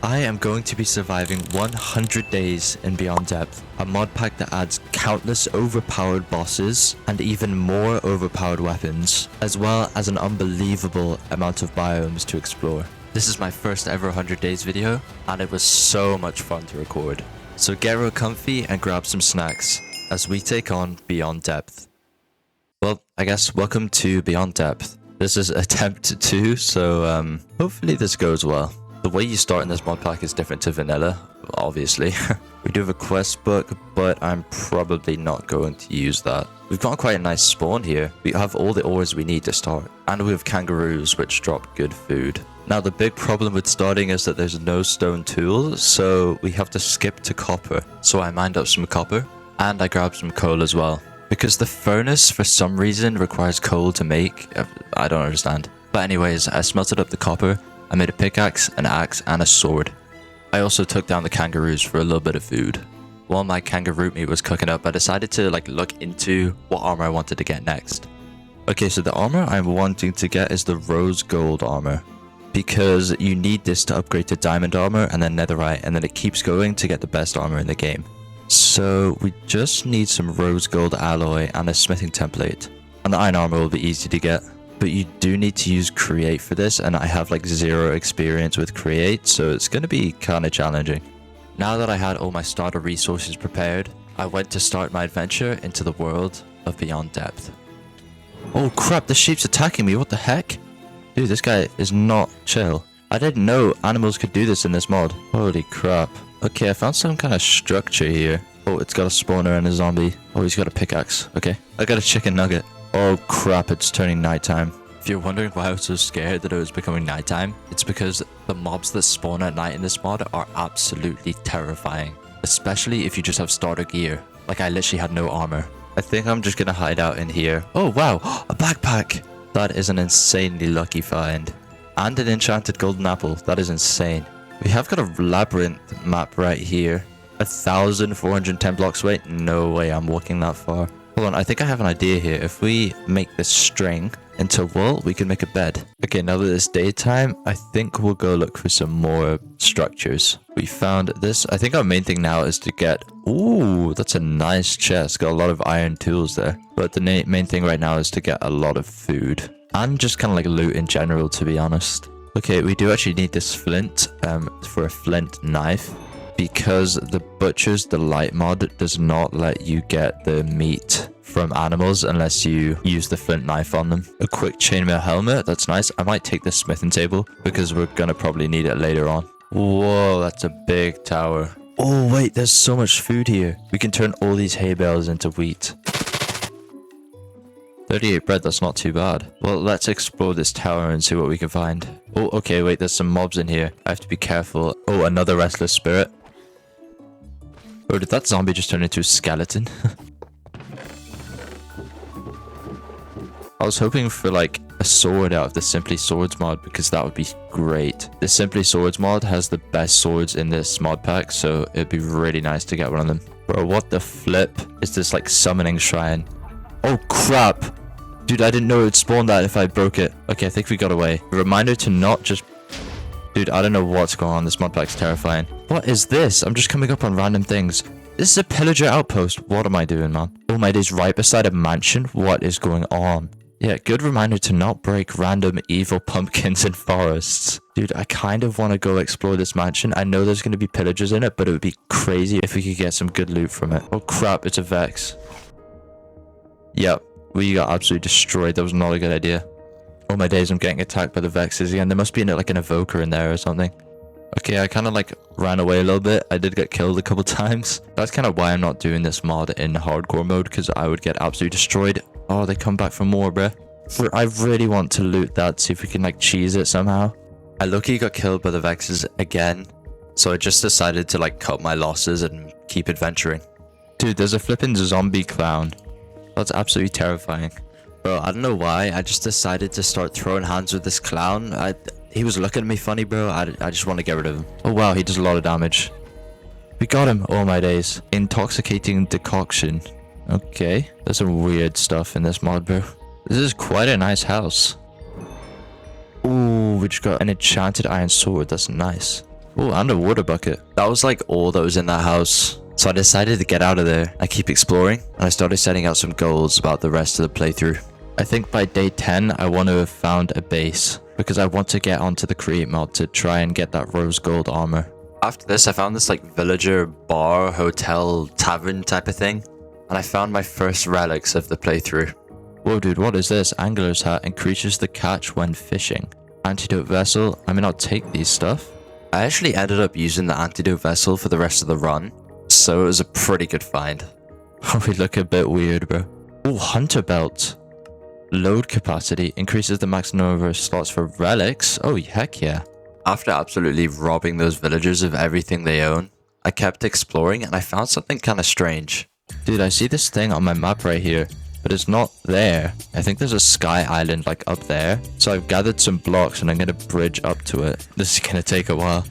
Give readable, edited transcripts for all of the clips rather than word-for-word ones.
I am going to be surviving 100 days in Beyond Depth, a mod pack that adds countless overpowered bosses and even more overpowered weapons, as well as an unbelievable amount of biomes to explore. This is my first ever 100 days video, and it was so much fun to record. So get real comfy and grab some snacks as we take on Beyond Depth. Well, I guess welcome to Beyond Depth. This is attempt 2, so hopefully this goes well. The way you start in this mod pack is different to vanilla, obviously. We do have a quest book, but I'm probably not going to use that. We've got quite a nice spawn here. We have all the ores we need to start, and we have kangaroos which drop good food. Now the big problem with starting is that there's no stone tools, so we have to skip to copper. So I mined up some copper, and I grabbed some coal as well. Because the furnace, for some reason, requires coal to make. I don't understand. But anyways, I smelted up the copper. I made a pickaxe, an axe, and a sword. I also took down the kangaroos for a little bit of food. While my kangaroo meat was cooking up, I decided to look into what armor I wanted to get next. Okay, so the armor I'm wanting to get is the rose gold armor, because you need this to upgrade to diamond armor and then netherite, and then it keeps going to get the best armor in the game. So we just need some rose gold alloy and a smithing template, and the iron armor will be easy to get. But you do need to use create for this, and I have like 0 experience with create, so it's going to be kind of challenging. Now that I had all my starter resources prepared, I went to start my adventure into the world of Beyond Depth. Oh crap, the sheep's attacking me, what the heck? Dude, this guy is not chill. I didn't know animals could do this in this mod. Holy crap. Okay, I found some kind of structure here. Oh, it's got a spawner and a zombie. Oh, he's got a pickaxe. Okay, I got a chicken nugget. Oh crap, it's turning nighttime. If you're wondering why I was so scared that it was becoming nighttime, it's because the mobs that spawn at night in this mod are absolutely terrifying. Especially if you just have starter gear. Like I literally had no armor. I think I'm just gonna hide out in here. Oh wow, a backpack! That is an insanely lucky find. And an enchanted golden apple. That is insane. We have got a labyrinth map right here. 1,410 blocks away. No way I'm walking that far. Hold on, I think I have an idea here. If we make this string into wool, we can make a bed. Okay, now that it's daytime, I think we'll go look for some more structures. We found this. I think our main thing now is to get... Ooh, that's a nice chest. Got a lot of iron tools there. But the main thing right now is to get a lot of food. And just kind of like loot in general, to be honest. Okay, we do actually need this flint for a flint knife. Because the Butcher's Delight mod does not let you get the meat from animals unless you use the flint knife on them. A quick chainmail helmet, that's nice. I might take the smithing table because we're gonna probably need it later on. Whoa, that's a big tower. Oh wait, there's so much food here. We can turn all these hay bales into wheat. 38 bread, that's not too bad. Well, let's explore this tower and see what we can find. Oh, okay, wait, there's some mobs in here. I have to be careful. Oh, another restless spirit. Oh, did that zombie just turn into a skeleton? I was hoping for like a sword out of the Simply Swords mod because that would be great. The Simply Swords mod has the best swords in this mod pack, so it'd be really nice to get one of them. Bro, what the flip is this like summoning shrine? Oh crap! Dude, I didn't know it would spawn that if I broke it. Okay, I think we got away. A reminder to not just... Dude, I don't know what's going on. This mod pack's terrifying. What is this? I'm just coming up on random things. This is a pillager outpost. What am I doing, man? Oh my days, right beside a mansion? What is going on? Yeah, good reminder to not break random evil pumpkins in forests. Dude, I kind of want to go explore this mansion. I know there's going to be pillagers in it, but it would be crazy if we could get some good loot from it. Oh crap, it's a Vex. Yep, we got absolutely destroyed. That was not a good idea. Oh my days, I'm getting attacked by the Vexes again. There must be like an evoker in there or something. Okay, I kind of like ran away a little bit. I did get killed a couple times. That's kind of why I'm not doing this mod in hardcore mode, because I would get absolutely destroyed. Oh, they come back for more, bruh. I really want to loot that, see if we can like cheese it somehow. I low-key got killed by the Vexes again, so I just decided to like cut my losses and keep adventuring. Dude, there's a flipping zombie clown. That's absolutely terrifying. Bro, I don't know why, I just decided to start throwing hands with this clown. He was looking at me funny, bro. I just want to get rid of him. Oh wow, he does a lot of damage. We got him. Oh my days. Intoxicating decoction. Okay. There's some weird stuff in this mod, bro. This is quite a nice house. Ooh, we just got an enchanted iron sword. That's nice. Oh, and a water bucket. That was like all that was in that house. So I decided to get out of there. I keep exploring, and I started setting out some goals about the rest of the playthrough. I think by day 10, I want to have found a base, because I want to get onto the create mod to try and get that rose gold armor. After this, I found this like villager bar, hotel, tavern type of thing, and I found my first relics of the playthrough. Whoa dude, what is this? Angler's hat increases the catch when fishing. Antidote vessel, I mean I'll take these stuff. I actually ended up using the antidote vessel for the rest of the run, so it was a pretty good find. We look a bit weird, bro. Oh, hunter belt. Load capacity increases the maximum number of slots for relics. Oh, heck yeah. After absolutely robbing those villagers of everything they own, I kept exploring and I found something kind of strange. Dude, I see this thing on my map right here, but it's not there. I think there's a sky island like up there. So I've gathered some blocks and I'm going to bridge up to it. This is going to take a while.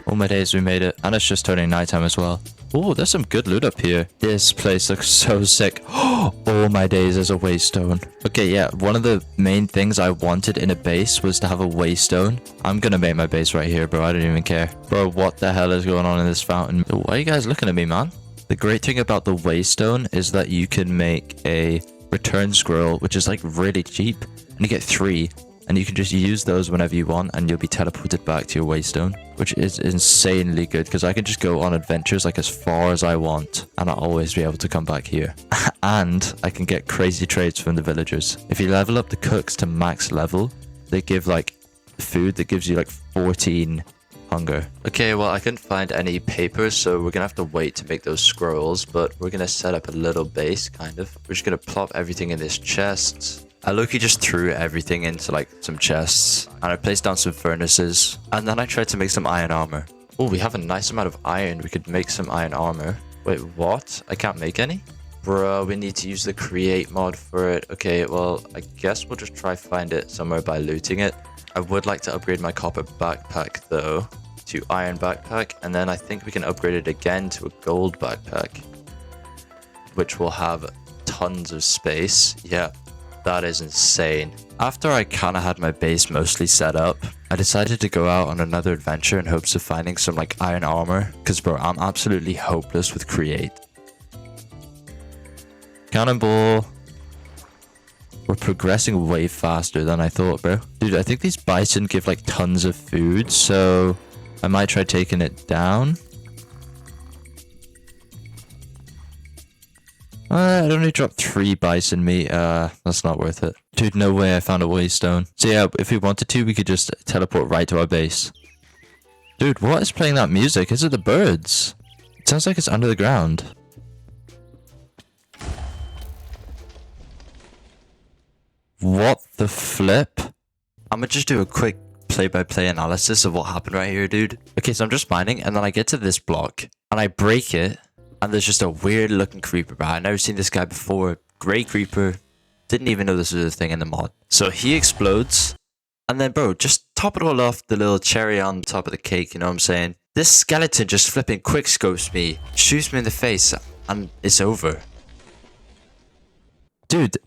All my days we made it, and it's just turning nighttime as well. Oh, there's some good loot up here. This place looks so sick. All my days as a waystone. Okay, yeah, one of the main things I wanted in a base was to have a waystone. I'm gonna make my base right here, bro. I don't even care. Bro, what the hell is going on in this fountain? Why are you guys looking at me, man? The great thing about the waystone is that you can make a return scroll, which is like really cheap, and you get 3. And you can just use those whenever you want and you'll be teleported back to your waystone, which is insanely good because I can just go on adventures like as far as I want and I'll always be able to come back here. And I can get crazy trades from the villagers. If you level up the cooks to max level, they give like food that gives you like 14 hunger. Okay, well I couldn't find any paper, so we're gonna have to wait to make those scrolls, but we're gonna set up a little base kind of. We're just gonna plop everything in this chest. I low-key just threw everything into like some chests and I placed down some furnaces and then I tried to make some iron armor. Oh, we have a nice amount of iron. We could make some iron armor. Wait, what? I can't make any? Bro, we need to use the create mod for it. Okay, well, I guess we'll just try find it somewhere by looting it. I would like to upgrade my copper backpack though to iron backpack, and then I think we can upgrade it again to a gold backpack, which will have tons of space. Yeah. That is insane. After I kind of had my base mostly set up, I decided to go out on another adventure in hopes of finding some like iron armor. Because bro, I'm absolutely hopeless with create. Cannonball. We're progressing way faster than I thought, bro. Dude, I think these bison give like tons of food, so I might try taking it down. It only dropped 3 bison meat. That's not worth it. Dude, no way I found a waystone. So yeah, if we wanted to, we could just teleport right to our base. Dude, what is playing that music? Is it the birds? It sounds like it's under the ground. What the flip? I'm gonna just do a quick play-by-play analysis of what happened right here, dude. Okay, so I'm just mining, and then I get to this block, and I break it. And there's just a weird looking creeper, bro. I've never seen this guy before. Grey creeper. Didn't even know this was a thing in the mod. So he explodes. And then, bro, just top it all off, the little cherry on top of the cake, you know what I'm saying? This skeleton just flipping quick scopes me, shoots me in the face, and it's over. Dude,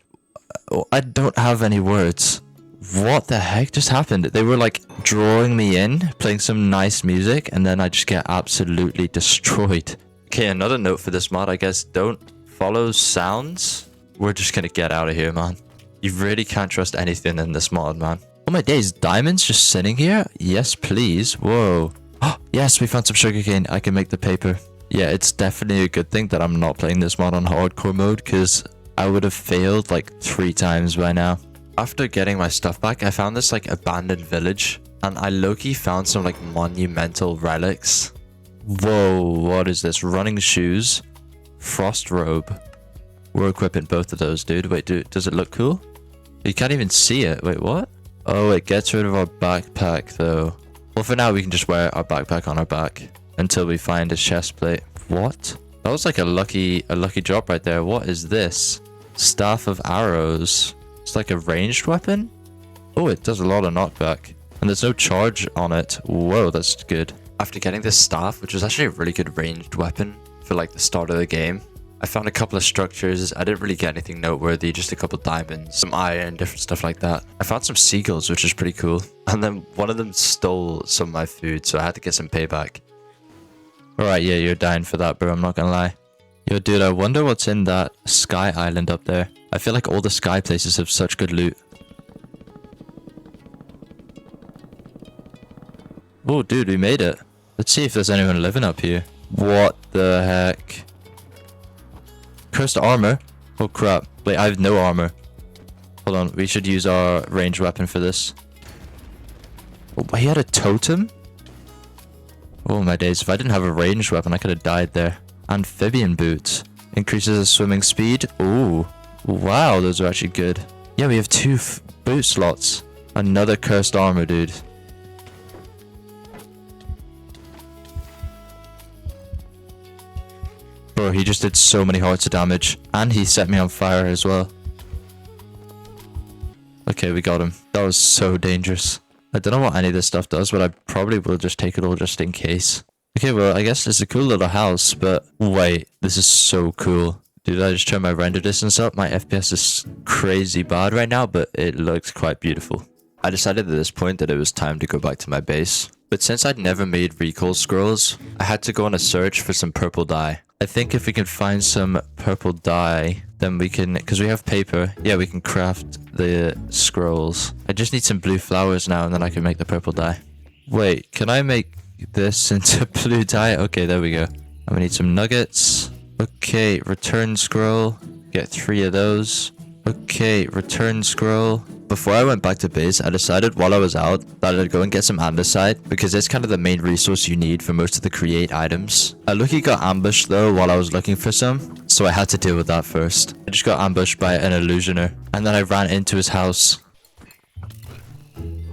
I don't have any words. What the heck just happened? They were like drawing me in, playing some nice music, and then I just get absolutely destroyed. Okay, another note for this mod, I guess, don't follow sounds. We're just gonna get out of here, man. You really can't trust anything in this mod, man. Oh my days, diamonds just sitting here? Yes, please. Whoa. Oh, yes, we found some sugarcane. I can make the paper. Yeah, it's definitely a good thing that I'm not playing this mod on hardcore mode, because I would have failed like 3 times by now. After getting my stuff back, I found this like abandoned village, and I low-key found some like monumental relics. Whoa, what is this? Running shoes, frost robe. We're equipping both of those, dude. Wait, does it look cool? You can't even see it. Wait, what? Oh, it gets rid of our backpack though. Well, for now we can just wear our backpack on our back until we find a chest plate. What? That was like a lucky drop right there. What is this? Staff of arrows. It's like a ranged weapon. Oh, it does a lot of knockback, and there's no charge on it. Whoa, that's good. After getting this staff, which was actually a really good ranged weapon for like the start of the game, I found a couple of structures. I didn't really get anything noteworthy, just a couple diamonds, some iron, different stuff like that. I found some seagulls, which is pretty cool. And then one of them stole some of my food, so I had to get some payback. Alright, yeah, you're dying for that, bro. I'm not gonna lie. Yo, dude, I wonder what's in that sky island up there. I feel like all the sky places have such good loot. Oh, dude, we made it. Let's see if there's anyone living up here. What the heck? Cursed armor? Oh crap. Wait, I have no armor. Hold on, we should use our ranged weapon for this. Oh, he had a totem? Oh my days, if I didn't have a ranged weapon, I could have died there. Amphibian boots. Increases the swimming speed. Oh, wow, those are actually good. Yeah, we have 2 boot slots. Another cursed armor, dude. Bro, he just did so many hearts of damage. And he set me on fire as well. Okay, we got him. That was so dangerous. I don't know what any of this stuff does, but I probably will just take it all just in case. Okay, well, I guess it's a cool little house, but wait, this is so cool. Dude, I just turned my render distance up. My FPS is crazy bad right now, but it looks quite beautiful. I decided at this point that it was time to go back to my base. But since I'd never made recall scrolls, I had to go on a search for some purple dye. I think if we can find some purple dye, then we can, because we have paper, yeah, we can craft the scrolls. I just need some blue flowers now, and then I can make the purple dye. Wait, can I make this into blue dye? Okay, there we go. And we need some nuggets. Okay, return scroll. Get 3 of those. Okay, return scroll. Before I went back to base, I decided while I was out that I'd go and get some andesite, because it's kind of the main resource you need for most of the create items. I luckily got ambushed though while I was looking for some, so I had to deal with that first. I just got ambushed by an illusioner, and then I ran into his house.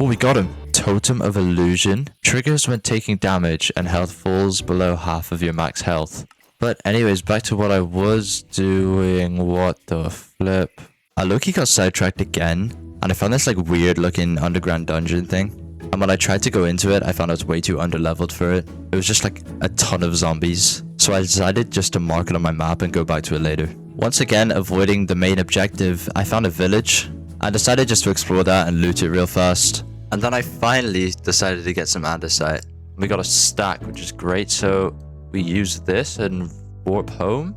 Oh, we got him. Totem of Illusion. Triggers when taking damage and health falls below half of your max health. But anyways, back to what I was doing. What the flip? I low-key got sidetracked again, and I found this like weird looking underground dungeon thing. And when I tried to go into it, I found I was way too underleveled for it. It was just like a ton of zombies. So I decided just to mark it on my map and go back to it later. Once again, avoiding the main objective, I found a village. I decided just to explore that and loot it real fast. And then I finally decided to get some andesite. We got a stack, which is great. So we use this and warp home.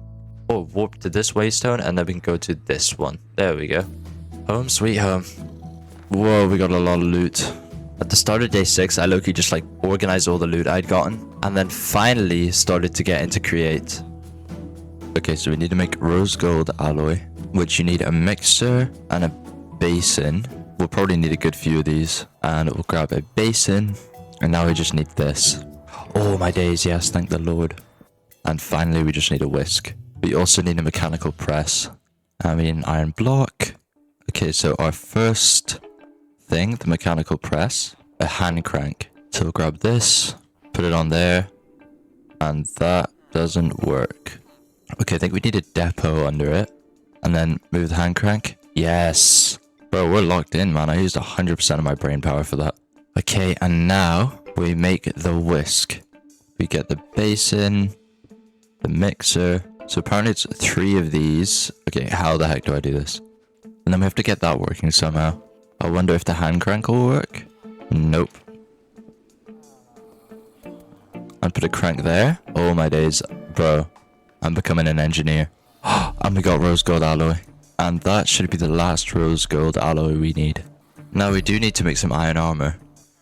Or warp to this waystone, and then we can go to this one. There we go. Home sweet home. Whoa, we got a lot of loot. At the start of day 6, I low-key just like organized all the loot I'd gotten. And then finally started to get into create. Okay, so we need to make rose gold alloy. Which you need a mixer and a basin. We'll probably need a good few of these. And we'll grab a basin. And now we just need this. Oh my days, yes, thank the Lord. And finally we just need a whisk. We also need a mechanical press. And we need an iron block. Okay, so our first thing, the mechanical press, a hand crank. So we'll grab this, put it on there, and that doesn't work. Okay, I think we need a depot under it, and then move the hand crank. Yes! Bro, we're locked in, man. I used 100% of my brain power for that. Okay, and now we make the whisk. We get the basin, the mixer. So apparently it's 3 of these. Okay, how the heck do I do this? And then we have to get that working somehow. I wonder if the hand crank will work. Nope. And put a crank there. Oh my days. Bro, I'm becoming an engineer. And we got rose gold alloy. And that should be the last rose gold alloy we need. Now we do need to make some iron armor.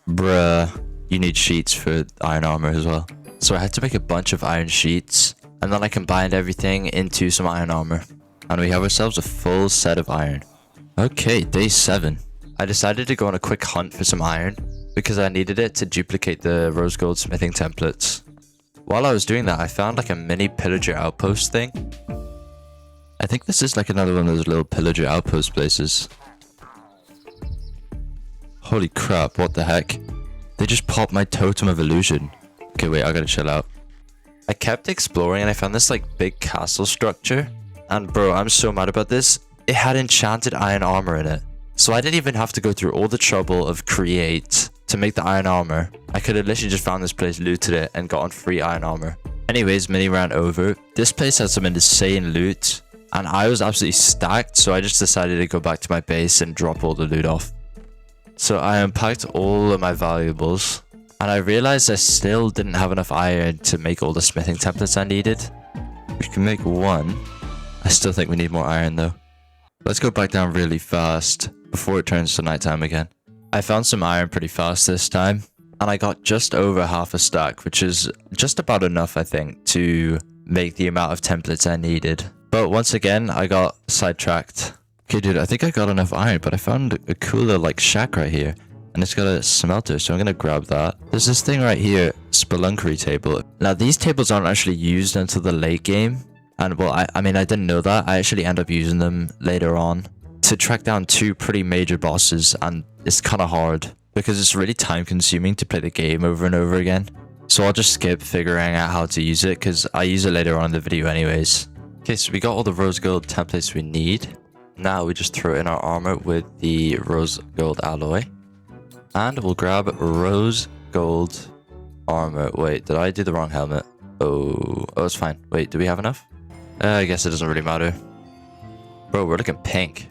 Bruh, you need sheets for iron armor as well. So I had to make a bunch of iron sheets. And then I combined everything into some iron armor. And we have ourselves a full set of iron. Okay, day 7. I decided to go on a quick hunt for some iron, because I needed it to duplicate the rose gold smithing templates. While I was doing that, I found like a mini pillager outpost thing. I think this is like another one of those little pillager outpost places. Holy crap, what the heck? They just popped my totem of illusion. Okay, wait, I gotta chill out. I kept exploring and I found this like big castle structure. And bro, I'm so mad about this. It had enchanted iron armor in it. So I didn't even have to go through all the trouble of create to make the iron armor. I could have literally just found this place, looted it, and gotten free iron armor. Anyways, mini round over. This place has some insane loot, and I was absolutely stacked, so I just decided to go back to my base and drop all the loot off. So I unpacked all of my valuables, and I realized I still didn't have enough iron to make all the smithing templates I needed. We can make one. I still think we need more iron though. Let's go back down really fast before it turns to nighttime again. I found some iron pretty fast this time, and I got just over half a stack, which is just about enough, I think, to make the amount of templates I needed. But once again, I got sidetracked. Okay, dude, I think I got enough iron, but I found a cooler, like, shack right here. And it's got a smelter, so I'm gonna grab that. There's this thing right here, spelunkery table. Now, these tables aren't actually used until the late game. And, well, I mean, I didn't know that. I actually end up using them later on to track down 2 pretty major bosses, and it's kind of hard because it's really time consuming to play the game over and over again. So I'll just skip figuring out how to use it because I use it later on in the video anyways. Okay, so we got all the rose gold templates we need. Now we just throw in our armor with the rose gold alloy. And we'll grab rose gold armor. Wait, did I do the wrong helmet? Oh, it's fine. Wait, do we have enough? I guess it doesn't really matter. Bro, we're looking pink.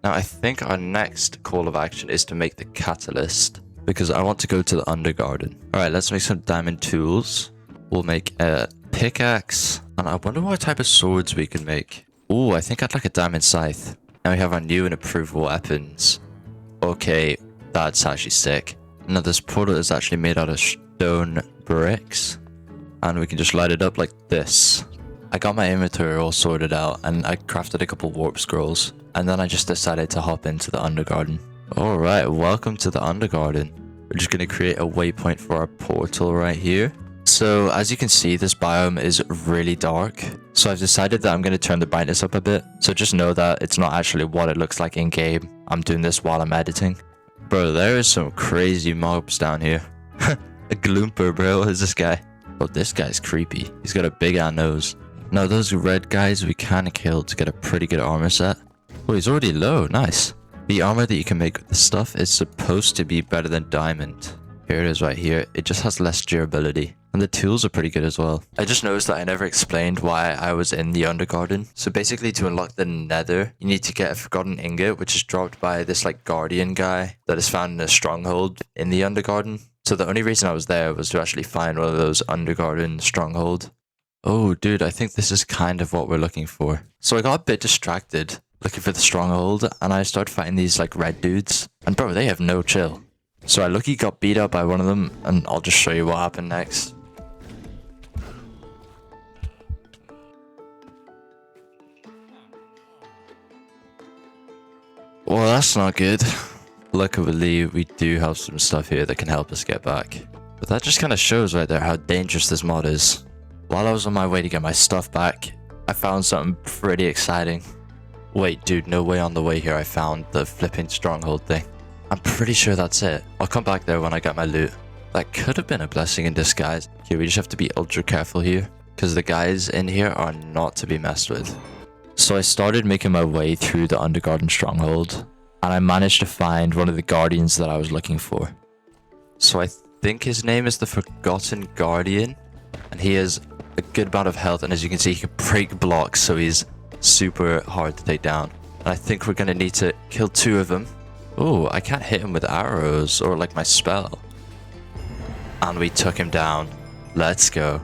Now, I think our next call of action is to make the catalyst, because I want to go to the Undergarden. Alright, let's make some diamond tools. We'll make a pickaxe, and I wonder what type of swords we can make. Ooh, I think I'd like a diamond scythe. Now we have our new and improved weapons. Okay, that's actually sick. Now this portal is actually made out of stone bricks, and we can just light it up like this. I got my inventory all sorted out, and I crafted a couple warp scrolls, and then I just decided to hop into the Undergarden. Alright, welcome to the Undergarden. We're just going to create a waypoint for our portal right here. So, as you can see, this biome is really dark. So I've decided that I'm going to turn the brightness up a bit. So just know that it's not actually what it looks like in game. I'm doing this while I'm editing. Bro, there is some crazy mobs down here. A gloomper, bro. What is this guy? Oh, this guy's creepy. He's got a big ass nose. Now, those red guys we can kill to get a pretty good armor set. Oh, he's already low. Nice. The armor that you can make with this stuff is supposed to be better than diamond. Here it is right here. It just has less durability. And the tools are pretty good as well. I just noticed that I never explained why I was in the Undergarden. So basically, to unlock the Nether, you need to get a forgotten ingot, which is dropped by this like guardian guy that is found in a stronghold in the Undergarden. So the only reason I was there was to actually find one of those Undergarden stronghold. Oh, dude, I think this is kind of what we're looking for. So I got a bit distracted looking for the stronghold, and I started fighting these like red dudes. And bro, they have no chill. So I lucky got beat up by one of them, and I'll just show you what happened next. Well, that's not good. Luckily, we do have some stuff here that can help us get back. But that just kind of shows right there how dangerous this mod is. While I was on my way to get my stuff back, I found something pretty exciting. Wait, dude, no way on the way here I found the flipping stronghold thing. I'm pretty sure that's it. I'll come back there when I get my loot. That could have been a blessing in disguise. Okay, we just have to be ultra careful here, because the guys in here are not to be messed with. So I started making my way through the Undergarden stronghold, and I managed to find one of the guardians that I was looking for. So I think his name is the Forgotten Guardian, and he has a good amount of health, and as you can see, he can break blocks, so he's super hard to take down. And I think we're going to need to kill 2 of them. Oh, I can't hit him with arrows or like my spell. And we took him down. Let's go.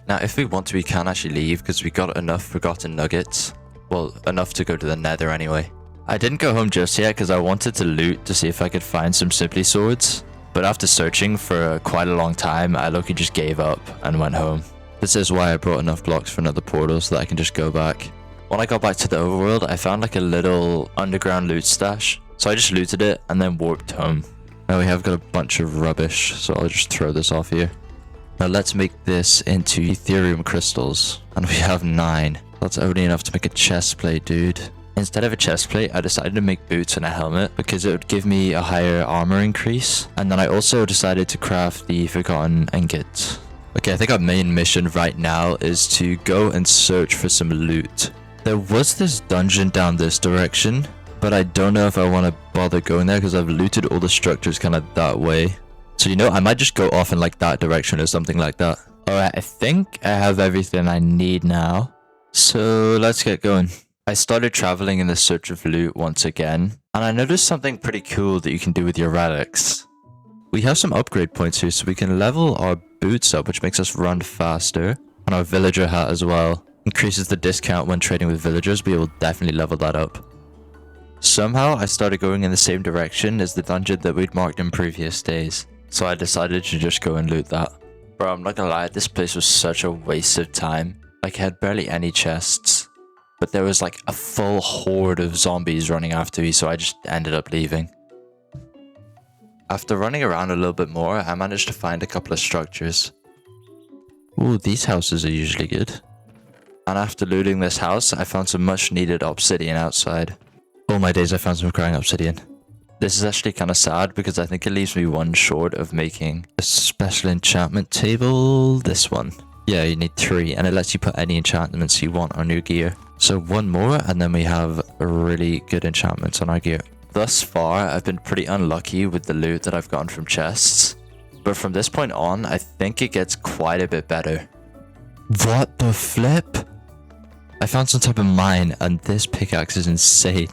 Now, if we want to, we can actually leave because we got enough forgotten nuggets. Well, enough to go to the Nether anyway. I didn't go home just yet because I wanted to loot to see if I could find some Simply swords. But after searching for quite a long time, I low-key just gave up and went home. This is why I brought enough blocks for another portal so that I can just go back. When I got back to the overworld, I found like a little underground loot stash. So I just looted it and then warped home. Now we have got a bunch of rubbish, so I'll just throw this off here. Now let's make this into Ethereum crystals. And we have 9. That's only enough to make a chest plate, dude. Instead of a chest plate, I decided to make boots and a helmet because it would give me a higher armor increase. And then I also decided to craft the forgotten ingot. Okay, I think our main mission right now is to go and search for some loot. There was this dungeon down this direction, but I don't know if I want to bother going there because I've looted all the structures kind of that way. So, you know, I might just go off in like that direction or something like that. Alright, I think I have everything I need now. So let's get going. I started traveling in the search of loot once again, and I noticed something pretty cool that you can do with your relics. We have some upgrade points here, so we can level our boots up, which makes us run faster, and our villager hat as well. Increases the discount when trading with villagers, we will definitely level that up. Somehow, I started going in the same direction as the dungeon that we'd marked in previous days, so I decided to just go and loot that. Bro, I'm not gonna lie, this place was such a waste of time. Like, it had barely any chests. But there was like a full horde of zombies running after me, so I just ended up leaving. After running around a little bit more, I managed to find a couple of structures. Ooh, these houses are usually good. And after looting this house, I found some much needed obsidian outside. Oh my days, I found some crying obsidian. This is actually kind of sad because I think it leaves me one short of making a special enchantment table. This one. Yeah, you need 3, and it lets you put any enchantments you want on your gear. So 1 more, and then we have really good enchantments on our gear. Thus far, I've been pretty unlucky with the loot that I've gotten from chests. But from this point on, I think it gets quite a bit better. What the flip? I found some type of mine, and this pickaxe is insane.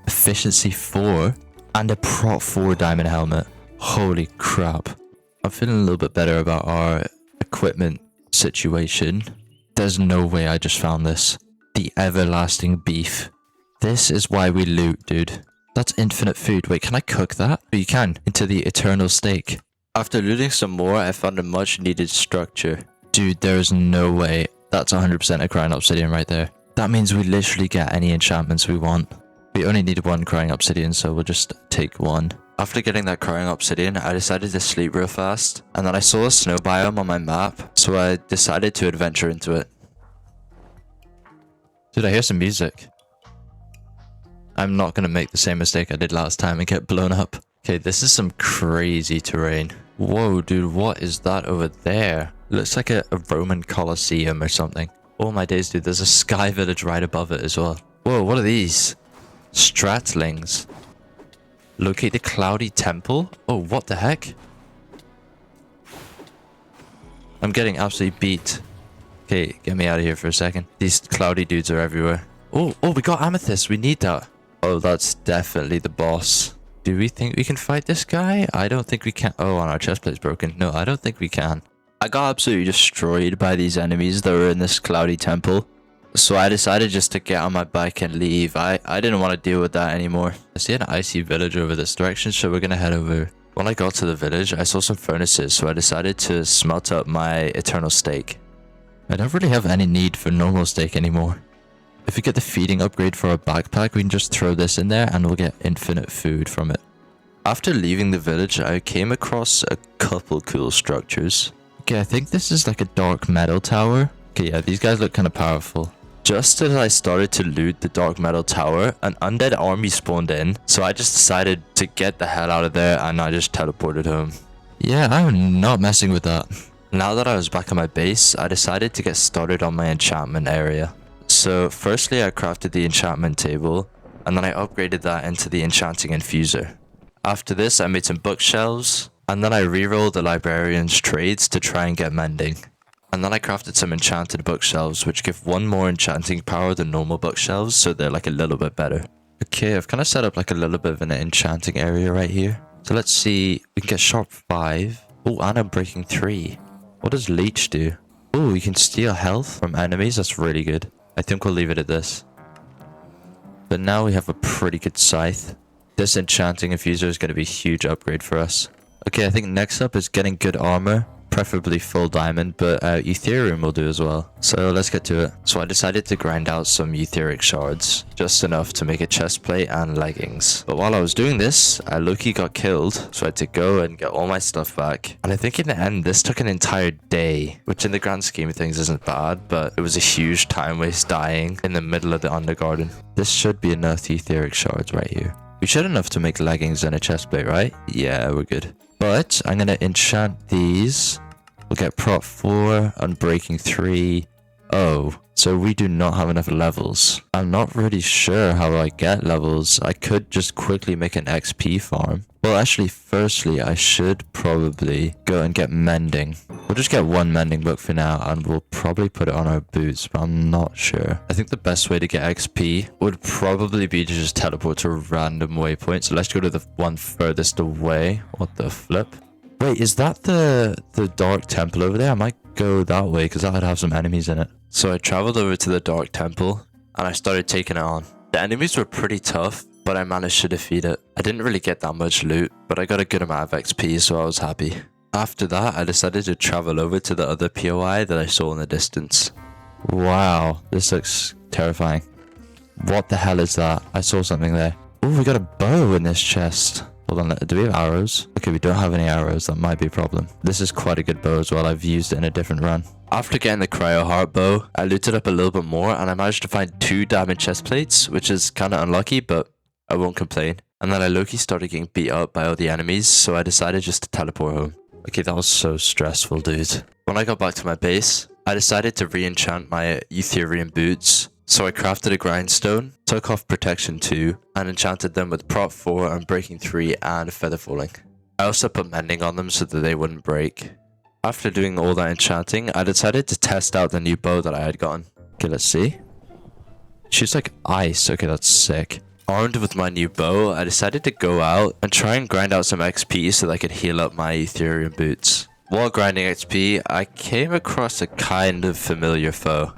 Efficiency 4, and a prot 4 diamond helmet. Holy crap. I'm feeling a little bit better about our equipment situation. There's no way I just found this. The everlasting beef. This is why we loot, dude. That's infinite food. Wait, can I cook that? Oh, you can. Into the eternal steak. After looting some more, I found a much needed structure. Dude, there's no way. That's 100% a crying obsidian right there. That means we literally get any enchantments we want. We only need 1 crying obsidian, so we'll just take 1. After getting that crying obsidian, I decided to sleep real fast, and then I saw a snow biome on my map, so I decided to adventure into it. Dude, I hear some music. I'm not gonna make the same mistake I did last time and get blown up. Okay, this is some crazy terrain. Whoa, dude, what is that over there? It looks like a Roman Colosseum or something. Oh my days, dude, there's a sky village right above it as well. Whoa, what are these? Stratlings. Locate the cloudy temple? Oh, what the heck? I'm getting absolutely beat. Okay, get me out of here for a second. These cloudy dudes are everywhere. Oh, we got amethyst. We need that. Oh, that's definitely the boss. Do we think we can fight this guy? I don't think we can. Oh, and our chestplate's broken. No, I don't think we can. I got absolutely destroyed by these enemies that were in this cloudy temple. So I decided just to get on my bike and leave. I didn't want to deal with that anymore. I see an icy village over this direction, so we're going to head over. When I got to the village, I saw some furnaces, so I decided to smelt up my eternal steak. I don't really have any need for normal steak anymore. If we get the feeding upgrade for our backpack, we can just throw this in there and we'll get infinite food from it. After leaving the village, I came across a couple cool structures. Okay, I think this is like a dark metal tower. Okay, yeah, these guys look kind of powerful. Just as I started to loot the dark metal tower, an undead army spawned in, so I just decided to get the hell out of there and I just teleported home. Yeah, I'm not messing with that. Now that I was back at my base, I decided to get started on my enchantment area. So firstly I crafted the enchantment table, and then I upgraded that into the enchanting infuser. After this I made some bookshelves, and then I rerolled the librarian's trades to try and get mending. And then I crafted some enchanted bookshelves, which give 1 more enchanting power than normal bookshelves, so they're like a little bit better. Okay, I've kind of set up like a little bit of an enchanting area right here. So let's see, we can get sharp 5. Oh, and I'm breaking 3. What does leech do? Oh, you can steal health from enemies, that's really good. I think we'll leave it at this. But now we have a pretty good scythe. This enchanting infuser is going to be a huge upgrade for us. Okay, I think next up is getting good armor. Preferably full diamond, but Ethereum will do as well. So let's get to it. So I decided to grind out some etheric shards, just enough to make a chest plate and leggings. But while I was doing this, I low-key got killed, so I had to go and get all my stuff back. And I think in the end, this took an entire day, which in the grand scheme of things isn't bad, but it was a huge time waste dying in the middle of the Undergarden. This should be enough etheric shards right here. We should enough to make leggings and a chest plate, right? Yeah, we're good. But I'm going to enchant these. We'll get prot 4, unbreaking 3, Oh, so we do not have enough levels. I'm not really sure how I get levels. I could just quickly make an XP farm. Well, actually, firstly, I should probably go and get mending. We'll just get one mending book for now, and we'll probably put it on our boots, but I'm not sure. I think the best way to get XP would probably be to just teleport to a random waypoint. So let's go to the one furthest away. What the flip? Wait, is that the dark temple over there? I might go that way because that would have some enemies in it. So I traveled over to the dark temple and I started taking it on. The enemies were pretty tough, but I managed to defeat it. I didn't really get that much loot, but I got a good amount of XP, so I was happy. After that, I decided to travel over to the other POI that I saw in the distance. Wow, this looks terrifying. What the hell is that? I saw something there. Oh, we got a bow in this chest. Hold on, do we have arrows? Okay, we don't have any arrows. That might be a problem. This is quite a good bow as well. I've used it in a different run. After getting the cryo heart bow, I looted up a little bit more and I managed to find 2 diamond chest plates, which is kind of unlucky, but I won't complain. And then I low-key started getting beat up by all the enemies, so I decided just to teleport home. Okay, that was so stressful, dude. When I got back to my base, I decided to re-enchant my Ethereum boots. So I crafted a grindstone, took off protection 2, and enchanted them with prop 4 and breaking 3 and feather falling. I also put mending on them so that they wouldn't break. After doing all that enchanting, I decided to test out the new bow that I had gotten. Okay, let's see. Shoots like ice. Okay, that's sick. Armed with my new bow, I decided to go out and try and grind out some XP so that I could heal up my Ethereum boots. While grinding XP, I came across a kind of familiar foe.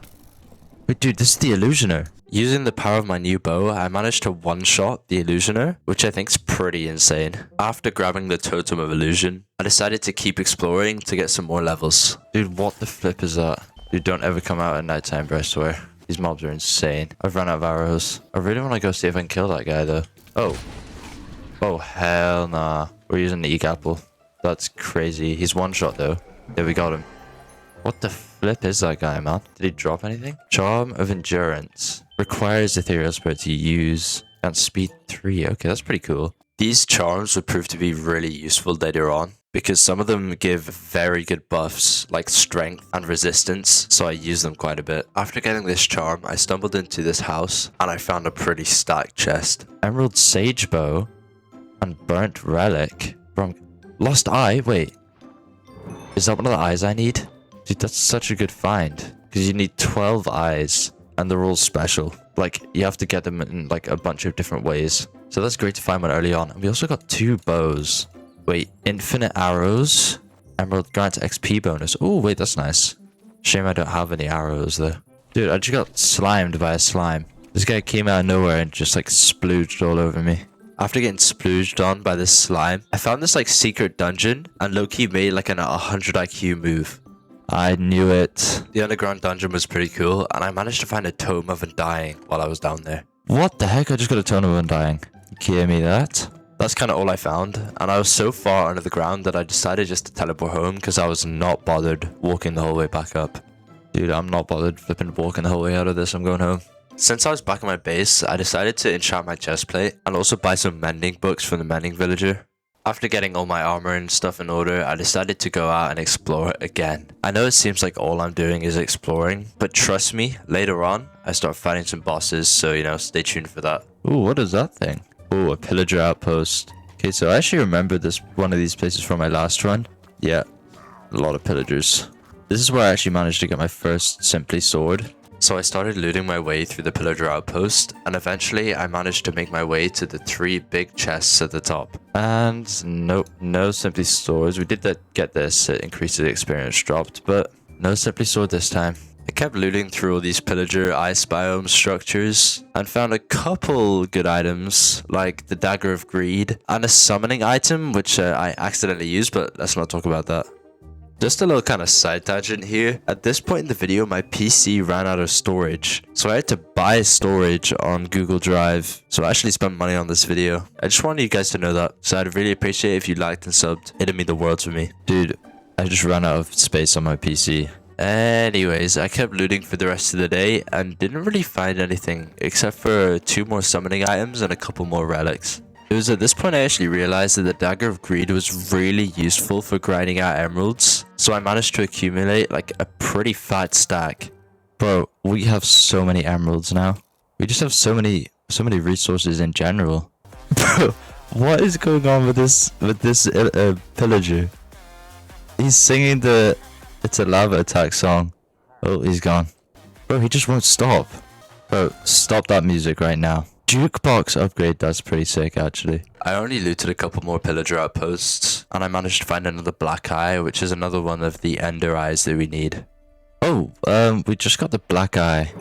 Wait, dude, this is the Illusioner. Using the power of my new bow, I managed to one-shot the Illusioner, which I think is pretty insane. After grabbing the Totem of Illusion, I decided to keep exploring to get some more levels. Dude, what the flip is that? Dude, don't ever come out at nighttime, bro, I swear. These mobs are insane. I've run out of arrows. I really want to go see if I can kill that guy, though. Oh. Oh, hell nah. We're using the Eek Apple. That's crazy. He's one-shot, though. Yeah, we got him. What the flip is that guy, man? Did he drop anything? Charm of Endurance. Requires Ethereal Spirit to use. And speed 3. Okay, that's pretty cool. These charms would prove to be really useful later on, because some of them give very good buffs, like strength and resistance, so I use them quite a bit. After getting this charm, I stumbled into this house, and I found a pretty stacked chest. Emerald Sage Bow and Burnt Relic from Lost Eye? Wait. Is that one of the eyes I need? Dude, that's such a good find. Because you need 12 eyes. And they're all special. Like, you have to get them in, like, a bunch of different ways. So that's great to find one early on. And we also got 2 bows. Wait, infinite arrows. Emerald grants XP bonus. Oh, wait, that's nice. Shame I don't have any arrows, though. Dude, I just got slimed by a slime. This guy came out of nowhere and just, like, splooged all over me. After getting splooged on by this slime, I found this, like, secret dungeon. And low-key made, like, an 100 IQ move. I knew it. The underground dungeon was pretty cool, and I managed to find a Tome of Undying while I was down there. What the heck? I just got a Tome of Undying. Give me that. That's kind of all I found, and I was so far under the ground that I decided just to teleport home because I was not bothered walking the whole way back up. Dude, I'm not bothered flipping walking the whole way out of this. I'm going home. Since I was back at my base, I decided to enchant my chestplate and also buy some mending books from the mending villager. After getting all my armor and stuff in order, I decided to go out and explore again. I know it seems like all I'm doing is exploring, but trust me, later on, I start fighting some bosses, so, you know, stay tuned for that. Ooh, what is that thing? Ooh, a pillager outpost. Okay, so I actually remember one of these places from my last run. Yeah, a lot of pillagers. This is where I actually managed to get my first Simply sword. So I started looting my way through the pillager outpost, and eventually I managed to make my way to the 3 big chests at the top. And nope, no Simply swords. We did get this, it increased the experience dropped, but no Simply sword this time. I kept looting through all these pillager ice biome structures and found a couple good items like the Dagger of Greed and a summoning item which I accidentally used, but let's not talk about that. Just a little kind of side tangent here. At this point in the video, my PC ran out of storage. So I had to buy storage on Google Drive. So I actually spent money on this video. I just wanted you guys to know that. So I'd really appreciate if you liked and subbed. It'd mean the world to me. Dude, I just ran out of space on my PC. Anyways, I kept looting for the rest of the day and didn't really find anything except for 2 more summoning items and a couple more relics. It was at this point I actually realized that the Dagger of Greed was really useful for grinding out emeralds, so I managed to accumulate like a pretty fat stack. Bro, we have so many emeralds now. We just have so many resources in general. Bro, what is going on with this pillager? He's singing the "It's a Lava Attack" song. Oh, he's gone. Bro, he just won't stop. Bro, stop that music right now. Jukebox upgrade, that's pretty sick actually. I only looted a couple more pillager outposts, and I managed to find another black eye, which is another one of the ender eyes that we need. Oh, we just got the black eye.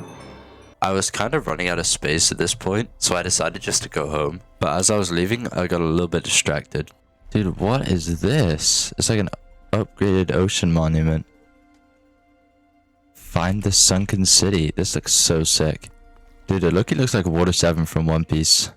I was kind of running out of space at this point, so I decided just to go home. But as I was leaving, I got a little bit distracted. Dude, what is this? It's like an upgraded ocean monument. Find the sunken city. This looks so sick. Dude, it looks like Water 7 from One Piece.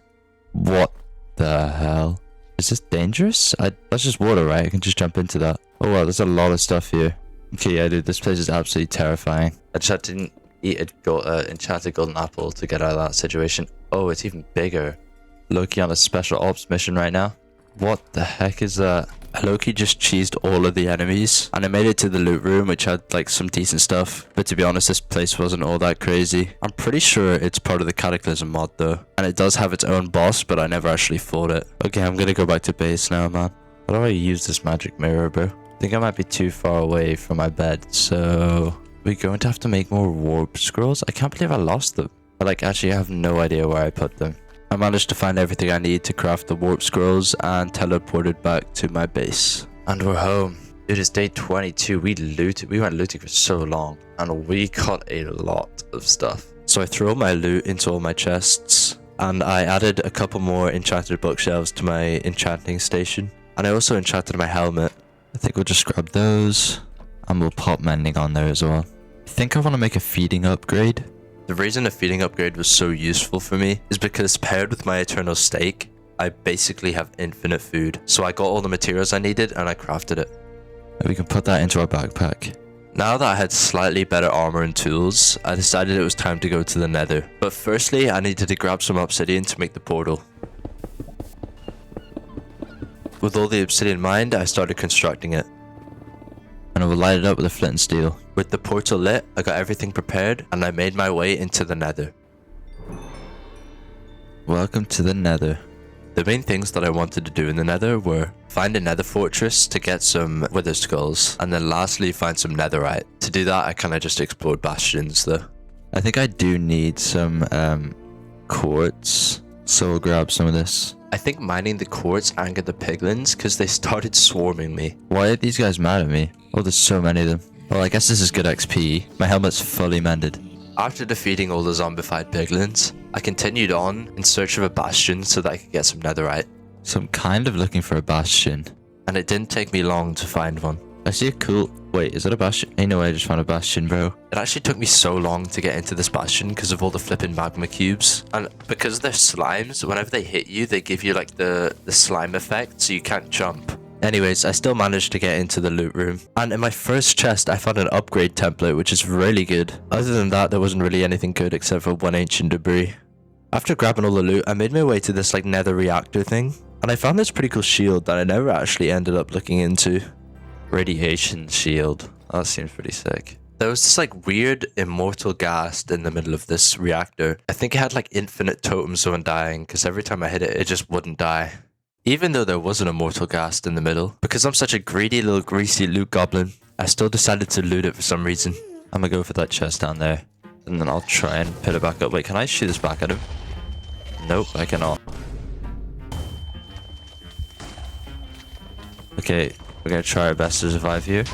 What the hell? Is this dangerous? That's just water, right? I can just jump into that. Oh wow, there's a lot of stuff here. Okay, yeah, dude, this place is absolutely terrifying. I just had to eat a enchanted golden apple to get out of that situation. Oh, it's even bigger. Loki on a special ops mission right now. What the heck is that? Loki just cheesed all of the enemies, and I made it to the loot room, which had like some decent stuff. But to be honest, this place wasn't all that crazy. I'm pretty sure it's part of the Cataclysm mod though, and it does have its own boss, but I never actually fought it. Okay, I'm gonna go back to base now, man. How do I use this magic mirror, bro? I think I might be too far away from my bed, so we're going to have to make more warp scrolls. I can't believe I lost them. I actually have no idea where I put them. I managed to find everything I need to craft the warp scrolls and teleported back to my base. And we're home. It is day 22. We went looting for so long, and we got a lot of stuff. So I threw all my loot into all my chests, and I added a couple more enchanted bookshelves to my enchanting station. And I also enchanted my helmet. I think we'll just grab those, and we'll pop mending on there as well. I think I want to make a feeding upgrade. The reason a feeding upgrade was so useful for me is because paired with my eternal steak, I basically have infinite food. So I got all the materials I needed and I crafted it. And we can put that into our backpack. Now that I had slightly better armor and tools, I decided it was time to go to the Nether. But firstly, I needed to grab some obsidian to make the portal. With all the obsidian mined, I started constructing it. And I will light it up with a flint and steel. With the portal lit, I got everything prepared and I made my way into the Nether. Welcome to the Nether. The main things that I wanted to do in the Nether were find a Nether fortress to get some wither skulls, and then lastly find some netherite. To do that, I kind of just explored bastions though. I think I do need some quartz, so we'll grab some of this. I think mining the quartz angered the piglins because they started swarming me. Why are these guys mad at me? Oh, there's so many of them. Well, I guess this is good XP. My helmet's fully mended. After defeating all the zombified piglins, I continued on in search of a bastion so that I could get some netherite. So I'm kind of looking for a bastion. And it didn't take me long to find one. I see a cool... Wait, is that a bastion? Ain't no way I just found a bastion, bro. It actually took me so long to get into this bastion because of all the flipping magma cubes. And because they're slimes, whenever they hit you, they give you like the slime effect, so you can't jump. Anyways, I still managed to get into the loot room. And in my first chest, I found an upgrade template, which is really good. Other than that, there wasn't really anything good except for one ancient debris. After grabbing all the loot, I made my way to this like nether reactor thing. And I found this pretty cool shield that I never actually ended up looking into. Radiation shield. Oh, that seems pretty sick. There was this like weird immortal ghast in the middle of this reactor. I think it had like infinite totems of undying because every time I hit it, it just wouldn't die. Even though there was an immortal ghast in the middle, because I'm such a greedy little greasy loot goblin, I still decided to loot it for some reason. I'm gonna go for that chest down there, and then I'll try and put it back up. Wait, can I shoot this back at him? Nope, I cannot. Okay, we're gonna try our best to survive here.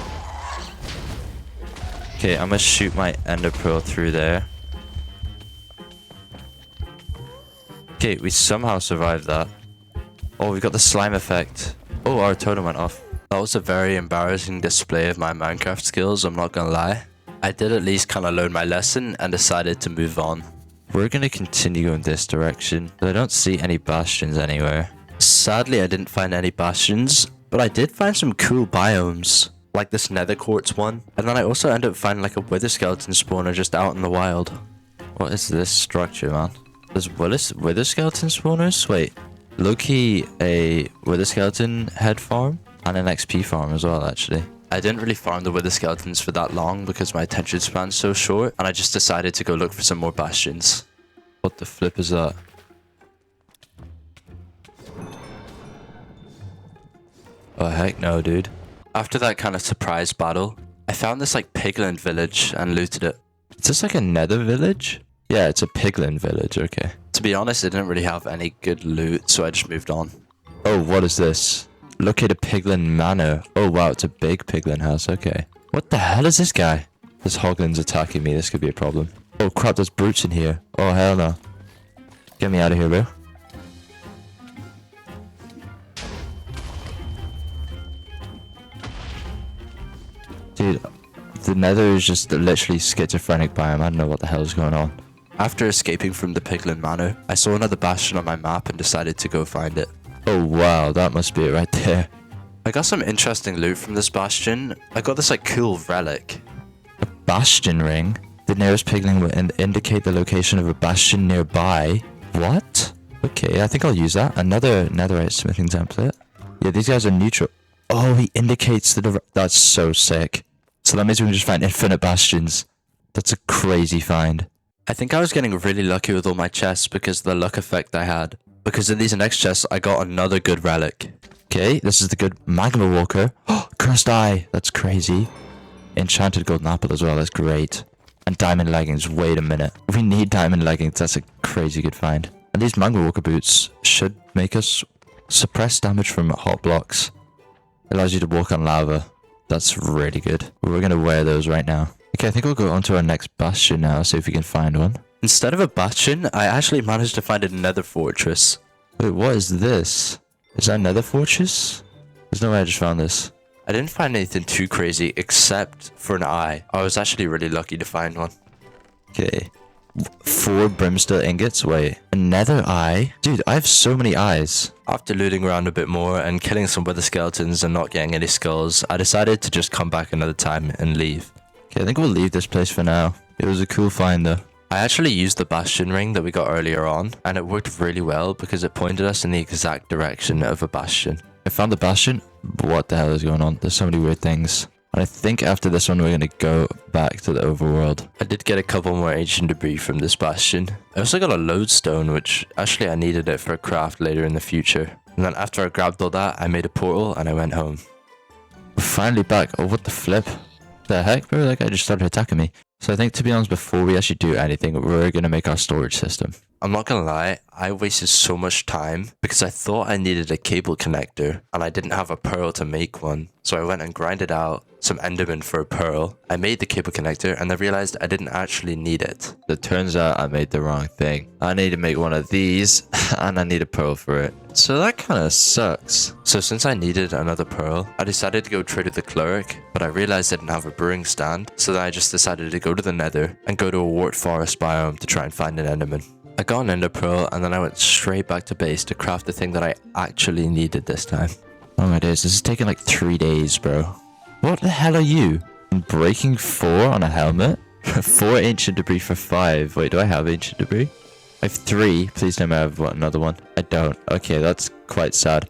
Okay, I'm gonna shoot my ender pearl through there. Okay, we somehow survived that. Oh, we got the slime effect. Oh, our totem went off. That was a very embarrassing display of my Minecraft skills, I'm not gonna lie. I did at least kind of learn my lesson and decided to move on. We're gonna continue in this direction, but I don't see any bastions anywhere. Sadly, I didn't find any bastions, but I did find some cool biomes, like this nether quartz one. And then I also ended up finding like a wither skeleton spawner just out in the wild. What is this structure, man? There's wither skeleton spawners? Wait. Low-key a wither skeleton head farm and an XP farm as well, actually. I didn't really farm the wither skeletons for that long because my attention span's so short, and I just decided to go look for some more bastions. What the flip is that? Oh heck no, dude. After that kind of surprise battle, I found this like piglin village and looted it. Is this like a nether village? Yeah, it's a piglin village, okay. To be honest, it didn't really have any good loot, so I just moved on. Oh, what is this? Locate a piglin manor. Oh wow, it's a big piglin house, okay. What the hell is this guy? This hoglin's attacking me, this could be a problem. Oh crap, there's brutes in here. Oh hell no. Get me out of here, bro. Dude, the nether is just literally schizophrenic biome. I don't know what the hell is going on. After escaping from the piglin manor, I saw another bastion on my map and decided to go find it. Oh wow, that must be it right there. I got some interesting loot from this bastion. I got this like cool relic. A bastion ring? The nearest piglin will indicate the location of a bastion nearby. What? Okay, I think I'll use that. Another netherite smithing template. Yeah, these guys are neutral. Oh, he indicates the that's so sick. So that means we can just find infinite bastions. That's a crazy find. I think I was getting really lucky with all my chests because of the luck effect I had. Because in these next chests, I got another good relic. Okay, this is the good magma walker. Oh, cursed eye. That's crazy. Enchanted golden apple as well. That's great. And diamond leggings. Wait a minute. We need diamond leggings. That's a crazy good find. And these magma walker boots should make us suppress damage from hot blocks. It allows you to walk on lava. That's really good. We're going to wear those right now. Okay, I think we'll go on to our next bastion now, see if we can find one. Instead of a bastion, I actually managed to find a nether fortress. Wait, what is this? Is that a nether fortress? There's no way I just found this. I didn't find anything too crazy except for an eye. I was actually really lucky to find one. Okay. 4 brimstone ingots? Wait. A nether eye? Dude, I have so many eyes. After looting around a bit more and killing some wither skeletons and not getting any skulls, I decided to just come back another time and leave. Okay, I think we'll leave this place for now. It was a cool find though. I actually used the bastion ring that we got earlier on, and it worked really well because it pointed us in the exact direction of a bastion. I found the bastion. What the hell is going on? There's so many weird things. And I think after this one, we're going to go back to the overworld. I did get a couple more ancient debris from this bastion. I also got a lodestone, which actually I needed it for a craft later in the future. And then after I grabbed all that, I made a portal and I went home. We're finally back. Oh, what the flip? The heck, bro? That guy just started attacking me. So I think, to be honest, before we actually do anything, we're going to make our storage system. I'm not going to lie, I wasted so much time because I thought I needed a cable connector and I didn't have a pearl to make one. So I went and grinded out some enderman for a pearl. I made the cable connector and I realized I didn't actually need it. It turns out I made the wrong thing. I need to make one of these and I need a pearl for it. So that kind of sucks. So since I needed another pearl, I decided to go trade with the cleric, but I realized I didn't have a brewing stand. So then I just decided to go to the nether and go to a wart forest biome to try and find an enderman. I got an ender pearl and then I went straight back to base to craft the thing that I actually needed this time. Oh my days, this is taking like 3 days, bro. What the hell are you? Breaking 4 on a helmet? 4 ancient debris for 5. Wait, do I have ancient debris? I have 3. Please tell me I have another one. I don't. Okay, that's quite sad.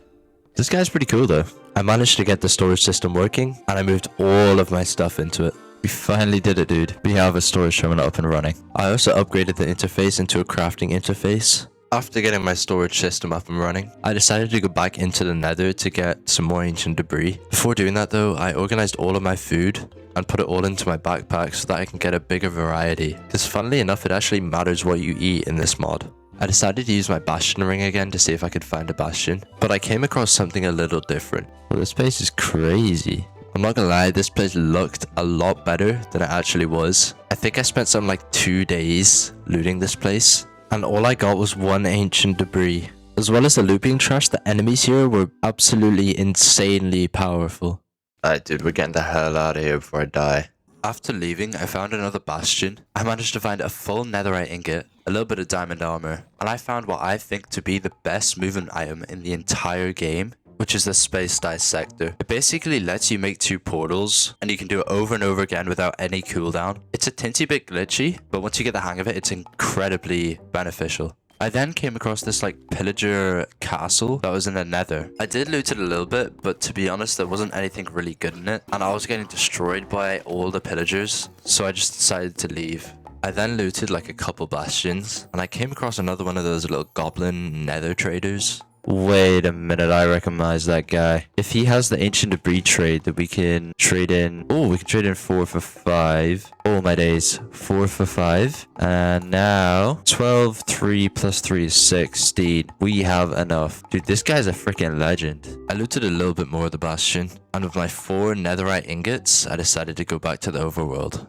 This guy's pretty cool though. I managed to get the storage system working and I moved all of my stuff into it. We finally did it, dude. We have a storage terminal up and running. I also upgraded the interface into a crafting interface. After getting my storage system up and running, I decided to go back into the nether to get some more ancient debris. Before doing that though, I organized all of my food and put it all into my backpack so that I can get a bigger variety. Because funnily enough, it actually matters what you eat in this mod. I decided to use my bastion ring again to see if I could find a bastion, but I came across something a little different. Well, this place is crazy. I'm not gonna lie, this place looked a lot better than it actually was. I think I spent something like 2 days looting this place, and all I got was 1 ancient debris. As well as the looping trash, the enemies here were absolutely insanely powerful. Alright dude, we're getting the hell out of here before I die. After leaving, I found another bastion. I managed to find a full netherite ingot, a little bit of diamond armor, and I found what I think to be the best movement item in the entire game, which is the space dissector. It basically lets you make 2 portals, and you can do it over and over again without any cooldown. It's a teensy bit glitchy, but once you get the hang of it, it's incredibly beneficial. I then came across this like pillager castle that was in the Nether. I did loot it a little bit, but to be honest, there wasn't anything really good in it. And I was getting destroyed by all the pillagers. So I just decided to leave. I then looted like a couple bastions. And I came across another one of those little goblin Nether traders. Wait a minute, I recognize that guy. If he has the ancient debris trade that we can trade in. Oh, we can trade in 4 for 5. Oh my days. 4 for 5. And now 12, 3 plus 3 is 16. We have enough. Dude, this guy's a freaking legend. I looted a little bit more of the bastion. And with my 4 netherite ingots, I decided to go back to the overworld.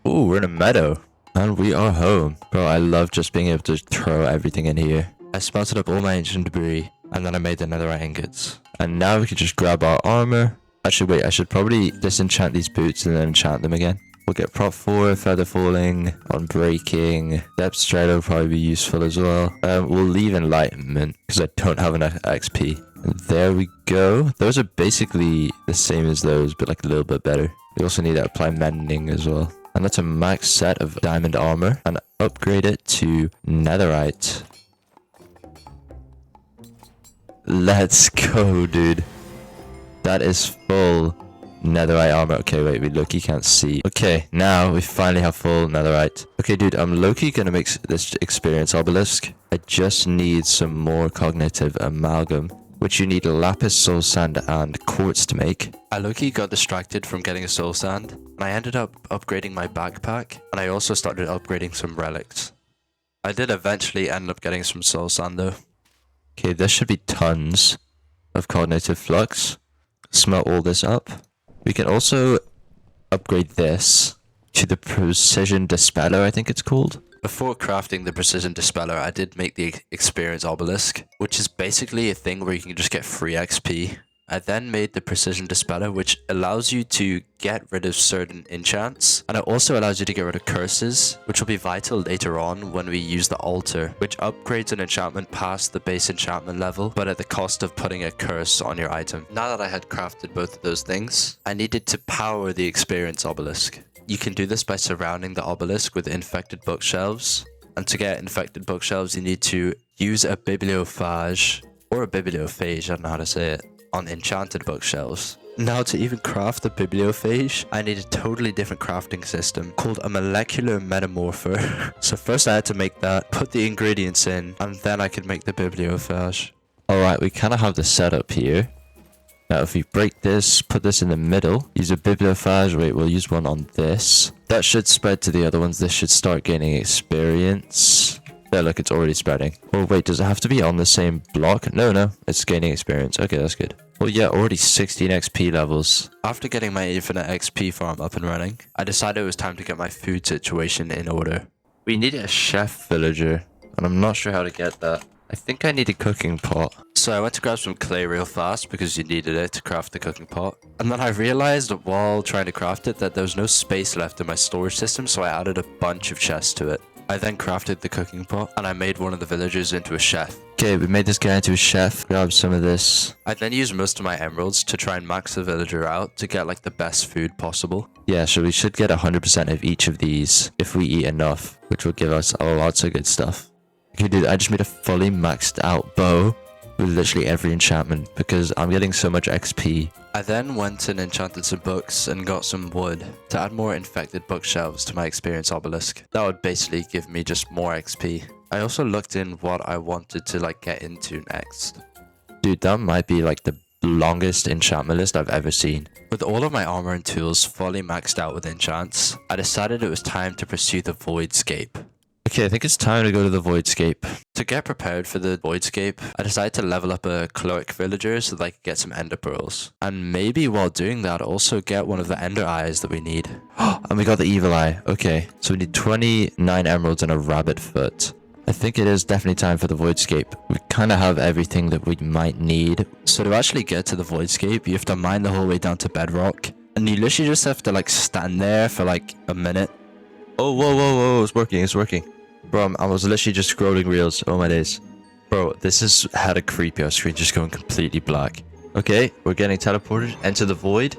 Ooh, we're in a meadow. And we are home. Bro, I love just being able to throw everything in here. I sprouted up all my ancient debris, and then I made the netherite ingots. And now we can just grab our armor. Actually, wait, I should probably disenchant these boots and then enchant them again. We'll get prop 4, feather falling, unbreaking. Depth strider will probably be useful as well. We'll leave enlightenment, because I don't have enough XP. And there we go. Those are basically the same as those, but like a little bit better. We also need to apply mending as well. And that's a max set of diamond armor, and upgrade it to netherite. Let's go, dude. That is full netherite armor. Okay, wait, we low-key can't see. Okay, now we finally have full netherite. Okay, dude, I'm low-key gonna make this experience obelisk. I just need some more cognitive amalgam, which you need lapis, soul sand, and quartz to make. I low-key got distracted from getting a soul sand, and I ended up upgrading my backpack, and I also started upgrading some relics. I did eventually end up getting some soul sand though. Okay, there should be tons of cognitive flux. Smelt all this up. We can also upgrade this to the precision dispeller, I think it's called. Before crafting the precision dispeller, I did make the experience obelisk, which is basically a thing where you can just get free XP. I then made the precision dispeller, which allows you to get rid of certain enchants, and it also allows you to get rid of curses, which will be vital later on when we use the altar, which upgrades an enchantment past the base enchantment level, but at the cost of putting a curse on your item. Now that I had crafted both of those things, I needed to power the experience obelisk. You can do this by surrounding the obelisk with infected bookshelves, and to get infected bookshelves you need to use a bibliophage, or a bibliophage, I don't know how to say it, on enchanted bookshelves. Now to even craft the bibliophage, I need a totally different crafting system called a molecular metamorpher. So first I had to make that, put the ingredients in, and then I could make the bibliophage. Alright, we kind of have the setup here. Now if we break this, put this in the middle, use a bibliophage, wait, we'll use one on this. That should spread to the other ones, this should start gaining experience. There, look, it's already spreading. Oh, wait, does it have to be on the same block? No, it's gaining experience. Okay, that's good. Well, yeah, already 16 XP levels. After getting my infinite XP farm up and running, I decided it was time to get my food situation in order. We need a chef villager, and I'm not sure how to get that. I think I need a cooking pot. So I went to grab some clay real fast because you needed it to craft the cooking pot. And then I realized while trying to craft it that there was no space left in my storage system, so I added a bunch of chests to it. I then crafted the cooking pot, and I made one of the villagers into a chef. Okay, we made this guy into a chef. Grab some of this. I then used most of my emeralds to try and max the villager out to get like the best food possible. Yeah, so we should get 100% of each of these if we eat enough, which will give us lots of good stuff. Okay, dude, I just made a fully maxed out bow with literally every enchantment because I'm getting so much XP. I then went and enchanted some books and got some wood to add more infected bookshelves to my experience obelisk. That would basically give me just more XP. I also looked in what I wanted to like get into next. Dude, that might be like the longest enchantment list I've ever seen. With all of my armor and tools fully maxed out with enchants, I decided it was time to pursue the Voidscape. Okay, I think it's time to go to the Voidscape. To get prepared for the Voidscape, I decided to level up a cleric villager so that I could get some ender pearls. And maybe while doing that, also get one of the ender eyes that we need. And we got the evil eye. Okay, so we need 29 emeralds and a rabbit foot. I think it is definitely time for the Voidscape. We kind of have everything that we might need. So to actually get to the Voidscape, you have to mine the whole way down to bedrock. And you literally just have to like stand there for like a minute. Oh, whoa, it's working. Bro, I was literally just scrolling reels. Oh my days. Bro, this is how to creepy. Our screen just going completely black. Okay, we're getting teleported. Enter the void.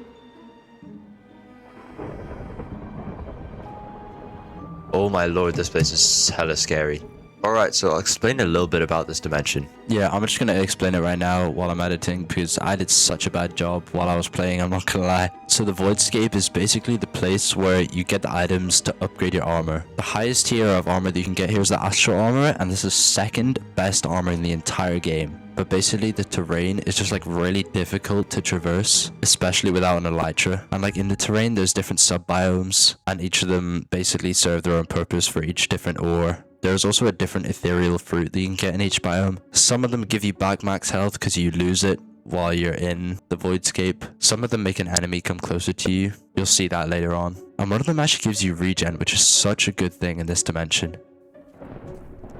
Oh my lord, this place is hella scary. Alright, so I'll explain a little bit about this dimension. Yeah, I'm just going to explain it right now while I'm editing because I did such a bad job while I was playing, I'm not going to lie. So the Voidscape is basically the place where you get the items to upgrade your armor. The highest tier of armor that you can get here is the Astral Armor, and this is second best armor in the entire game. But basically the terrain is just like really difficult to traverse, especially without an elytra. And like in the terrain there's different sub-biomes, and each of them basically serve their own purpose for each different ore. There's also a different ethereal fruit that you can get in each biome. Some of them give you back max health because you lose it while you're in the Voidscape. Some of them make an enemy come closer to you. You'll see that later on. And one of them actually gives you regen, which is such a good thing in this dimension.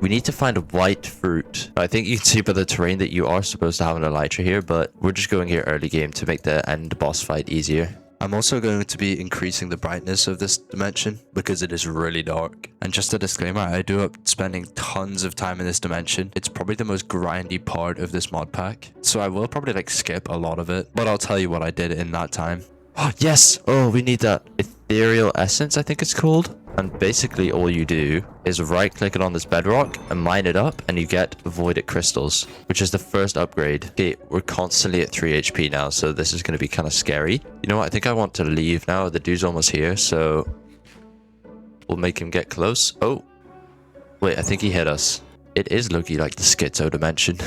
We need to find a white fruit. I think you can see by the terrain that you are supposed to have an elytra here, but we're just going here early game to make the end boss fight easier. I'm also going to be increasing the brightness of this dimension because it is really dark. And just a disclaimer, I do up spending tons of time in this dimension. It's probably the most grindy part of this mod pack. So I will probably like skip a lot of it, but I'll tell you what I did in that time. Oh, yes! Oh, we need that ethereal essence, I think it's called. And basically all you do is right click it on this bedrock and mine it up, and you get voided crystals, which is the first upgrade. Okay, we're constantly at 3 HP now, so this is going to be kind of scary. You know what? I think I want to leave now. The dude's almost here, so we'll make him get close. Oh, wait, I think he hit us. It is Loki like the schizo dimension.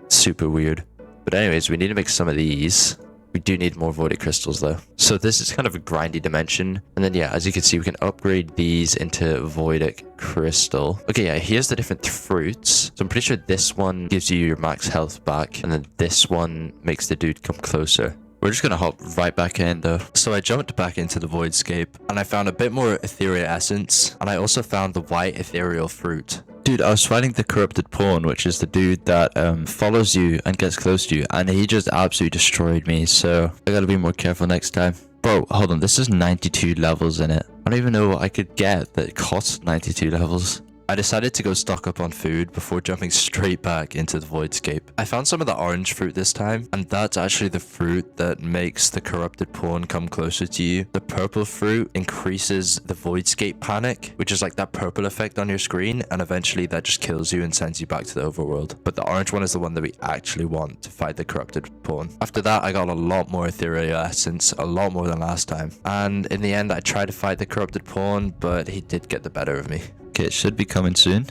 Super weird. But anyways, we need to make some of these. We do need more voided crystals though. So this is kind of a grindy dimension. And then yeah, as you can see, we can upgrade these into voided crystal. Okay, yeah, here's the different fruits. So I'm pretty sure this one gives you your max health back. And then this one makes the dude come closer. We're just going to hop right back in though. So I jumped back into the Voidscape and I found a bit more ethereal essence. And I also found the white ethereal fruit. Dude, I was fighting the corrupted pawn, which is the dude that follows you and gets close to you, and he just absolutely destroyed me, so I gotta be more careful next time. Bro, hold on, this is 92 levels in it. I don't even know what I could get that costs 92 levels. I decided to go stock up on food before jumping straight back into the Voidscape. I found some of the orange fruit this time, and that's actually the fruit that makes the corrupted pawn come closer to you. The purple fruit increases the Voidscape panic, which is like that purple effect on your screen, and eventually that just kills you and sends you back to the overworld. But the orange one is the one that we actually want to fight the corrupted pawn. After that, I got a lot more ethereal essence, a lot more than last time. And in the end, I tried to fight the corrupted pawn, but he did get the better of me. Okay, it should be coming soon.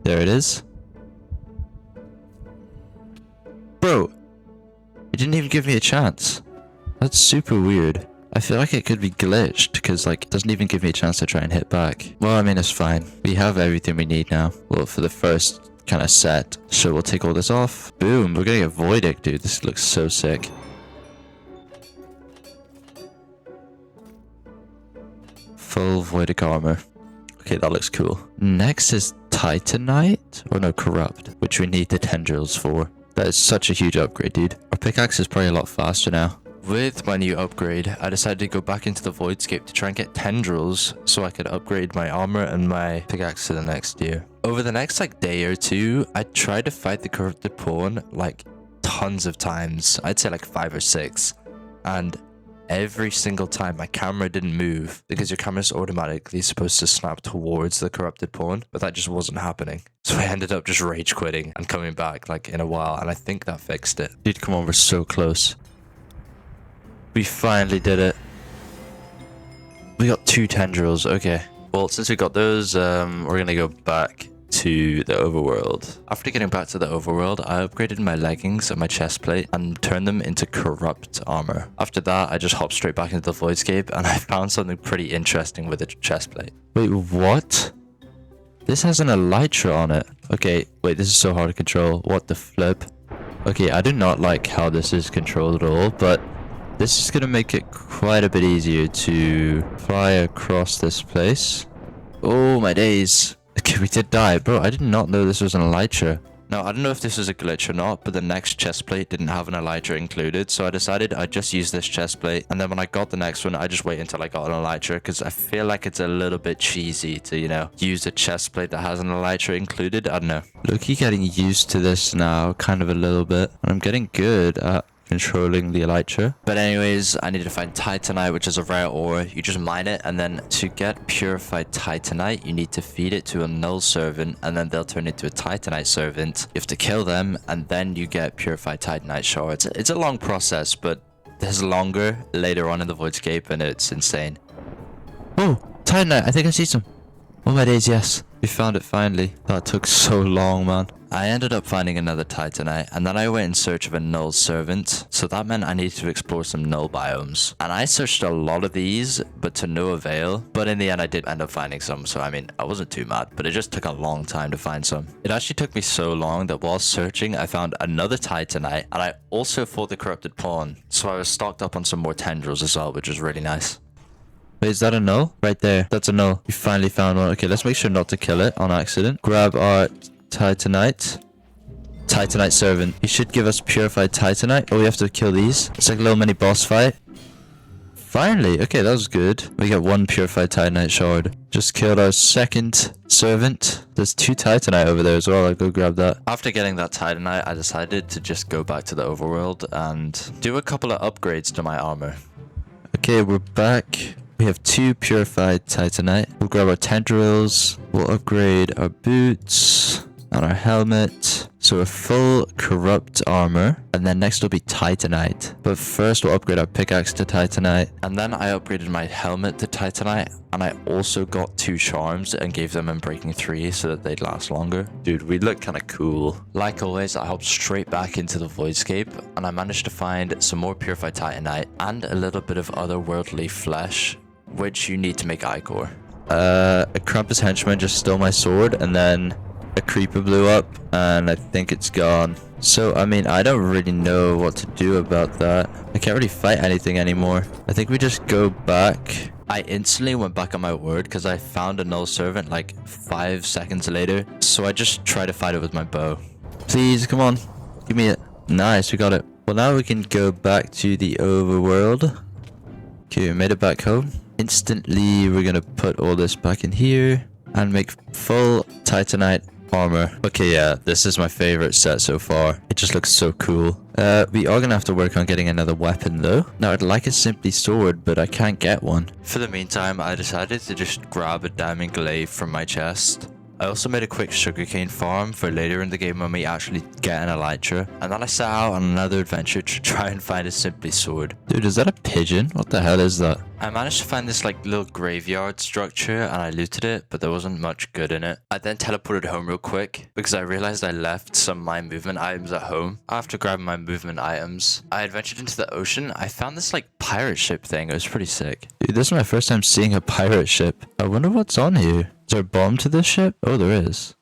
There it is. Bro, it didn't even give me a chance. That's super weird. I feel like it could be glitched because like it doesn't even give me a chance to try and hit back. Well, I mean, it's fine. We have everything we need now. Well, for the first kind of set. So we'll take all this off. Boom, we're getting a Voidic, dude. This looks so sick. Full Voidic armor. Okay, that looks cool. Next is Titanite, or no, Corrupt, which we need the tendrils for. That is such a huge upgrade, dude. Our pickaxe is probably a lot faster now. With my new upgrade, I decided to go back into the Voidscape to try and get tendrils so I could upgrade my armor and my pickaxe to the next tier. Over the next like day or two, I tried to fight the corrupted pawn like tons of times. I'd say like 5 or 6. And every single time my camera didn't move because your camera's automatically supposed to snap towards the corrupted pawn, but that just wasn't happening. So I ended up just rage quitting and coming back like in a while, and I think that fixed it. Dude, come on, we're so close. We finally did it. We got 2 tendrils, okay. Well, since we got those, we're gonna go back to the overworld. After getting back to the overworld, I upgraded my leggings and my chest plate and turned them into corrupt armor. After that, I just hopped straight back into the Voidscape and I found something pretty interesting with the chest plate. Wait, what? This has an elytra on it. Okay, wait, this is so hard to control. What the flip? Okay, I do not like how this is controlled at all, but this is gonna make it quite a bit easier to fly across this place. Oh my days. Okay, we did die. Bro, I did not know this was an elytra. Now, I don't know if this is a glitch or not, but the next chest plate didn't have an elytra included, so I decided I'd just use this chest plate, and then when I got the next one, I just wait until I got an elytra, because I feel like it's a little bit cheesy to, you know, use a chest plate that has an elytra included. I don't know. Look, getting used to this now, kind of a little bit, and I'm getting good at controlling the elytra. But anyways, I need to find titanite, which is a rare ore. You just mine it, and then to get purified titanite, you need to feed it to a null servant, and then they'll turn into a titanite servant. You have to kill them, and then you get purified titanite shards. It's a long process, but there's longer later on in the Voidscape, and it's insane. Oh, titanite! I think I see some. Oh my days, yes. We found it finally. That took so long, man. I ended up finding another titanite, and then I went in search of a null servant, so that meant I needed to explore some null biomes. And I searched a lot of these, but to no avail. But in the end, I did end up finding some, so I mean, I wasn't too mad, but it just took a long time to find some. It actually took me so long that while searching, I found another titanite, and I also fought the corrupted pawn, so I was stocked up on some more tendrils as well, which was really nice. Wait, is that a null? Right there. That's a null. We finally found one. Okay, let's make sure not to kill it on accident. Grab our titanite. Titanite servant. He should give us purified titanite. Oh, we have to kill these. It's like a little mini boss fight. Finally. Okay, that was good. We got one purified titanite shard. Just killed our second servant. There's 2 titanite over there as well. I'll go grab that. After getting that titanite, I decided to just go back to the overworld and do a couple of upgrades to my armor. Okay, we're back. We have 2 purified titanite. We'll grab our tendrils. We'll upgrade our boots and our helmet. So a full corrupt armor. And then next will be titanite. But first we'll upgrade our pickaxe to titanite. And then I upgraded my helmet to titanite. And I also got 2 charms and gave them Unbreaking 3 so that they'd last longer. Dude, we look kind of cool. Like always, I hopped straight back into the Voidscape. And I managed to find some more purified titanite. And a little bit of otherworldly flesh, which you need to make ichor. A Krampus henchman just stole my sword, and then a creeper blew up, and I think it's gone. So, I mean, I don't really know what to do about that. I can't really fight anything anymore. I think we just go back. I instantly went back on my word because I found a null servant like 5 seconds later. So I just tried to fight it with my bow. Please, come on. Give me it. Nice, we got it. Well, now we can go back to the overworld. Okay, we made it back home. Instantly, we're gonna put all this back in here and make full titanite armor. Okay, yeah, this is my favorite set so far. It just looks so cool. We are gonna have to work on getting another weapon though. Now, I'd like a simply sword, but I can't get one. For the meantime, I decided to just grab a diamond glaive from my chest. I also made a quick sugarcane farm for later in the game when we actually get an elytra. And then I set out on another adventure to try and find a simply sword. Dude, is that a pigeon? What the hell is that? I managed to find this like little graveyard structure and I looted it, but there wasn't much good in it. I then teleported home real quick because I realized I left some of my movement items at home. After grabbing my movement items, I adventured into the ocean. I found this like pirate ship thing. It was pretty sick. Dude, this is my first time seeing a pirate ship. I wonder what's on here. Is there a bomb to this ship? Oh, there is.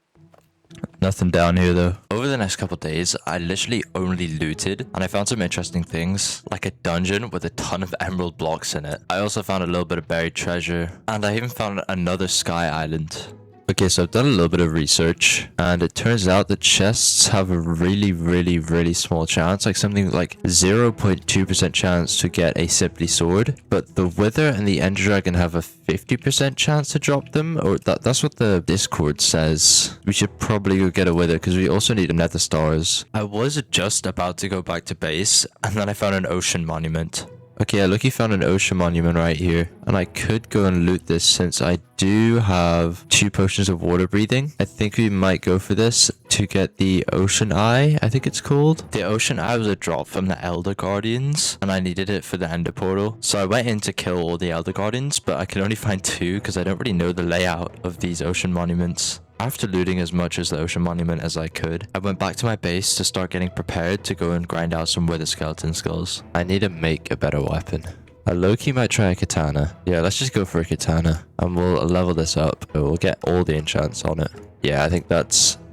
Nothing down here though. Over the next couple days, I literally only looted and I found some interesting things, like a dungeon with a ton of emerald blocks in it. I also found a little bit of buried treasure, and I even found another sky island. Okay, so I've done a little bit of research, and it turns out that chests have a really small chance, like something like 0.2% chance to get a simply sword, but the wither and the ender dragon have a 50% chance to drop them, or that's what the Discord says. We should probably go get a wither because we also need nether stars. I was just about to go back to base, and then I found an ocean monument. Okay, I lucky found an ocean monument right here. And I could go and loot this since I do have 2 potions of water breathing. I think we might go for this to get the ocean eye, I think it's called. The ocean eye was a drop from the Elder Guardians, and I needed it for the ender portal. So I went in to kill all the Elder Guardians, but I could only find 2 because I don't really know the layout of these ocean monuments. After looting as much as the ocean monument as I could, I went back to my base to start getting prepared to go and grind out some wither skeleton skulls. I need to make a better weapon. I low-key might try a katana. Yeah, let's just go for a katana and we'll level this up. We'll get all the enchants on it. Yeah, I think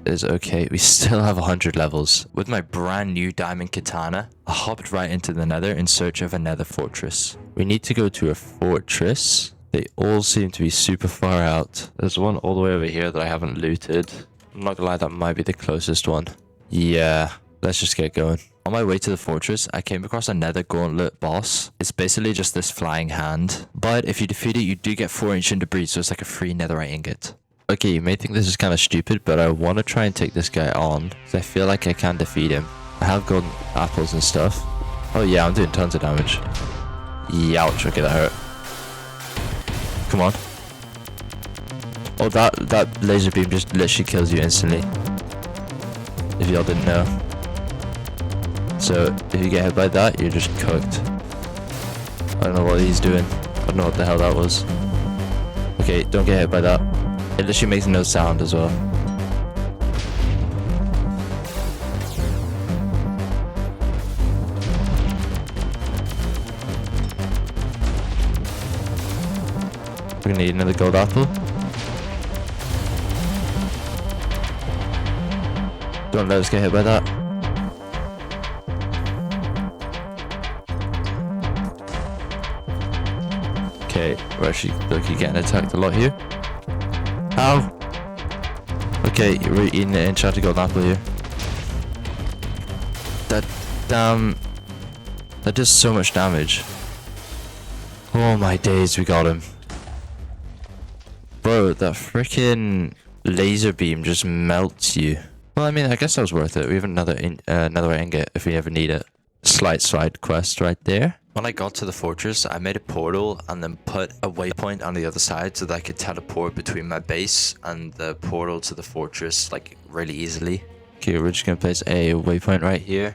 is okay. We still have 100 levels. With my brand new diamond katana, I hopped right into the nether in search of a nether fortress. We need to go to a fortress. They all seem to be super far out. There's one all the way over here that I haven't looted. I'm not gonna lie, that might be the closest one. Yeah, let's just get going. On my way to the fortress, I came across a nether gauntlet boss. It's basically just this flying hand. But if you defeat it, you do get 4 ancient debris, so it's like a free netherite ingot. Okay, you may think this is kind of stupid, but I want to try and take this guy on, because I feel like I can defeat him. I have golden apples and stuff. Oh yeah, I'm doing tons of damage. Youch, okay, that hurt. Come on. Oh, that laser beam just literally kills you instantly. If y'all didn't know. So, if you get hit by that, you're just cooked. I don't know what he's doing. I don't know what the hell that was. Okay, don't get hit by that. It literally makes no sound as well. We're gonna need another gold apple. Don't let us get hit by that. Okay, we're actually getting attacked a lot here. Ow! Okay, we're eating an enchanted golden apple here. That does so much damage. Oh my days, we got him. Bro, that freaking laser beam just melts you. Well, I mean, I guess that was worth it. We have another ingot if we ever need it. Slight side quest right there. When I got to the fortress, I made a portal and then put a waypoint on the other side so that I could teleport between my base and the portal to the fortress, like, really easily. Okay, we're just gonna place a waypoint right here.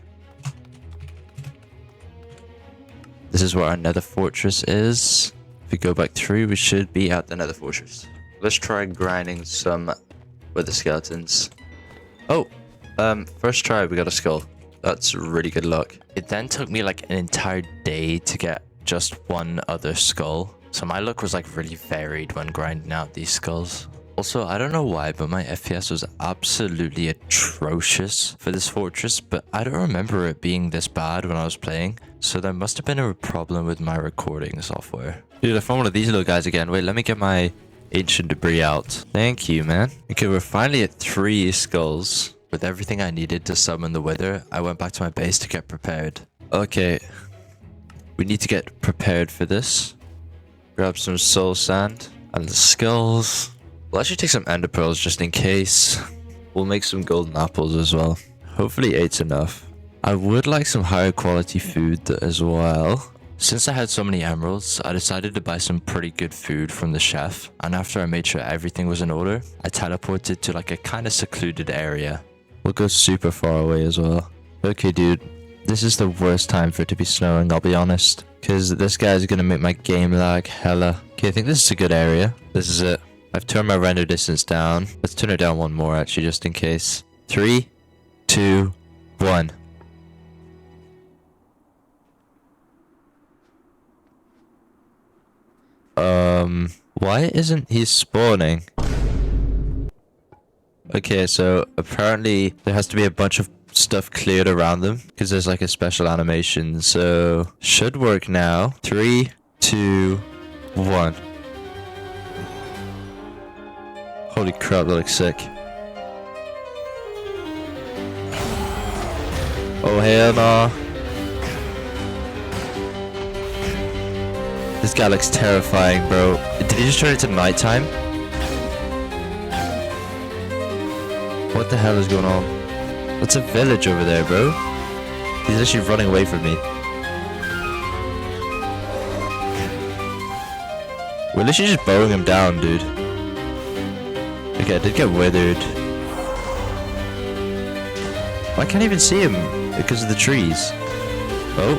This is where our nether fortress is. If we go back through, we should be at the nether fortress. Let's try grinding some with the skeletons. Oh, first try we got a skull. That's really good luck. It then took me like an entire day to get just one other skull. So my luck was like really varied when grinding out these skulls. Also, I don't know why, but my FPS was absolutely atrocious for this fortress, but I don't remember it being this bad when I was playing. So there must have been a problem with my recording software. Dude, I found one of these little guys again. Wait, let me get my ancient debris out. Thank you, man. Okay, we're finally at 3 skulls. With everything I needed to summon the wither, I went back to my base to get prepared. Okay. We need to get prepared for this. Grab some soul sand and the skulls. We'll actually take some ender pearls just in case. We'll make some golden apples as well. Hopefully 8's enough. I would like some higher quality food as well. Since I had so many emeralds, I decided to buy some pretty good food from the chef. And after I made sure everything was in order, I teleported to like a kind of secluded area. We'll go super far away as well. Okay, dude. This is the worst time for it to be snowing, I'll be honest. Because this guy's going to make my game lag hella. Okay, I think this is a good area. This is it. I've turned my render distance down. Let's turn it down one more, actually, just in case. 3, 2, 1. Why isn't he spawning? Okay, so apparently there has to be a bunch of stuff cleared around them because there's like a special animation. So should work now. 3, 2, 1. Holy crap, that looks sick. Oh hell no. This guy looks terrifying, bro. Did he just turn it to nighttime? What the hell is going on? What's a village over there, bro? He's actually running away from me. We're literally just bowing him down, dude. Okay, I did get withered. I can't even see him because of the trees. Oh.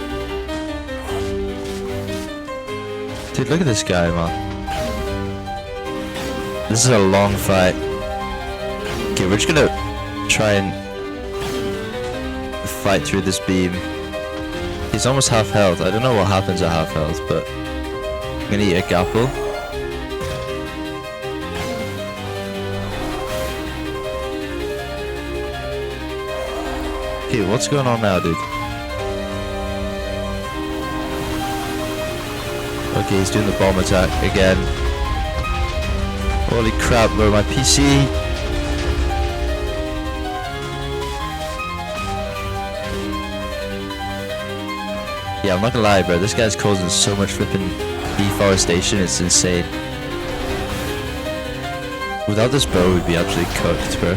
Dude, look at this guy, man. This is a long fight. Okay, we're just gonna try and fight through this beam. He's almost half health. I don't know what happens at half health, but I'm gonna eat a apple. Okay, what's going on now, dude? Okay, he's doing the bomb attack again. Holy crap, bro, my PC. Yeah, I'm not gonna lie, bro, this guy's causing so much flipping deforestation, it's insane. Without this bow, we'd be absolutely cooked, bro.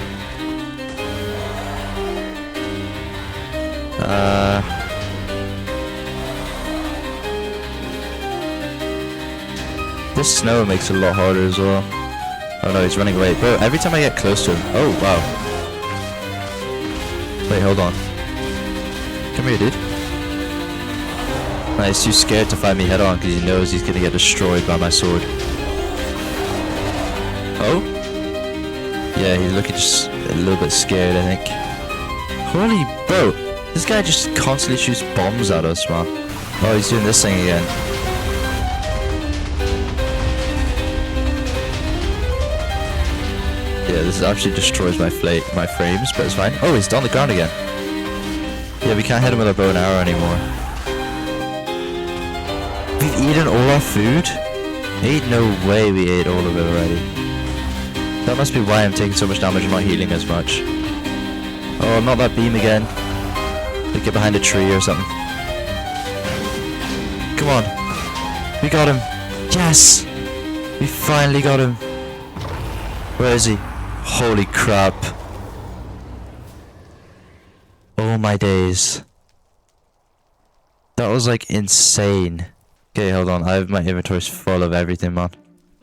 this snow makes it a lot harder as well. Oh no, he's running away. Bro, every time I get close to him... Oh, wow. Wait, hold on. Come here, dude. Nah, he's too scared to fight me head on because he knows he's gonna get destroyed by my sword. Oh? Yeah, he's looking just a little bit scared, I think. Holy bro, this guy just constantly shoots bombs at us, man. Oh, he's doing this thing again. Yeah, this actually destroys my frames, but it's fine. Oh, he's on the ground again. Yeah, we can't hit him with a bow and arrow anymore. We've eaten all our food? Ain't no way we ate all of it already. That must be why I'm taking so much damage and not healing as much. Oh, not that beam again. Like get behind a tree or something. Come on. We got him. Yes! We finally got him. Where is he? Holy crap. Oh my days. That was like insane. Okay, hold on. My inventory's full of everything, man.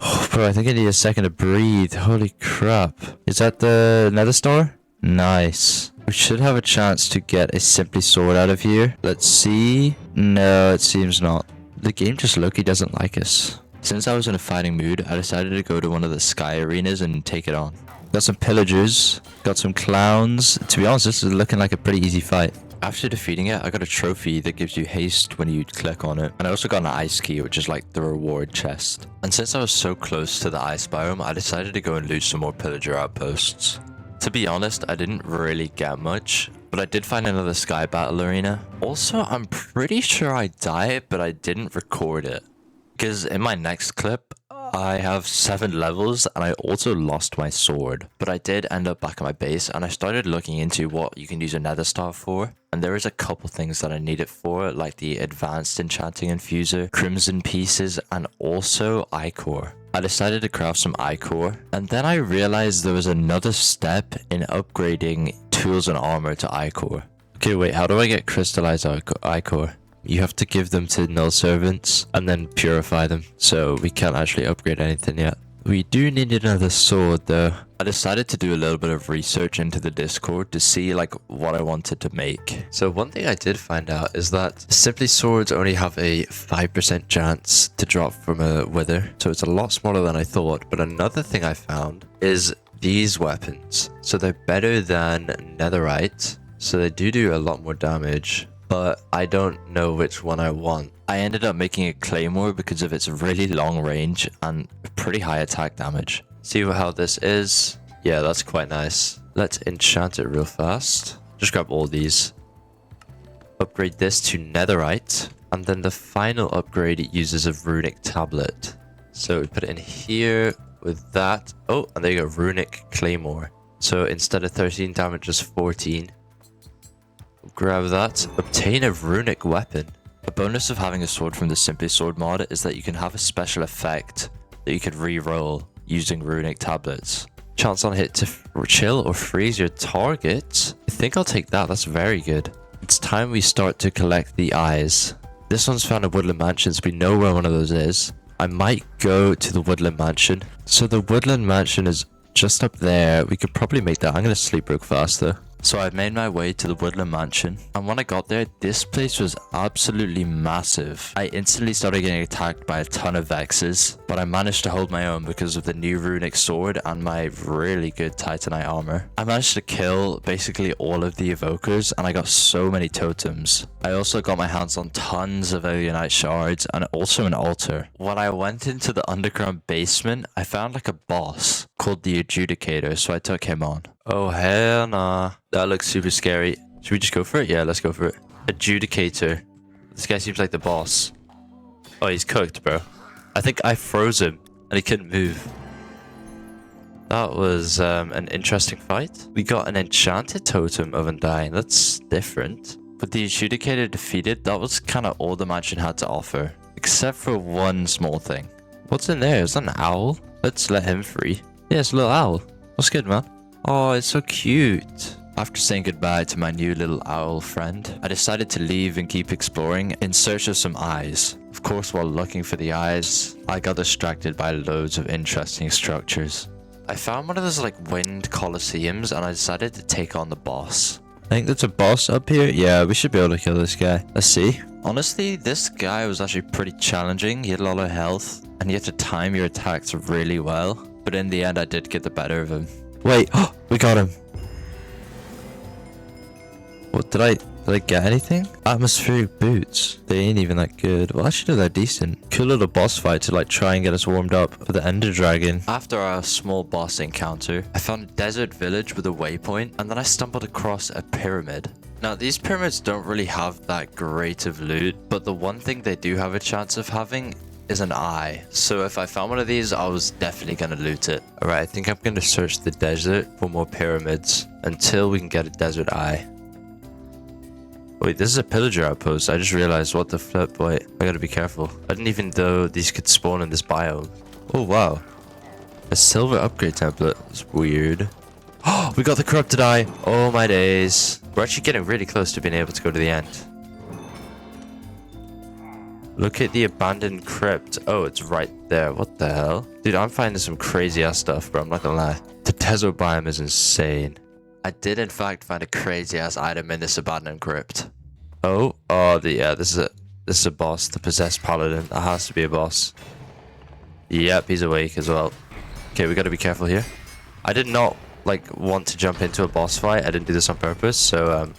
Oh, bro, I think I need a second to breathe. Holy crap. Is that the Nether store? Nice. We should have a chance to get a Simply Sword out of here. Let's see. No, it seems not. The game just low-key doesn't like us. Since I was in a fighting mood, I decided to go to one of the sky arenas and take it on. Got some pillagers. Got some clowns. To be honest, this is looking like a pretty easy fight. After defeating it, I got a trophy that gives you haste when you click on it. And I also got an ice key, which is like the reward chest. And since I was so close to the ice biome, I decided to go and loot some more pillager outposts. To be honest, I didn't really get much, but I did find another sky battle arena. Also, I'm pretty sure I died, but I didn't record it. Because in my next clip, I have 7 levels and I also lost my sword. But I did end up back at my base and I started looking into what you can use a nether star for. And there is a couple things that I need it for, like the advanced enchanting infuser, crimson pieces, and also ichor. I decided to craft some ichor, and then I realized there was another step in upgrading tools and armor to ichor. Okay, wait, how do I get crystallized ichor? You have to give them to null servants and then purify them, so we can't actually upgrade anything yet. We do need another sword though. I decided to do a little bit of research into the Discord to see like what I wanted to make. So one thing I did find out is that Simply Swords only have a 5% chance to drop from a wither. So it's a lot smaller than I thought. But another thing I found is these weapons. So they're better than netherite. So they do a lot more damage. But I don't know which one I want. I ended up making a claymore because of its really long range and pretty high attack damage. See how this is? Yeah, that's quite nice. Let's enchant it real fast. Just grab all these. Upgrade this to netherite. And then the final upgrade uses a runic tablet. So we put it in here with that. Oh, and there you go, runic claymore. So instead of 13 damage, just 14. Grab that. Obtain a runic weapon. A bonus of having a sword from the Simply Sword mod is that you can have a special effect that you could re-roll using runic tablets. Chance on hit to chill or freeze your target. I think I'll take that. That's very good. It's time we start to collect the eyes. This one's found in Woodland Mansions. We know where one of those is. I might go to the Woodland Mansion. So the Woodland Mansion is just up there. We could probably make that. I'm going to sleep real fast though. So I made my way to the Woodland Mansion, and when I got there, this place was absolutely massive. I instantly started getting attacked by a ton of Vexes, but I managed to hold my own because of the new runic sword and my really good Titanite armor. I managed to kill basically all of the evokers, and I got so many totems. I also got my hands on tons of Alionite shards and also an altar. When I went into the underground basement, I found like a boss called the Adjudicator, so I took him on. Oh hell nah. That looks super scary. Should we just go for it? Yeah, let's go for it. Adjudicator. This guy seems like the boss. Oh, he's cooked, bro. I think I froze him and he couldn't move. That was an interesting fight. We got an enchanted totem of Undying. That's different. With the Adjudicator defeated, that was kind of all the mansion had to offer. Except for one small thing. What's in there? Is that an owl? Let's let him free. Yeah, it's a little owl. What's good, man? Oh, it's so cute. After saying goodbye to my new little owl friend, I decided to leave and keep exploring in search of some eyes. Of course, while looking for the eyes, I got distracted by loads of interesting structures. I found one of those like wind coliseums and I decided to take on the boss. I think there's a boss up here. Yeah, we should be able to kill this guy. Let's see. Honestly, this guy was actually pretty challenging. He had a lot of health and you have to time your attacks really well. But in the end, I did get the better of him. Wait, we got him. What, did I get anything? Atmospheric boots. They ain't even that good. Well, actually, they're decent. Cool little boss fight to like try and get us warmed up for the Ender Dragon. After our small boss encounter, I found a desert village with a waypoint, and then I stumbled across a pyramid. Now, these pyramids don't really have that great of loot, but the one thing they do have a chance of having is an eye. So if I found one of these, I was definitely gonna loot it. Alright, I think I'm gonna search the desert for more pyramids until we can get a desert eye. Wait, this is a pillager outpost. I just realized, what the flip. Wait, I gotta be careful. I didn't even know these could spawn in this biome. Oh, wow. A silver upgrade template. That's weird. Oh, we got the corrupted eye. Oh, my days. We're actually getting really close to being able to go to the end. Look at the abandoned crypt. Oh, it's right there. What the hell? Dude, I'm finding some crazy ass stuff, bro. I'm not gonna lie. The desert biome is insane. I did in fact find a crazy ass item in this abandoned crypt. Oh, yeah, this is a boss, the possessed paladin. That has to be a boss. Yep, he's awake as well. Okay, we gotta be careful here. I did not like want to jump into a boss fight. I didn't do this on purpose, so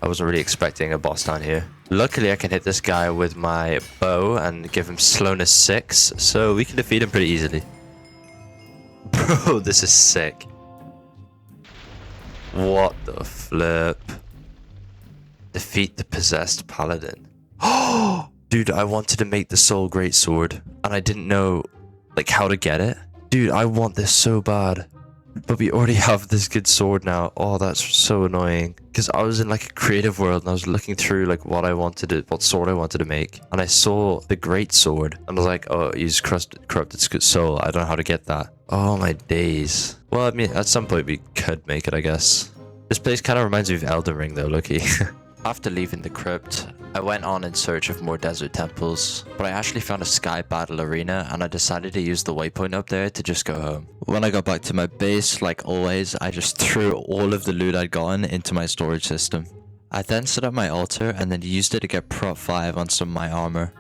I wasn't really expecting a boss down here. Luckily, I can hit this guy with my bow and give him slowness 6, so we can defeat him pretty easily. Bro, this is sick. What the flip? Defeat the possessed paladin. Oh, dude, I wanted to make the soul greatsword and I didn't know like how to get it. Dude, I want this so bad. But we already have this good sword now. Oh, that's so annoying. Because I was in like a creative world and I was looking through like what sword I wanted to make. And I saw the great sword and I was like, oh, use corrupted soul. I don't know how to get that. Oh my days. Well, I mean, at some point we could make it, I guess. This place kind of reminds me of Elden Ring though, looky. After leaving the crypt, I went on in search of more desert temples, but I actually found a sky battle arena and I decided to use the waypoint up there to just go home. When I got back to my base, like always, I just threw all of the loot I'd gotten into my storage system. I then set up my altar and then used it to get prot 5 on some of my armor.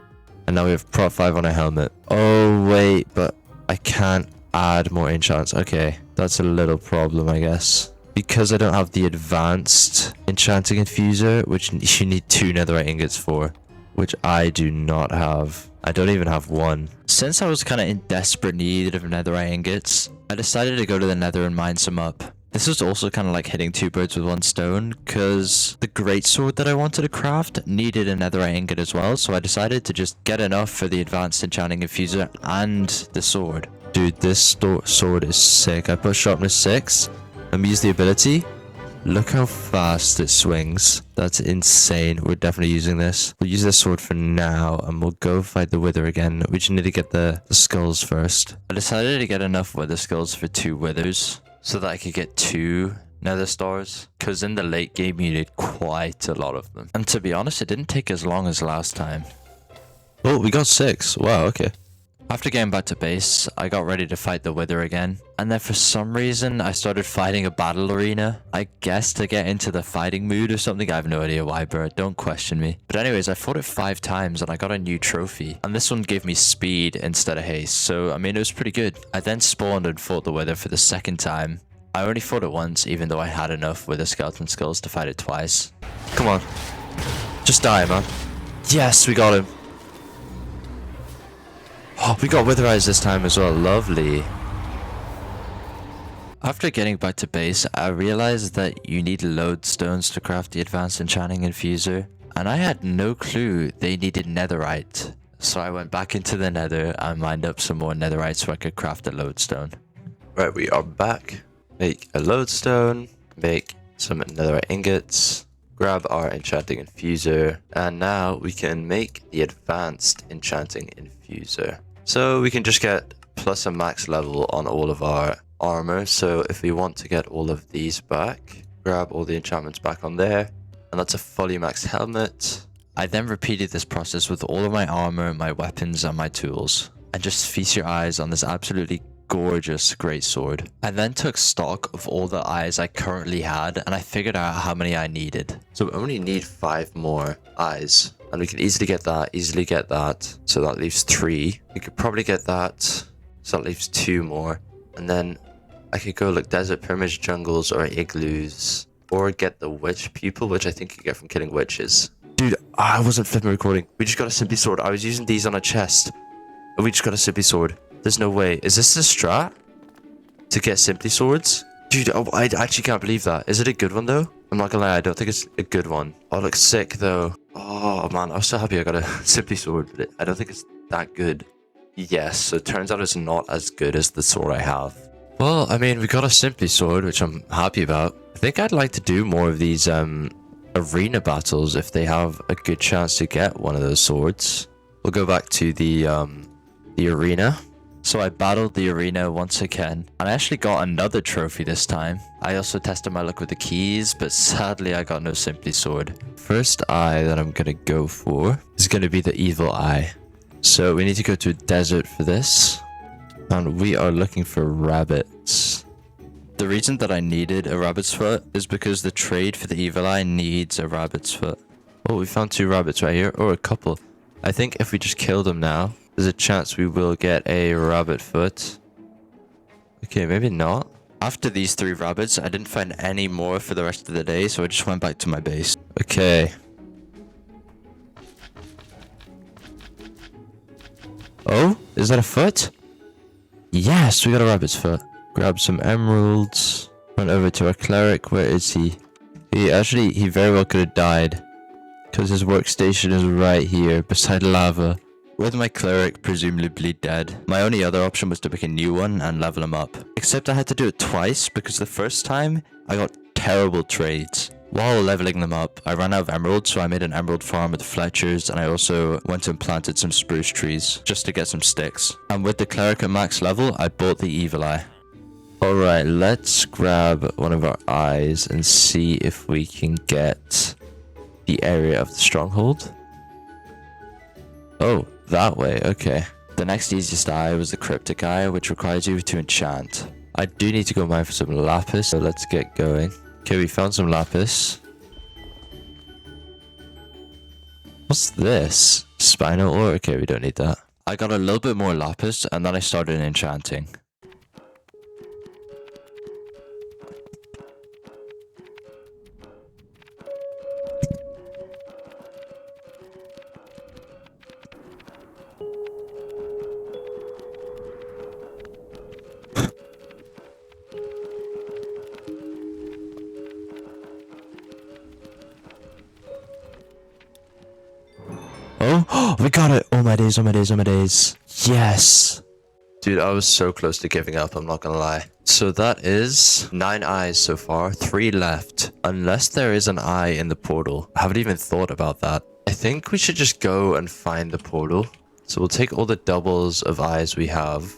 And now we have prot 5 on our helmet. Oh wait, but I can't add more enchants. Okay, that's a little problem, I guess. Because I don't have the advanced enchanting infuser, which you need 2 netherite ingots for, which I do not have. I don't even have 1. Since I was kind of in desperate need of netherite ingots, I decided to go to the nether and mine some up. This was also kind of like hitting 2 birds with 1 stone, because the greatsword that I wanted to craft needed a netherite ingot as well, so I decided to just get enough for the advanced enchanting infuser and the sword. Dude, this sword is sick. I put sharpness 6. Let me use the ability. Look how fast it swings. That's insane. We're definitely using this. We'll use this sword for now and we'll go fight the wither again. We just need to get the skulls first. I decided to get enough wither skulls for 2 withers so that I could get 2 nether stars, because in the late game you need quite a lot of them. And to be honest, it didn't take as long as last time. Oh, we got 6. Wow, okay. After getting back to base, I got ready to fight the wither again, and then for some reason I started fighting a battle arena. I guess to get into the fighting mood or something. I have no idea why, bro. Don't question me. But anyways, I fought it 5 times and I got a new trophy, and this one gave me speed instead of haste, so I mean it was pretty good. I then spawned and fought the wither for the 2nd time. I only fought it once, even though I had enough wither skeleton skulls to fight it twice. Come on, just die, man. Yes, we got him. Oh, we got wither eyes this time as well. Lovely. After getting back to base, I realized that you need lodestones to craft the advanced enchanting infuser, and I had no clue they needed netherite. So I went back into the nether and mined up some more netherite so I could craft a lodestone. Right, we are back. Make a lodestone, make some netherite ingots, grab our enchanting infuser, and now we can make the advanced enchanting infuser. So we can just get plus a max level on all of our armor. So if we want to get all of these back, grab all the enchantments back on there. And that's a fully maxed helmet. I then repeated this process with all of my armor, my weapons, and my tools. And just feast your eyes on this absolutely gorgeous greatsword. I then took stock of all the eyes I currently had, and I figured out how many I needed. So we only need 5 more eyes. And we can easily get that, So that leaves 3. We could probably get that. So that leaves 2 more. And then I could go like desert pyramids, jungles, or igloos. Or get the witch people, which I think you get from killing witches. Dude, I wasn't flipping recording. We just got a simply sword. I was using these on a chest. And we just got a simply sword. There's no way. Is this the strat? To get simply swords? Dude, I actually can't believe that. Is it a good one though? I'm not gonna lie, I don't think it's a good one. Oh, it looks sick though. Oh man, I was so happy I got a simply sword, but I don't think it's that good. Yes, so it turns out it's not as good as the sword I have. Well, I mean, we got a simply sword, which I'm happy about. I think I'd like to do more of these arena battles if they have a good chance to get one of those swords. We'll go back to the arena. So I battled the arena once again, and I actually got another trophy this time. I also tested my luck with the keys, but sadly I got no simply sword. First eye that I'm gonna go for is gonna be the evil eye. So we need to go to a desert for this, and we are looking for rabbits. The reason that I needed a rabbit's foot is because the trade for the evil eye needs a rabbit's foot. Oh, we found 2 rabbits right here, or a couple. I think if we just kill them now, there's a chance we will get a rabbit foot. Okay, maybe not. After these 3 rabbits, I didn't find any more for the rest of the day, so I just went back to my base. Okay. Oh, is that a foot? Yes, we got a rabbit's foot. Grab some emeralds. Run over to our cleric. Where is he? He very well could have died, because his workstation is right here beside lava. With my cleric presumably dead, my only other option was to pick a new one and level him up. Except I had to do it twice because the first time I got terrible trades. While leveling them up, I ran out of emeralds, so I made an emerald farm with Fletchers, and I also went and planted some spruce trees just to get some sticks. And with the cleric at max level, I bought the evil eye. Alright, let's grab one of our eyes and see if we can get the area of the stronghold. Oh, that way, okay. The next easiest eye was the cryptic eye, which requires you to enchant. I do need to go mine for some lapis, so let's get going. Okay, we found some lapis. What's this? Spinal ore? Okay, we don't need that. I got a little bit more lapis, and then I started enchanting. Oh, we got it! Oh my days, oh my days, oh my days. Yes! Dude, I was so close to giving up, I'm not gonna lie. So that is 9 eyes so far, 3 left. Unless there is an eye in the portal. I haven't even thought about that. I think we should just go and find the portal. So we'll take all the doubles of eyes we have.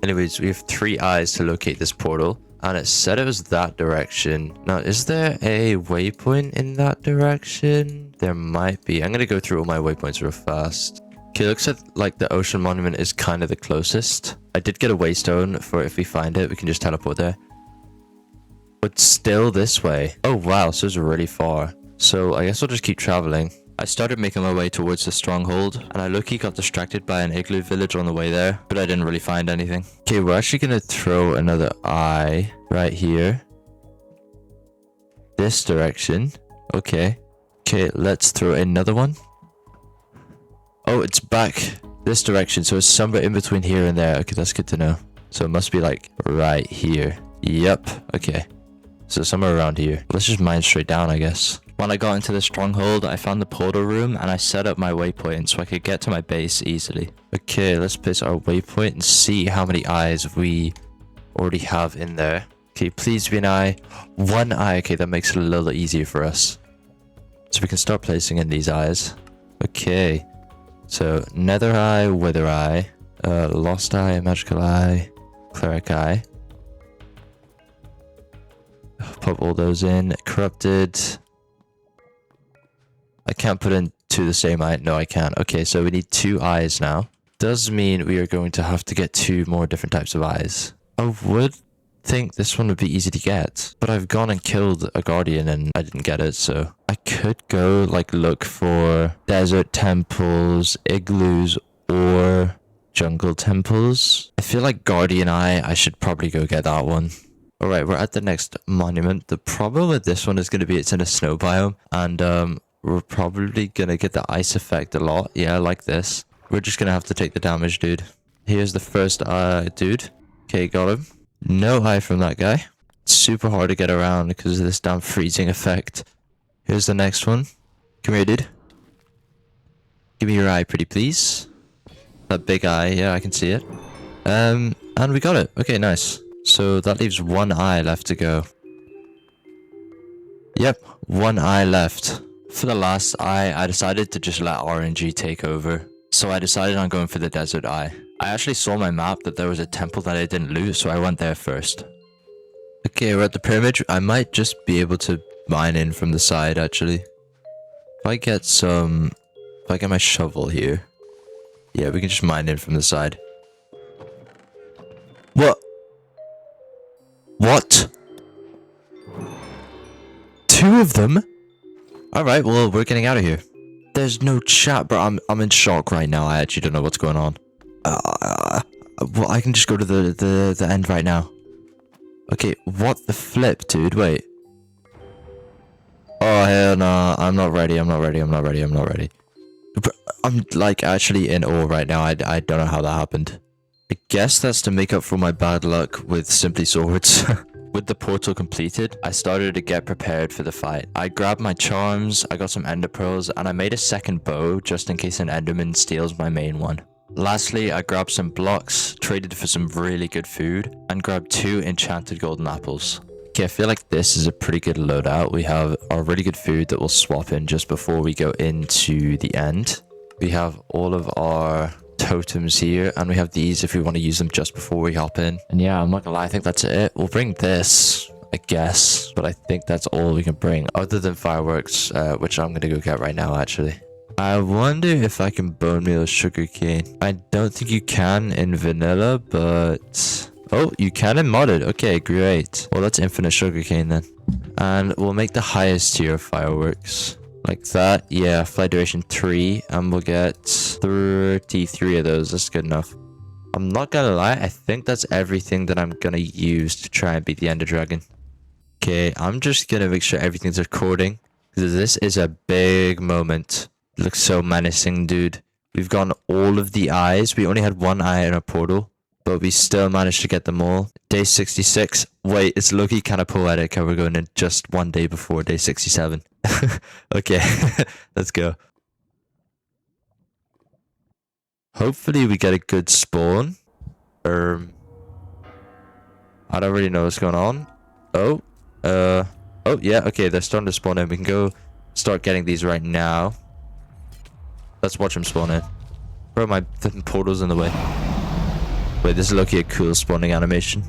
Anyways, we have 3 eyes to locate this portal. And it said it was that direction. Now, is there a waypoint in that direction? There might be. I'm gonna go through all my waypoints real fast. Okay, looks like the ocean monument is kind of the closest. I did get a waystone for if we find it, we can just teleport there. But still this way. Oh wow, so it's really far. So I guess I'll just keep traveling. I started making my way towards the stronghold, and I low-key got distracted by an igloo village on the way there, but I didn't really find anything. Okay, we're actually gonna throw another eye right here. This direction. Okay. Okay, let's throw another one. Oh, it's back this direction, so it's somewhere in between here and there. Okay, that's good to know. So it must be like right here. Yep, okay. So somewhere around here. Let's just mine straight down, I guess. When I got into the stronghold, I found the portal room and I set up my waypoint so I could get to my base easily. Okay, let's place our waypoint and see how many eyes we already have in there. Okay, please be an eye. 1 eye. Okay, that makes it a little easier for us. So we can start placing in these eyes. Okay. So, nether eye, wither eye, lost eye, magical eye, cleric eye. Put all those in. Corrupted. I can't put in two the same eye. No, I can't. Okay, so we need 2 eyes now. Does mean we are going to have to get 2 more different types of eyes. I would think this one would be easy to get, but I've gone and killed a guardian and I didn't get it, so I could go like look for desert temples, igloos, or jungle temples. I feel like guardian eye, I should probably go get that one. Alright, we're at the next monument. The problem with this one is going to be it's in a snow biome, and we're probably going to get the ice effect a lot. Yeah, like this. We're just going to have to take the damage, dude. Here's the first dude. Okay, got him. No eye from that guy. It's super hard to get around because of this damn freezing effect. Here's the next one. Come here, dude. Give me your eye, pretty please. That big eye, yeah, I can see it. And we got it. Okay, nice. So that leaves 1 eye left to go. Yep, 1 eye left. For the last eye, I decided to just let RNG take over. So I decided on going for the desert eye. I actually saw my map that there was a temple that I didn't loot, so I went there first. Okay, we're at the pyramid. I might just be able to mine in from the side, actually. If I get my shovel here. Yeah, we can just mine in from the side. What? What? 2 of them? Alright, well, we're getting out of here. There's no chat, bro. I'm in shock right now. I actually don't know what's going on. Well, I can just go to the end right now. Okay, what the flip, dude? Wait. Oh, hell no. I'm not ready. I'm not ready. I'm not ready. I'm not ready. I'm, like, actually in awe right now. I don't know how that happened. I guess that's to make up for my bad luck with Simply Swords. With the portal completed, I started to get prepared for the fight. I grabbed my charms, I got some ender pearls, and I made a second bow just in case an enderman steals my main one. Lastly, I grabbed some blocks, traded for some really good food, and grabbed 2 enchanted golden apples. Okay, I feel like this is a pretty good loadout. We have our really good food that we'll swap in just before we go into the end. We have all of our totems here, and we have these if we want to use them just before we hop in. And yeah, I'm not gonna lie, I think that's it. We'll bring this, I guess, but I think that's all we can bring other than fireworks, which I'm gonna go get right now, actually. I wonder if I can bone meal sugarcane. I don't think you can in vanilla, but oh, you can in modded. Okay, great. Well, that's infinite sugarcane then. And we'll make the highest tier of fireworks. Like that. Yeah, flight duration 3. And we'll get 33 of those. That's good enough. I'm not gonna lie. I think that's everything that I'm gonna use to try and beat the Ender Dragon. Okay, I'm just gonna make sure everything's recording. Because this is a big moment. It looks so menacing, dude. We've gotten all of the eyes. We only had 1 eye in our portal, but we still managed to get them all. Day 66. Wait, it's low-key kind of poetic how we're going in just 1 day before day 67. Okay, let's go. Hopefully we get a good spawn. I don't really know what's going on. Oh, yeah, okay, they're starting to spawn in. We can go start getting these right now. Let's watch them spawn in. Bro, my portal's in the way. Wait, this is low-key a cool spawning animation.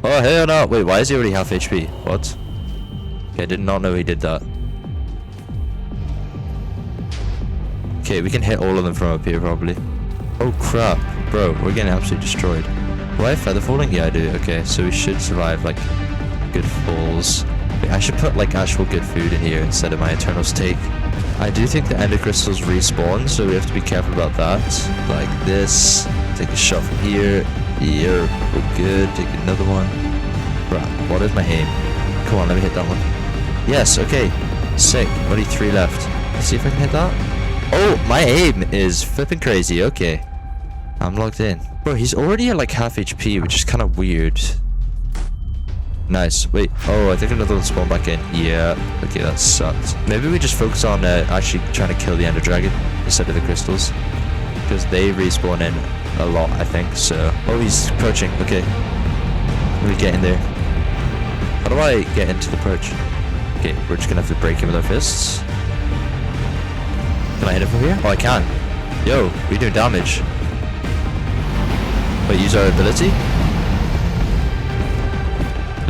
Oh, hell no. Wait, why is he already half HP? What? Okay, I did not know he did that. Okay, we can hit all of them from up here, probably. Oh, crap. Bro, we're getting absolutely destroyed. Do I have feather falling? Yeah, I do. Okay, so we should survive, like, good falls. Wait, I should put, like, actual good food in here instead of my Eternal Steak. I do think the Ender Crystals respawn, so we have to be careful about that. Like this. Take a shot from here. Here. We're good. Take another one. Right, what is my aim? Come on, let me hit that one. Yes, okay. Sick. Only 3 left. Let's see if I can hit that. Oh, my aim is flipping crazy. Okay. I'm logged in. Bro, he's already at like half HP, which is kind of weird. Nice. Wait. Oh, I think another one spawned back in. Yeah. Okay, that sucked. Maybe we just focus on actually trying to kill the Ender Dragon instead of the crystals. Because they respawn in a lot, I think. So. Oh, he's approaching. Okay. Let me get in there. How do I get into the perch? Okay, we're just gonna have to break him with our fists. Can I hit him from here? Oh, I can. Yo, we're doing damage. Wait, use our ability?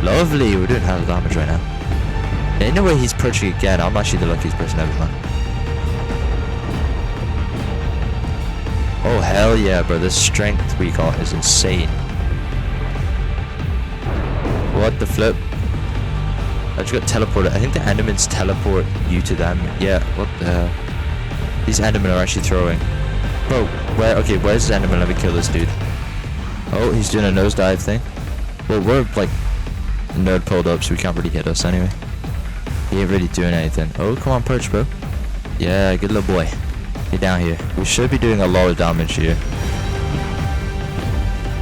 Lovely. We're doing hell of damage right now. Ain't no way he's perching again. I'm actually the luckiest person ever, man. Oh, hell yeah, bro. The strength we got is insane. What the flip? I just got teleported. I think the Endermans teleport you to them. Yeah, what the hell? These Endermen are actually throwing. Bro, where? Okay, where's this Enderman? Let me kill this dude. Oh, he's doing a nosedive thing. Well, we're like nerd pulled up, so we can't really hit us anyway. He ain't really doing anything. Oh, come on, perch, bro. Yeah, good little boy. Get down here. We should be doing a lot of damage here.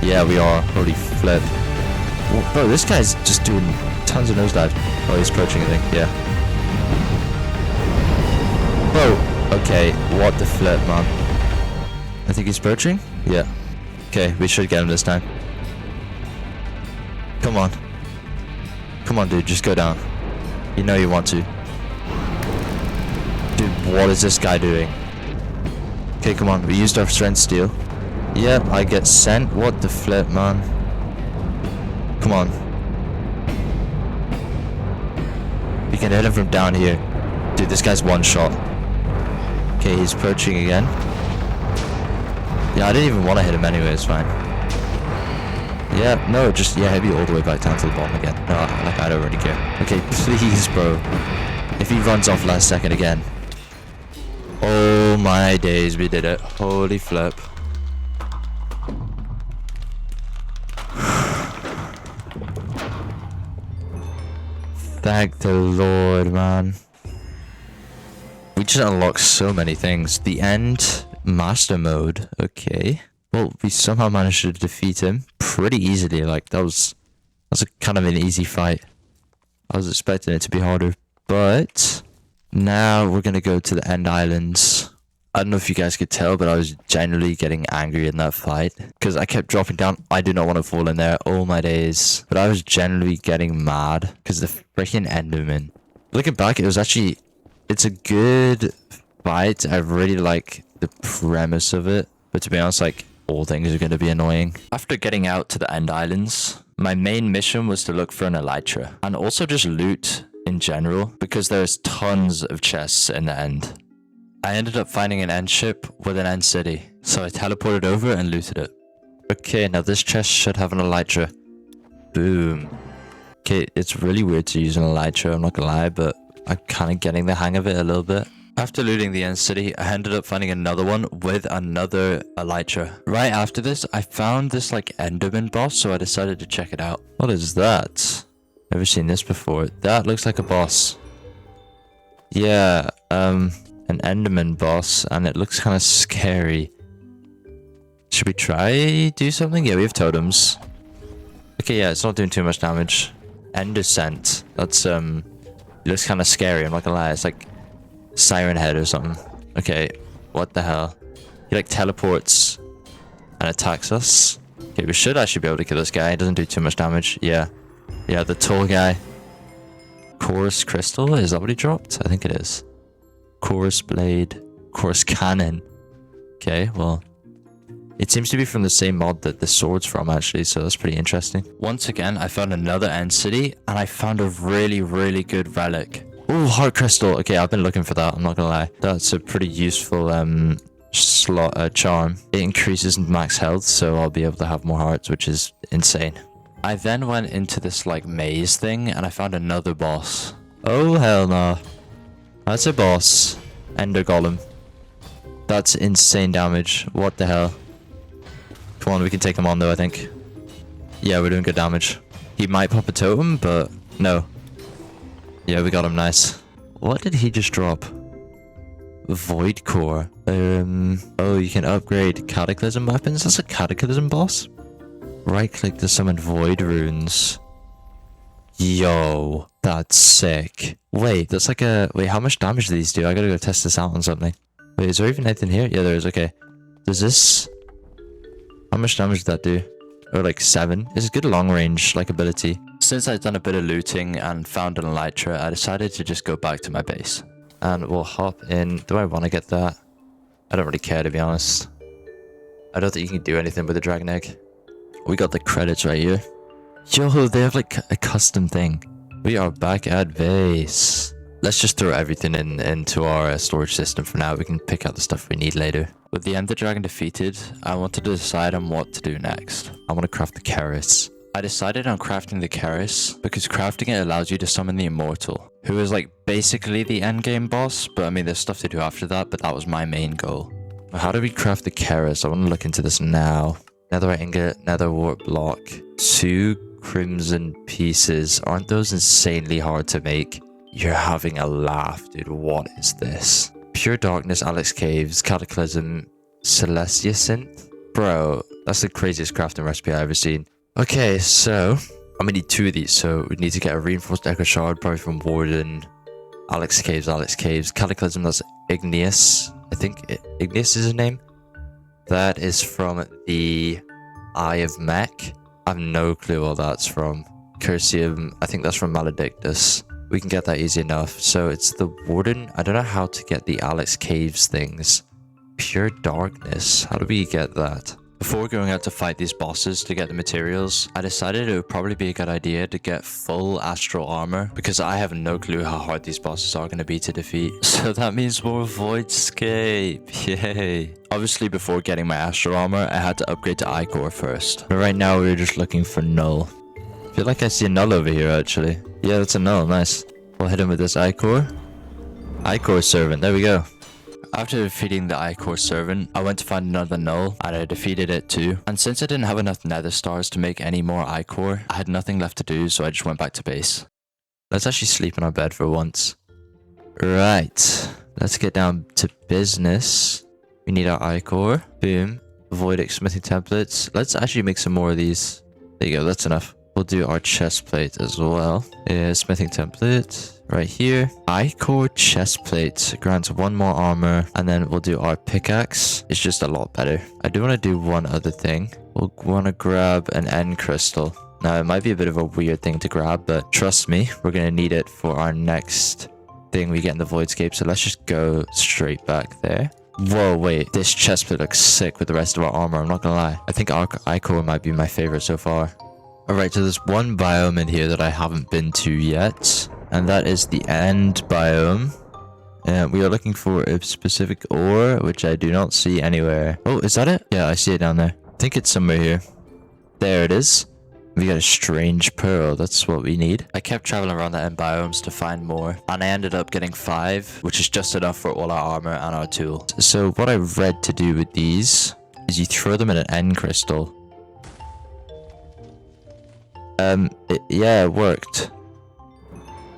Yeah, we are. Holy flip. Whoa, bro, this guy's just doing tons of nosedive. Oh, he's perching, I think. Yeah. Bro, okay. What the flip, man? I think he's perching? Yeah. Okay, we should get him this time. Come on. Come on, dude. Just go down. You know you want to. Dude, what is this guy doing? Okay, come on. We used our strength steal. Yep, I get sent. What the flip, man? Come on. We can hit him from down here. Dude, this guy's one shot. Okay, he's perching again. Yeah, I didn't even want to hit him anyway. It's fine. Yeah, no, just, yeah, maybe all the way back down to the bottom again. No, like, I don't really care. Okay, please, bro. If he runs off last second again. Oh my days, we did it. Holy flip. Thank the Lord, man. We just unlocked so many things. The end master mode. Okay. Well, we somehow managed to defeat him pretty easily. Like, that was a kind of an easy fight. I was expecting it to be harder. But now we're going to go to the End Islands. I don't know if you guys could tell, but I was genuinely getting angry in that fight. Because I kept dropping down. I do not want to fall in there. Oh my days. But I was genuinely getting mad. Because the freaking Enderman. Looking back, it was actually... It's a good fight. I really like the premise of it. But to be honest, like... all things are going to be annoying. After getting out to the End Islands, my main mission was to look for an elytra. And also just loot in general. Because there's tons of chests in the end. I ended up finding an end ship with an end city, so I teleported over and looted it. Okay, now this chest should have an elytra. Boom. Okay, it's really weird to use an elytra, I'm not gonna lie, but I'm kind of getting the hang of it a little bit. After looting the end city, I ended up finding another one with another elytra. Right after this, I found this like Enderman boss, so I decided to check it out. What is that? Never seen this before. That looks like a boss. Yeah, an Enderman boss, and it looks kind of scary. Should we try do something? Yeah, we have totems. Okay, yeah, it's not doing too much damage. Ender scent. That's it looks kind of scary, I'm not gonna lie. It's like Siren Head or something. Okay, what the hell? He like teleports and attacks us. Okay, we should actually be able to kill this guy. He doesn't do too much damage. Yeah, the tall guy. Chorus crystal, is that what he dropped? I think it is. Chorus blade, chorus cannon. Okay, well, it seems to be from the same mod that the sword's from actually, so that's pretty interesting. Once again, I found another end city, and I found a really, really good relic. Oh, heart crystal. Okay, I've been looking for that, I'm not gonna lie. That's a pretty useful charm. It increases max health, so I'll be able to have more hearts, which is insane. I then went into this like maze thing, and I found another boss. Oh hell no. That's a boss. Ender Golem. That's insane damage. What the hell? Come on, we can take him on though, I think. Yeah, we're doing good damage. He might pop a totem, but no. Yeah, we got him, nice. What did he just drop? Void Core. Oh, you can upgrade Cataclysm weapons? That's a Cataclysm boss? Right click to summon Void Runes. Yo, that's sick. Wait, that's like a... Wait, how much damage do these do? I gotta go test this out on something. Wait, is there even anything here? Yeah, there is, okay. Does this... How much damage did that do? Oh, like 7? It's a good long range, like, ability. Since I've done a bit of looting and found an elytra, I decided to just go back to my base. And we'll hop in. Do I want to get that? I don't really care, to be honest. I don't think you can do anything with the dragon egg. We got the credits right here. Yo, they have like a custom thing. We are back at base. Let's just throw everything into our storage system for now. We can pick out the stuff we need later. With the Ender Dragon defeated, I wanted to decide on what to do next. I want to craft the Keris. I decided on crafting the Keris because crafting it allows you to summon the Immortal, who is like basically the endgame boss, but I mean there's stuff to do after that, but that was my main goal. How do we craft the Keris? I want to look into this now. Netherite ingot, nether wart block, 2 crimson pieces. Aren't those insanely hard to make? You're having a laugh, dude. What is this? Pure Darkness, Alex Caves, Cataclysm, Celestia Synth? Bro, that's the craziest crafting recipe I've ever seen. Okay, so I'm gonna need 2 of these. So we need to get a reinforced Echo Shard, probably from Warden. Alex Caves. Cataclysm, that's Igneous. I think Igneous is his name. That is from the Eye of Mech. I have no clue what that's from. Cursium, I think that's from Maledictus. We can get that easy enough. So it's the Warden. I don't know how to get the Alex Caves things. Pure Darkness. How do we get that? Before going out to fight these bosses to get the materials, I decided it would probably be a good idea to get full astral armor because I have no clue how hard these bosses are going to be to defeat. So that means more Voidscape. Yay. Obviously before getting my astral armor, I had to upgrade to Ichor first. But right now we're just looking for Null. I feel like I see a Null over here actually. Yeah, that's a Null. Nice. We'll hit him with this Ichor. Ichor Servant. There we go. After defeating the Ichor Servant, I went to find another Null, and I defeated it too. And since I didn't have enough Nether Stars to make any more Ichor, I had nothing left to do, so I just went back to base. Let's actually sleep in our bed for once. Right, let's get down to business. We need our Ichor. Boom. Voidic smithing templates. Let's actually make some more of these. There you go, that's enough. We'll do our chest plate as well. Smithing template right here. Ichor chest plate grants 1 more armor, and then we'll do our pickaxe. It's just a lot better. I do want to do one other thing. We'll want to grab an end crystal. Now it might be a bit of a weird thing to grab, but trust me, we're going to need it for our next thing we get in the Voidscape. So let's just go straight back there. Whoa, wait, this chest plate looks sick with the rest of our armor. I'm not gonna lie. I think Ichor might be my favorite so far. Alright, so there's one biome in here that I haven't been to yet, and that is the end biome. And we are looking for a specific ore, which I do not see anywhere. Oh, is that it? Yeah, I see it down there. I think it's somewhere here. There it is. We got a strange pearl. That's what we need. I kept traveling around the end biomes to find more, and I ended up getting 5, which is just enough for all our armor and our tools. So what I read to do with these is you throw them in an end crystal. Yeah, it worked.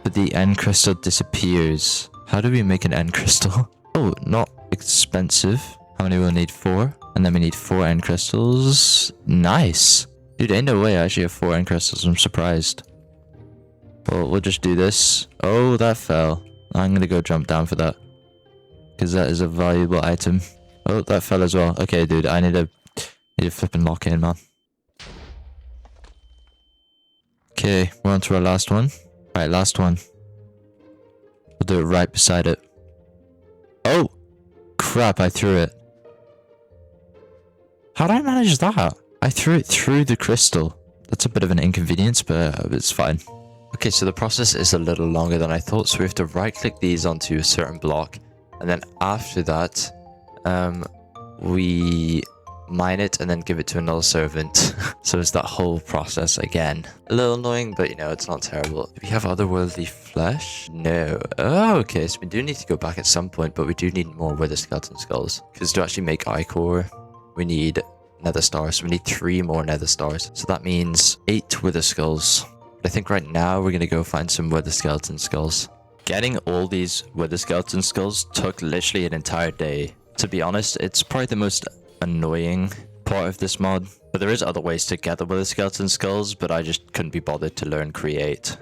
But the end crystal disappears. How do we make an end crystal? Oh, not expensive. How many will we need? 4. And then we need 4 end crystals. Nice. Dude, ain't no way I actually have 4 end crystals. I'm surprised. Well, we'll just do this. Oh, that fell. I'm gonna go jump down for that. Because that is a valuable item. Oh, that fell as well. Okay, dude, I need to flip and lock in, man. Okay, we're on to our last one. Right, last one. We'll do it right beside it. Oh! Crap, I threw it. How did I manage that? I threw it through the crystal. That's a bit of an inconvenience, but it's fine. Okay, so the process is a little longer than I thought, so we have to right-click these onto a certain block. And then after that, we mine it and then give it to a null servant. So it's that whole process again. A little annoying, but you know, it's not terrible. Do we have otherworldly flesh? No. Oh, okay, so we do need to go back at some point, but we do need more wither skeleton skulls. Because to actually make Ichor, we need nether stars. So we need 3 more nether stars. So that means 8 wither skulls. But I think right now we're going to go find some wither skeleton skulls. Getting all these wither skeleton skulls took literally an entire day. To be honest, it's probably the most annoying part of this mod. But there is other ways to get the wither skeleton skulls, but I just couldn't be bothered to learn create.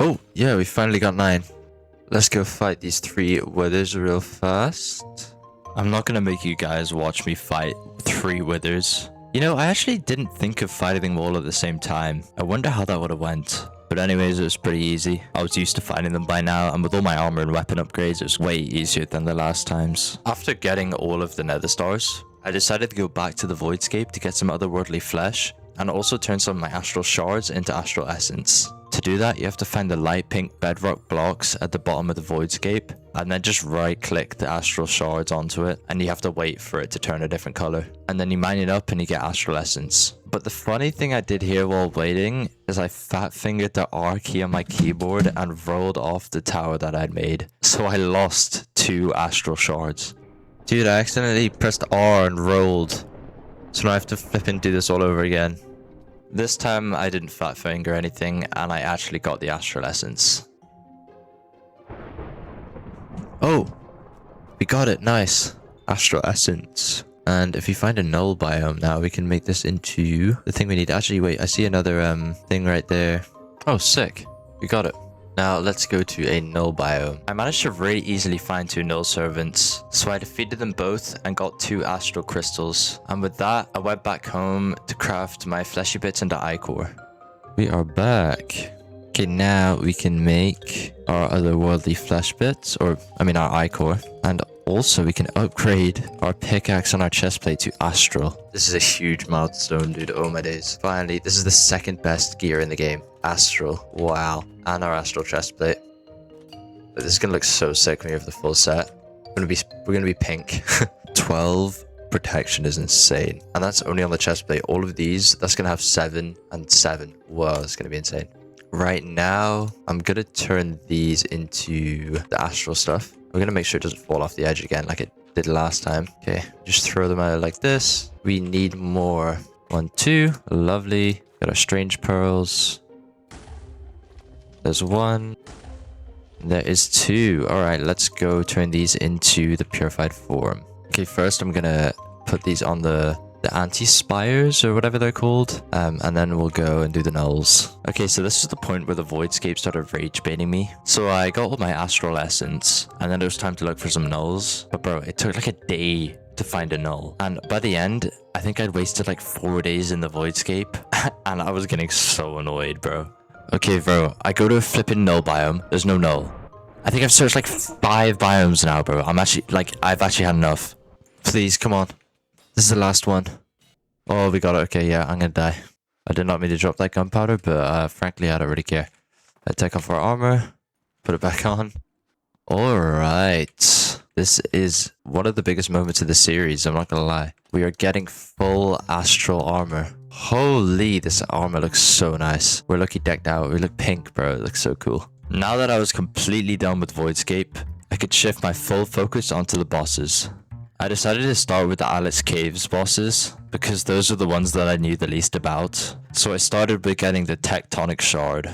Oh, yeah, we finally got 9. Let's go fight these 3 withers real fast. I'm not gonna make you guys watch me fight 3 withers. You know, I actually didn't think of fighting them all at the same time. I wonder how that would have went. But anyways, it was pretty easy. I was used to fighting them by now, and with all my armor and weapon upgrades, it was way easier than the last times. After getting all of the nether stars, I decided to go back to the Voidscape to get some otherworldly flesh, and also turn some of my astral shards into astral essence. To do that, you have to find the light pink bedrock blocks at the bottom of the Voidscape, and then just right click the astral shards onto it, and you have to wait for it to turn a different color. And then you mine it up and you get astral essence. But the funny thing I did here while waiting is I fat fingered the R key on my keyboard and rolled off the tower that I'd made. So I lost 2 astral shards. Dude, I accidentally pressed R and rolled. So now I have to flip and do this all over again. This time I didn't fat finger anything and I actually got the astral essence. Oh, we got it, nice. Astral essence. And if you find a null biome now, we can make this into the thing we need. Actually, wait, I see another thing right there. Oh, sick. We got it. Now let's go to a null biome. I managed to really easily find 2 null servants, so I defeated them both and got 2 astral crystals. And with that, I went back home to craft my fleshy bits into ichor. We are back. Okay, now we can make our otherworldly flesh bits, or I mean our ichor, and also we can upgrade our pickaxe on our chestplate to astral. This is a huge milestone, dude. Oh my days. Finally, this is the 2nd best gear in the game. Astral. Wow. And our astral chestplate. This is gonna look so sick when we have the full set. We're gonna be pink. 12 protection is insane. And that's only on the chestplate. All of these, that's gonna have 7 and 7. Whoa, that's gonna be insane. Right now, I'm gonna turn these into the astral stuff. We're gonna make sure it doesn't fall off the edge again like it did last time. Okay, just throw them out like this. We need more. 1, 2, lovely. Got our strange pearls. There's 1. There is 2. Alright, let's go turn these into the purified form. Okay, first I'm gonna put these on the anti-spires or whatever they're called. And then we'll go and do the nulls. Okay, so this is the point where the Voidscape started rage baiting me. So I got all my astral essence, and then it was time to look for some nulls. But bro, it took like a day to find a null. And by the end, I think I'd wasted like 4 days in the Voidscape. And I was getting so annoyed, bro. Okay, bro, I go to a flipping null biome. There's no null. I think I've searched like 5 biomes now, bro. I've actually had enough. Please, come on. This is the last one. Oh, we got it. Okay, yeah, I'm gonna die. I did not mean to drop that gunpowder, but frankly, I don't really care. I take off our armor, put it back on. Alright. This is one of the biggest moments of the series, I'm not gonna lie. We are getting full astral armor. Holy, this armor looks so nice. We're lucky decked out. We look pink, bro. It looks so cool. Now that I was completely done with Voidscape, I could shift my full focus onto the bosses. I decided to start with the Alex Caves bosses, because those are the ones that I knew the least about. So I started with getting the Tectonic Shard.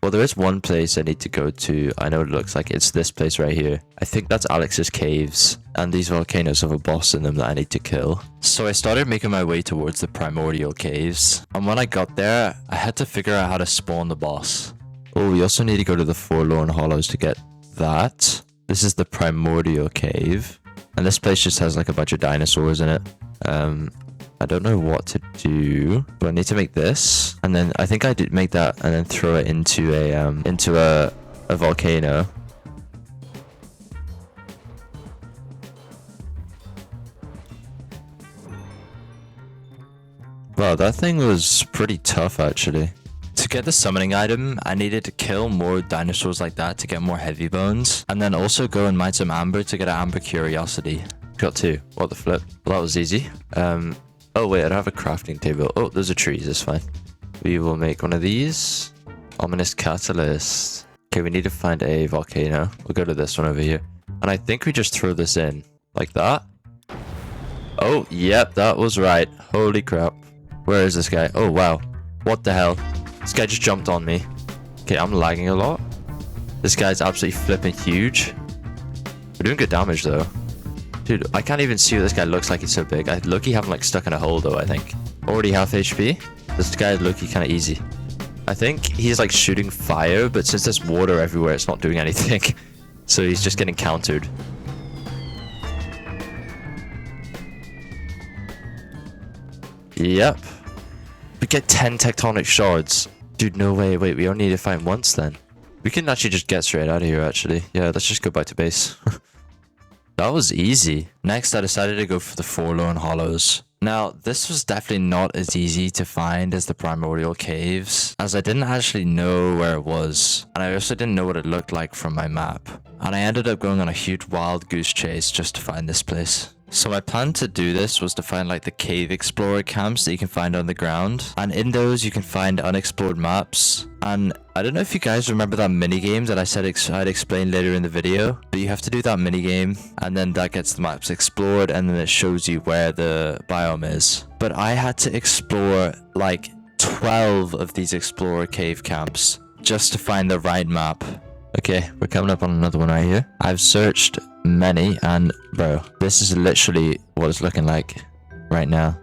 Well, there is one place I need to go to. I know what it looks like. It's this place right here. I think that's Alex's Caves. And these volcanoes have a boss in them that I need to kill. So I started making my way towards the Primordial Caves. And when I got there, I had to figure out how to spawn the boss. Oh, we also need to go to the Forlorn Hollows to get that. This is the Primordial Cave. And this place just has like a bunch of dinosaurs in it. I don't know what to do. But I need to make this. And then I think I did make that and then throw it into a volcano. Wow, that thing was pretty tough actually. To get the summoning item, I needed to kill more dinosaurs like that to get more heavy bones. And then also go and mine some amber to get an amber curiosity. Got 2. What the flip? Well, that was easy. Oh wait, I don't have a crafting table. Oh, those are trees, that's fine. We will make one of these. Ominous catalyst. Okay, we need to find a volcano. We'll go to this one over here. And I think we just throw this in. Like that. Oh, yep, that was right. Holy crap. Where is this guy? Oh, wow. What the hell? This guy just jumped on me. Okay, I'm lagging a lot. This guy's absolutely flipping huge. We're doing good damage, though. Dude, I can't even see what this guy looks like. He's so big. I low-key have him, like, stuck in a hole, though, I think. Already half HP. This guy is low-key kind of easy. I think he's, like, shooting fire, but since there's water everywhere, it's not doing anything. So he's just getting countered. Yep. We get 10 tectonic shards. Dude, no way. Wait, we only need to find once then. We can actually just get straight out of here, actually. Yeah, let's just go back to base. That was easy. Next, I decided to go for the Forlorn Hollows. Now, this was definitely not as easy to find as the primordial caves, as I didn't actually know where it was, and I also didn't know what it looked like from my map. And I ended up going on a huge wild goose chase just to find this place. So my plan to do this was to find like the cave explorer camps that you can find on the ground. And in those you can find unexplored maps. And I don't know if you guys remember that minigame that I said I'd explain later in the video. But you have to do that minigame and then that gets the maps explored and then it shows you where the biome is. But I had to explore like 12 of these explorer cave camps just to find the right map. Okay, we're coming up on another one right here. I've searched many and bro, this is literally what it's looking like right now.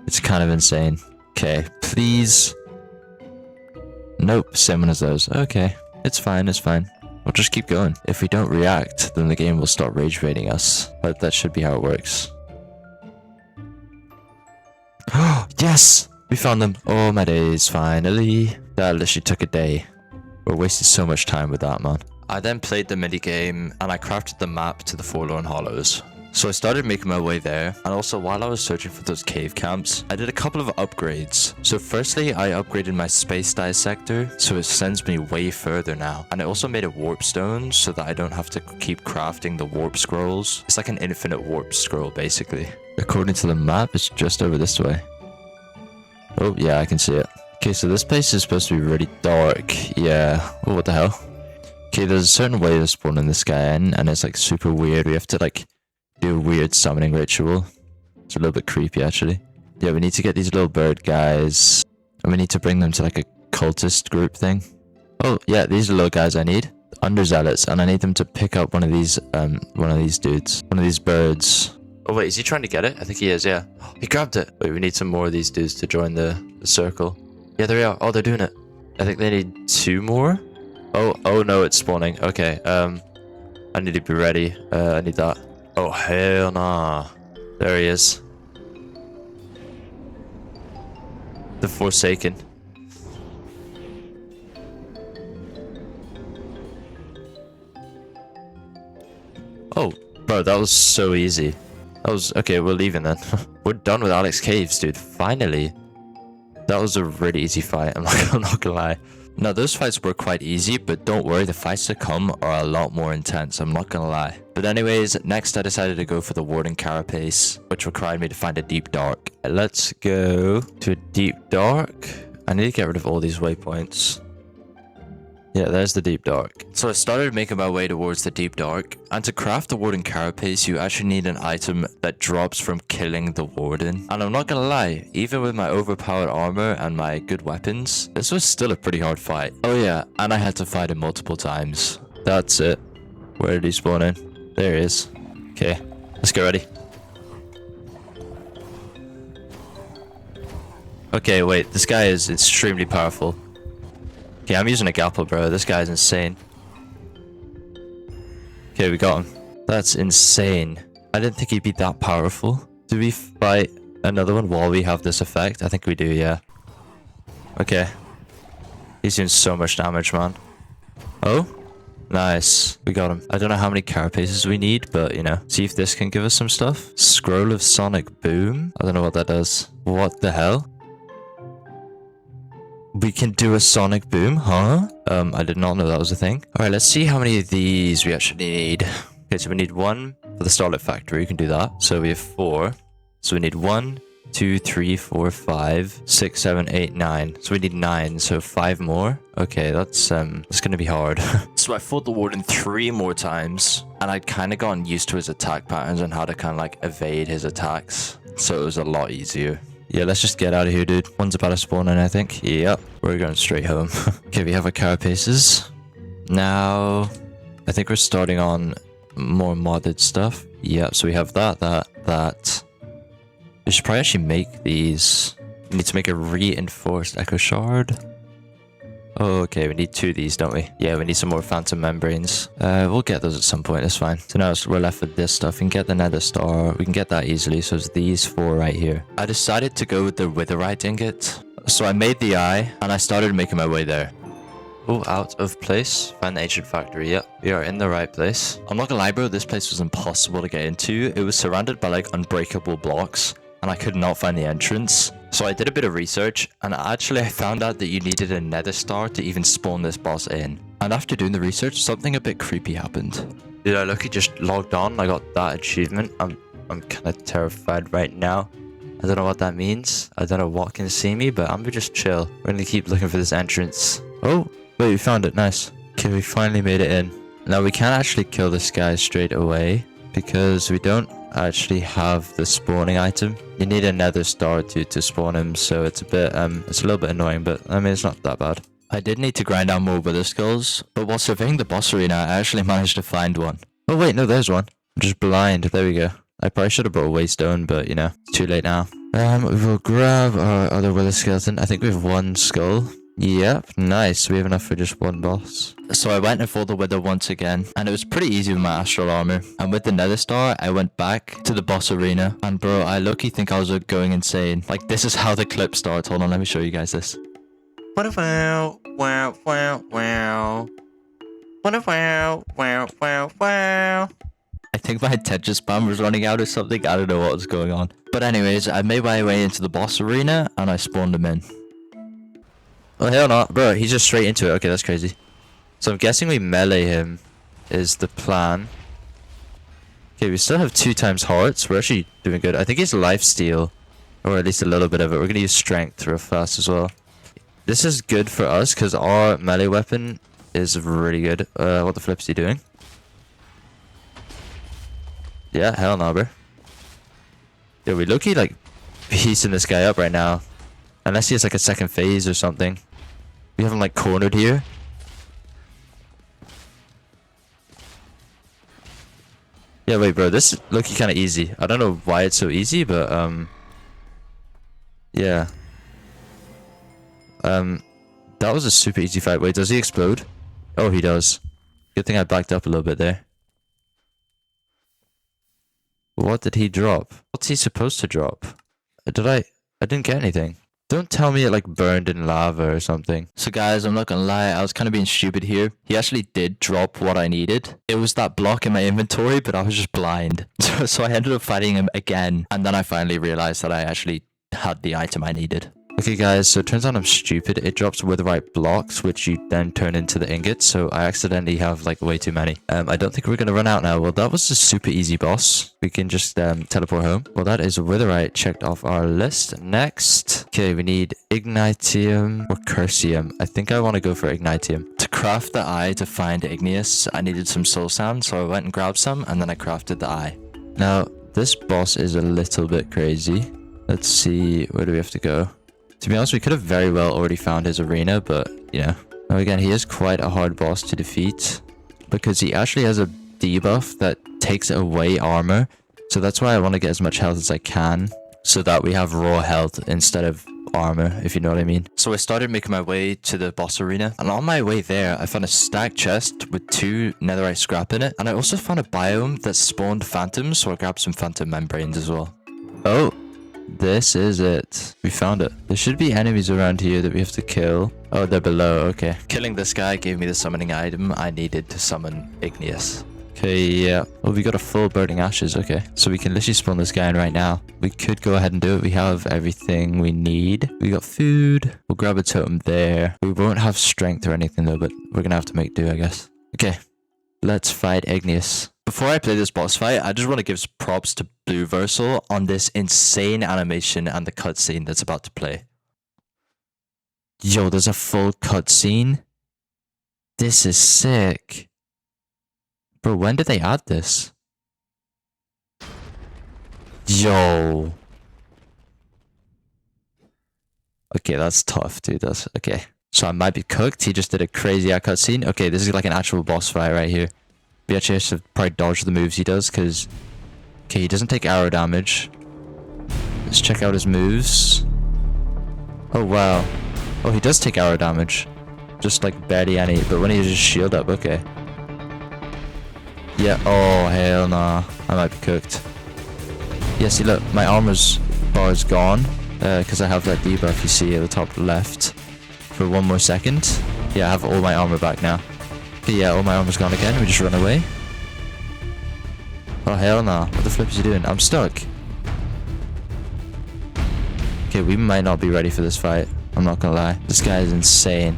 It's kind of insane. Okay, please. Nope, same one as those. Okay, it's fine, it's fine. We'll just keep going. If we don't react, then the game will start rage baiting us. But that should be how it works. Yes! We found them. Oh my days, finally. That literally took a day. We wasted so much time with that, man. I then played the minigame and I crafted the map to the Forlorn Hollows. So I started making my way there, and also while I was searching for those cave camps, I did a couple of upgrades. So firstly, I upgraded my space dissector, so it sends me way further now. And I also made a warp stone so that I don't have to keep crafting the warp scrolls. It's like an infinite warp scroll, basically. According to the map, it's just over this way. Oh, yeah, I can see it. Okay, so this place is supposed to be really dark. Yeah. Oh, what the hell? Okay, there's a certain way to spawn in this guy in, and it's like super weird. We have to like do a weird summoning ritual. It's a little bit creepy, actually. Yeah, we need to get these little bird guys, and we need to bring them to like a cultist group thing. Oh, yeah, these are the little guys I need. Underzealots, and I need them to pick up one of these dudes. One of these birds. Oh, wait, is he trying to get it? I think he is, yeah. He grabbed it. Wait, we need some more of these dudes to join the circle. Yeah, there we are. Oh, they're doing it. I think they need 2 more. Oh no, it's spawning. Okay, I need to be ready. I need that. Oh, hell nah. There he is. The Forsaken. Oh, bro, that was so easy. That was... Okay, we're leaving then. We're done with Alex Caves, dude. Finally. That was a really easy fight. I'm not gonna lie. Now, those fights were quite easy, but don't worry, the fights to come are a lot more intense, I'm not gonna lie. But anyways, next I decided to go for the Warden Carapace, which required me to find a deep dark. Let's go to a deep dark. I need to get rid of all these waypoints. Yeah, there's the deep dark. So I started making my way towards the deep dark, and to craft the Warden Carapace, you actually need an item that drops from killing the Warden. And I'm not gonna lie, even with my overpowered armor and my good weapons, this was still a pretty hard fight. Oh yeah, and I had to fight him multiple times. That's it. Where did he spawn in? There he is. Okay, let's get ready. Okay, wait, this guy is extremely powerful. Okay, I'm using a grapple, bro. This guy's insane. Okay, we got him. That's insane. I didn't think he'd be that powerful. Do we fight another one while we have this effect? I think we do, yeah. Okay. He's doing so much damage, man. Oh? Nice. We got him. I don't know how many carapaces we need, but, you know. See if this can give us some stuff. Scroll of Sonic Boom? I don't know what that does. What the hell? We can do a sonic boom, huh? I did not know that was a thing. Alright, let's see how many of these we actually need. Okay, so we need 1 for the Starlit Factory. You can do that. So we have 4. So we need 1, 2, 3, 4, 5, 6, 7, 8, 9. So we need 9. So 5 more. Okay, that's gonna be hard. So I fought the Warden 3 more times, and I'd kind of gotten used to his attack patterns and how to kind of like evade his attacks. So it was a lot easier. Yeah, let's just get out of here, dude. One's about to spawn in, I think. Yep, we're going straight home. Okay, we have our carapaces. Now, I think we're starting on more modded stuff. Yep, so we have that. We should probably actually make these. We need to make a reinforced echo shard. Oh, okay, we need 2 of these, don't we? Yeah, we need some more phantom membranes. We'll get those at some point, that's fine. So now we're left with this stuff. We can get the nether star. We can get that easily, so it's these 4 right here. I decided to go with the witherite ingot. So I made the eye, and I started making my way there. Oh, out of place. Find the ancient factory. Yep, we are in the right place. I'm not gonna lie, bro, this place was impossible to get into. It was surrounded by, like, unbreakable blocks. and I could not find the entrance. So I did a bit of research, and actually I found out that you needed a Nether star to even spawn this boss in. And after doing the research, something a bit creepy happened. Dude, I lucky just logged on. I got that achievement. I'm kind of terrified right now. I don't know what that means. I don't know what can see me, but I'm gonna just chill. We're gonna keep looking for this entrance. Oh, wait, we found it. Nice. Okay, we finally made it in. Now, we can't actually kill this guy straight away because we don't actually have the spawning item. You need a Nether star to spawn him, so it's a bit, it's a little bit annoying, but I mean, it's not that bad. I did need to grind out more wither skulls, but while surveying the boss arena, I actually managed to find one. Oh, wait, no, there's one. I'm just blind. There we go. I probably should have brought a waystone, but, you know, it's too late now. We will grab our other wither skeleton. I think we have one skull. Yep, nice. We have enough for just one boss. So I went and fought the wither once again, and it was pretty easy with my astral armor. And with the nether star, I went back to the boss arena. And bro, I low-key think I was going insane. Like, this is how the clip starts. Hold on, let me show you guys this. Wow, wow, wow, wow. Wow, wow, wow, wow. I think my attention spam was running out or something. I don't know what was going on. But anyways, I made my way into the boss arena and I spawned him in. Oh, hell no. Bro, he's just straight into it. Okay, that's crazy. So I'm guessing we melee him is the plan. Okay, we still have 2 times hearts. We're actually doing good. I think he's lifesteal. Or at least a little bit of it. We're going to use strength real fast as well. This is good for us because our melee weapon is really good. What the flip is he doing? Yeah, hell no, bro. Yeah, we low-key, like, piecing this guy up right now. Unless he has, like, a second phase or something. We have him, like, cornered here. Yeah, wait, bro. This is low-key kind of easy. I don't know why it's so easy, but, yeah. That was a super easy fight. Wait, does he explode? Oh, he does. Good thing I backed up a little bit there. What did he drop? What's he supposed to drop? I didn't get anything. Don't tell me it like burned in lava or something. So guys, I'm not gonna lie, I was kind of being stupid here. He actually did drop what I needed. It was that block in my inventory, but I was just blind. So I ended up fighting him again. And then I finally realized that I actually had the item I needed. Okay guys, so it turns out I'm stupid. It drops witherite blocks, which you then turn into the ingots. So I accidentally have like way too many. I don't think we're going to run out now. Well, that was a super easy boss. We can just teleport home. Well, that is witherite checked off our list. Next. Okay, we need ignitium or cursium. I think I want to go for ignitium. To craft the eye to find igneous, I needed some soul sand. So I went and grabbed some and then I crafted the eye. Now, this boss is a little bit crazy. Let's see, where do we have to go? To be honest, we could have very well already found his arena, but, you know. Now again, he is quite a hard boss to defeat because he actually has a debuff that takes away armor. So that's why I want to get as much health as I can so that we have raw health instead of armor, if you know what I mean. So I started making my way to the boss arena, and on my way there, I found a stacked chest with 2 netherite scrap in it, and I also found a biome that spawned phantoms, so I grabbed some phantom membranes as well. Oh. This is it. We found it. There should be enemies around here that we have to kill. Oh, they're below. Okay. Killing this guy gave me the summoning item I needed to summon Igneous. Okay, yeah. Oh, we got a full burning ashes. Okay. So we can literally spawn this guy in right now. We could go ahead and do it. We have everything we need. We got food. We'll grab a totem there. We won't have strength or anything though, but we're gonna have to make do, I guess. Okay. Let's fight Igneous. Before I play this boss fight, I just want to give props to Blue Versal on this insane animation and the cutscene that's about to play. Yo, there's a full cutscene? This is sick. Bro, when did they add this? Yo. Okay, that's tough, dude. That's okay. So I might be cooked. He just did a crazy cutscene. Okay, this is like an actual boss fight right here. We actually have to probably dodge the moves he does because... Okay, he doesn't take arrow damage. Let's check out his moves. Oh, wow. Oh, he does take arrow damage. Just like barely any, but when he just shield up, okay. Yeah, oh, hell nah. I might be cooked. Yeah, see, look, my armor's bar is gone because I have that debuff you see at the top left for 1 more second. Yeah, I have all my armor back now. Okay, yeah, all my armor's gone again. We just run away. Oh, hell no. What the flip is he doing? I'm stuck. Okay, we might not be ready for this fight. I'm not gonna lie. This guy is insane.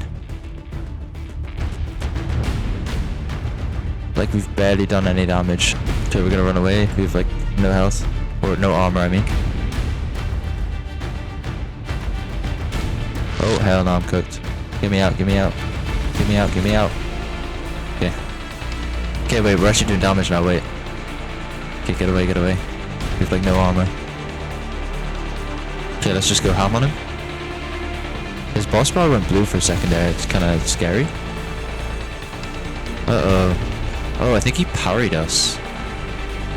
Like, we've barely done any damage. Okay, we're gonna run away. We have, like, no health. Or no armor, I mean. Oh, hell no, I'm cooked. Get me out, get me out. Get me out, get me out. Okay. Okay, wait, we're actually doing damage now, wait. Okay, get away, get away. We have, like, no armor. Okay, let's just go ham on him. His boss bar went blue for a second there. It's kind of scary. Uh-oh. Oh, I think he parried us.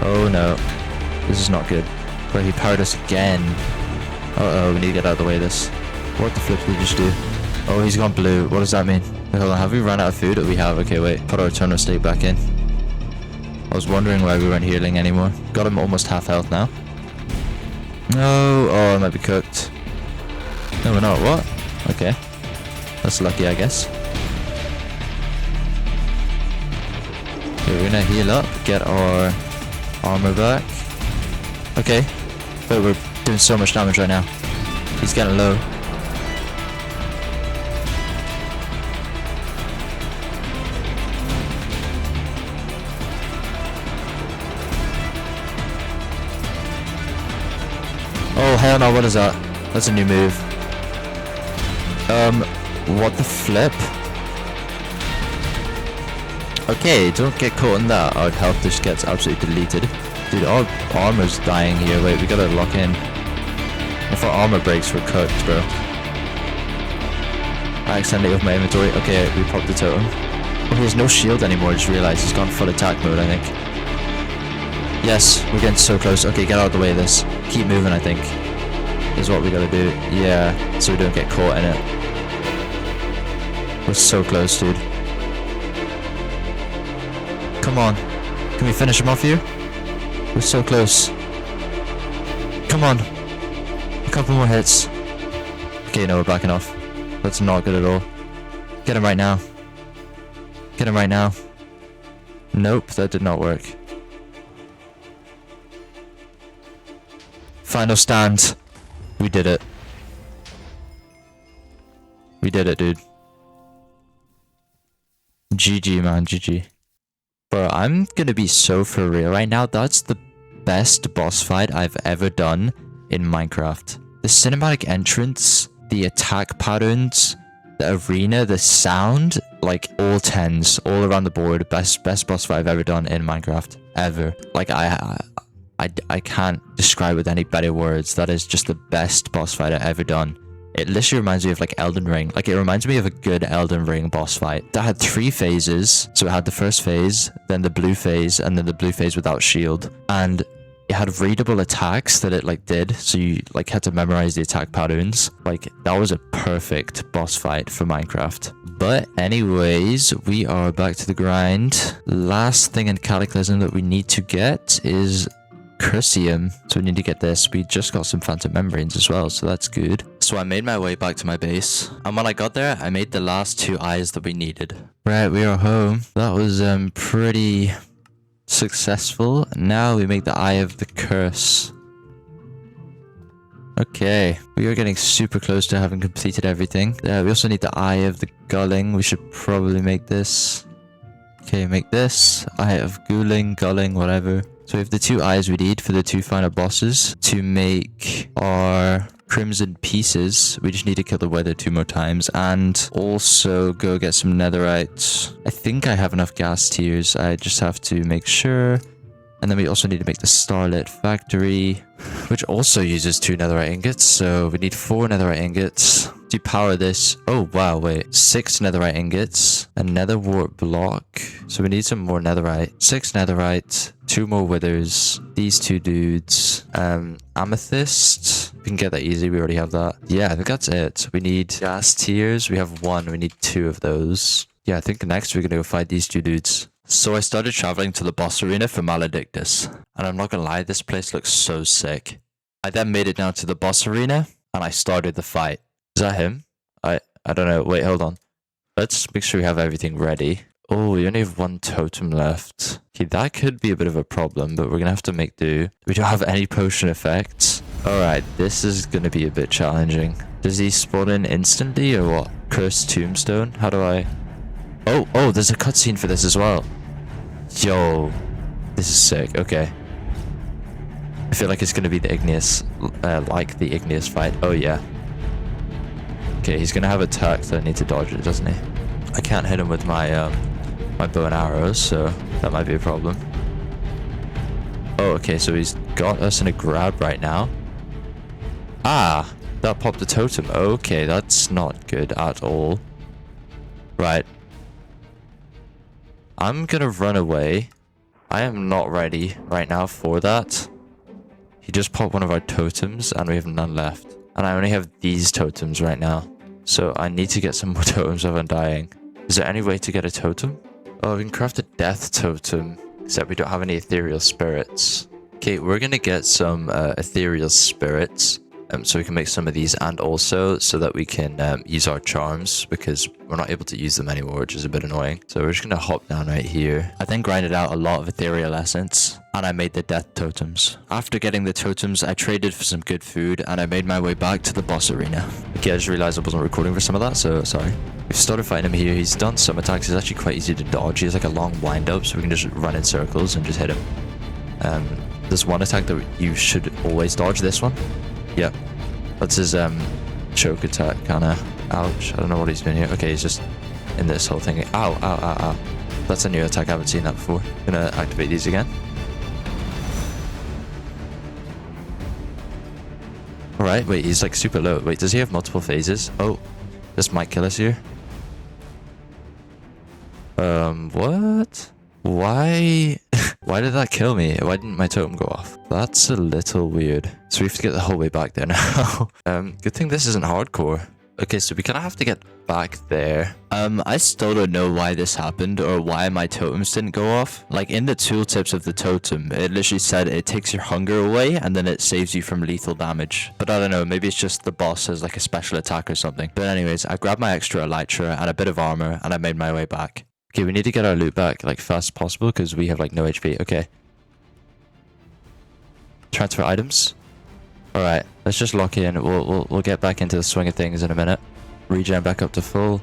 Oh, no. This is not good. Where he parried us again. Uh-oh, we need to get out of the way of this. What the flip did he just do? Oh, he's gone blue. What does that mean? Wait, hold on. Have we run out of food? We have. Okay, wait. Put our eternal state back in. I was wondering why we weren't healing anymore. Got him almost half health now. No. Oh, I might be cooked. No, we're not. What? Okay. That's lucky, I guess. Okay, we're gonna heal up. Get our armor back. Okay. But we're doing so much damage right now. He's getting low. Oh, hell no, what is that? That's a new move. What the flip? Okay, don't get caught in that. Our health just gets absolutely deleted. Dude, our armor's dying here. Wait, we gotta lock in. If our armor breaks, we're cooked, bro. I accidentally opened my inventory. Okay, we popped the totem. Oh, he has no shield anymore, I just realized. He's gone full attack mode, I think. Yes, we're getting so close. Okay, get out of the way of this. Keep moving, I think. Is what we gotta do. Yeah, so we don't get caught in it. We're so close, dude. Come on. Can we finish him off here? We're so close. Come on. A couple more hits. Okay, no, we're backing off. That's not good at all. Get him right now. Get him right now. Nope, that did not work. Final stand. We did it. We did it, dude. GG, man, GG. Bro, I'm gonna be so for real right now. That's the best boss fight I've ever done in Minecraft. The cinematic entrance, the attack patterns, the arena, the sound, like all 10s, all around the board. Best boss fight I've ever done in Minecraft. Ever. Like, I can't describe with any better words. That is just the best boss fight I've ever done. It literally reminds me of like Elden Ring. Like, it reminds me of a good Elden Ring boss fight. That had 3 phases. So it had the first phase, then the blue phase, and then the blue phase without shield. And it had readable attacks that it like did. So you like had to memorize the attack patterns. Like, that was a perfect boss fight for Minecraft. But anyways, we are back to the grind. Last thing in Cataclysm that we need to get is Crucium. So we need to get this. We just got some Phantom Membranes as well, so that's good. So I made my way back to my base, and when I got there, I made the last 2 eyes that we needed. Right, we are home. That was pretty successful. Now we make the Eye of the Curse. Okay, we are getting super close to having completed everything. We also need the Eye of the Gulling. We should probably make this. Okay, make this. Eye of Gulling, whatever. So we have the 2 eyes we need for the 2 final bosses. To make our Crimson Pieces, we just need to kill the Wither 2 more times. And also go get some netherite. I think I have enough gas tiers. I just have to make sure. And then we also need to make the Starlit Factory, which also uses 2 netherite ingots. So we need 4 netherite ingots to power this. Oh, wow, wait. 6 netherite ingots, a nether wart block. So we need some more netherite. 6 netherite, 2 more withers, these 2 dudes, amethyst. We can get that easy. We already have that. Yeah, I think that's it. We need gas tiers. We have 1. We need 2 of those. Yeah, I think next we're going to go fight these 2 dudes. So I started traveling to the boss arena for Maledictus, and I'm not gonna lie, this place looks so sick. I then made it down to the boss arena, and I started the fight. Is that him? I don't know. Wait, hold on. Let's make sure we have everything ready. Oh, we only have 1 totem left. Okay, that could be a bit of a problem, but we're gonna have to make do. We don't have any potion effects. Alright, this is gonna be a bit challenging. Does he spawn in instantly or what? Cursed tombstone? How do I... Oh, there's a cutscene for this as well. Yo, this is sick. Okay. I feel like it's gonna be the igneous, like the igneous fight. Oh yeah. Okay, he's gonna have attacks that I need to dodge it, doesn't he? I can't hit him with my my bow and arrows, so that might be a problem. Oh, okay, so he's got us in a grab right now. Ah, that popped a totem. Okay, that's not good at all. Right. I'm gonna run away. I am not ready right now for that. He just popped one of our totems and we have none left. And I only have these totems right now. So I need to get some more totems of undying. Is there any way to get a totem? Oh, we can craft a death totem. Except we don't have any ethereal spirits. Okay, we're gonna get some ethereal spirits. So we can make some of these, and also so that we can use our charms, because we're not able to use them anymore, which is a bit annoying. So we're just gonna hop down right here. I then grinded out a lot of ethereal essence, and I made the death totems. After getting the totems, I traded for some good food, and I made my way back to the boss arena. Okay, I just realized I wasn't recording for some of that, so sorry. We've started fighting him here. He's done some attacks. He's actually quite easy to dodge. He has like a long wind up, so we can just run in circles and just hit him. There's one attack that you should always dodge. This one. Yep. That's his choke attack, kinda. Ouch. I don't know what he's doing here. Okay, he's just in this whole thing. Ow, ow, ow, ow. That's a new attack. I haven't seen that before. Gonna activate these again. Alright, wait, he's like super low. Wait, does he have multiple phases? Oh, this might kill us here. What? Why? Why did that kill me? Why didn't my totem go off? That's a little weird. So we have to get the whole way back there now. Good thing this isn't hardcore. Okay, so we kind of have to get back there. I still don't know why this happened or why my totems didn't go off. Like in the tooltips of the totem, it literally said it takes your hunger away and then it saves you from lethal damage. But I don't know, maybe it's just the boss has like a special attack or something. But anyways, I grabbed my extra elytra and a bit of armor and I made my way back. Okay, we need to get our loot back like fast as possible because we have like no HP. Okay. Transfer items. All right, let's just lock in. We'll get back into the swing of things in a minute. Regen back up to full.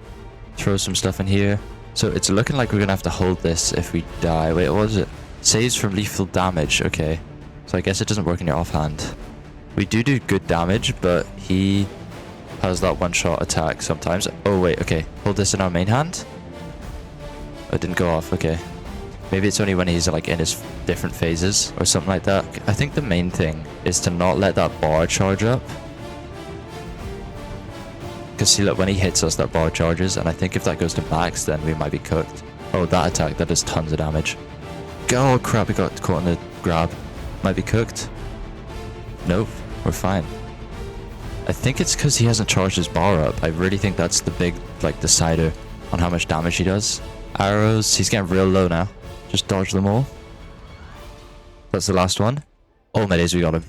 Throw some stuff in here. So it's looking like we're gonna have to hold this if we die. Wait, what was it? Saves from lethal damage. Okay. So I guess it doesn't work in your offhand. We do good damage, but he has that one-shot attack sometimes. Oh wait, okay. Hold this in our main hand. Oh, it didn't go off. Okay. Maybe it's only when he's like in his different phases or something like that. I think the main thing is to not let that bar charge up. Because see, look, when he hits us, that bar charges. And I think if that goes to max, then we might be cooked. Oh, that attack, that does tons of damage. Oh, crap, we got caught in the grab. Might be cooked. Nope, we're fine. I think it's because he hasn't charged his bar up. I really think that's the big, like, decider on how much damage he does. Arrows, he's getting real low now. Just dodge them all. That's the last one. Oh my days, we got him.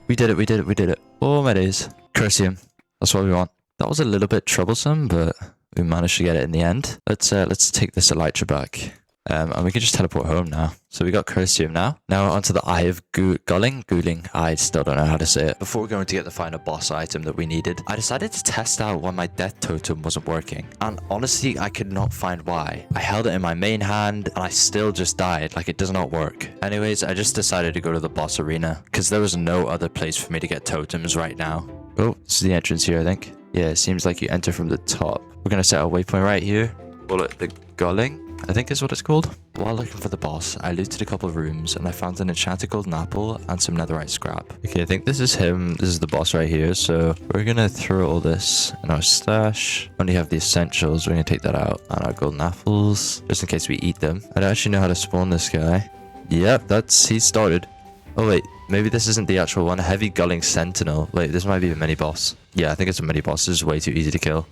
We did it. Oh my days. Curse him. That's what we want. That was a little bit troublesome, but we managed to get it in the end. Let's take this elytra back. And we can just teleport home now. So we got Cursium now. Now onto the Eye of Gulling. I still don't know how to say it. Before we're going to get the final boss item that we needed, I decided to test out why my death totem wasn't working. And honestly, I could not find why. I held it in my main hand and I still just died. Like, it does not work. Anyways, I just decided to go to the boss arena because there was no other place for me to get totems right now. Oh, this is the entrance here, I think. Yeah, it seems like you enter from the top. We're going to set a waypoint right here. Call it the Gulling, I think is what it's called. While looking for the boss, I looted a couple of rooms and I found an enchanted golden apple and some netherite scrap. Okay, I think this is him. This is the boss right here. So we're gonna throw all this in our stash. Only have the essentials. We're gonna take that out and our golden apples just in case we eat them. I don't actually know how to spawn this guy. Yep, he started. Oh wait, maybe this isn't the actual one. Heavy Gulling Sentinel. Wait, this might be a mini boss. Yeah, I think it's a mini boss. This is way too easy to kill.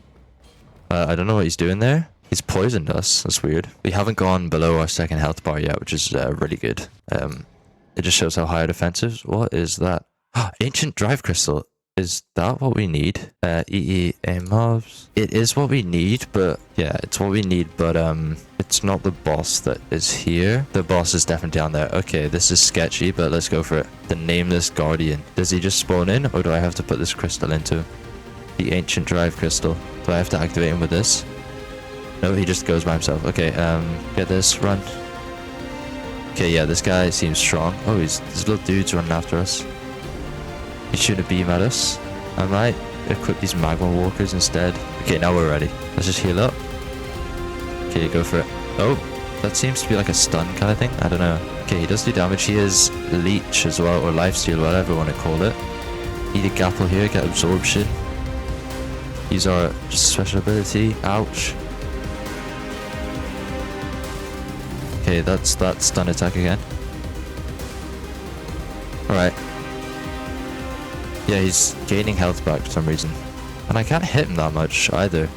I don't know what he's doing there. He's poisoned us. That's weird. We haven't gone below our second health bar yet, which is really good. It just shows how high our defense is. What is that? Ancient Drive Crystal. Is that what we need? EEA mobs. It is what we need, but yeah, it's what we need, but it's It's not the boss that is here. The boss is definitely down there. Okay, this is sketchy, but let's go for it. The Nameless Guardian. Does he just spawn in, or do I have to put this crystal into him? The Ancient Drive Crystal. Do I have to activate him with this? No, he just goes by himself. Okay, get this, run. Okay, yeah, this guy seems strong. Oh, there's little dudes running after us. He's shooting a beam at us. I might equip these magma walkers instead. Okay, now we're ready. Let's just heal up. Okay, go for it. Oh, that seems to be like a stun kind of thing. I don't know. Okay, he does do damage. He is leech as well, or lifesteal, whatever you want to call it. Need a gapple here, get absorption. Use our special ability. Ouch. Okay, that's that stun attack again. Alright. Yeah, he's gaining health back for some reason. And I can't hit him that much either.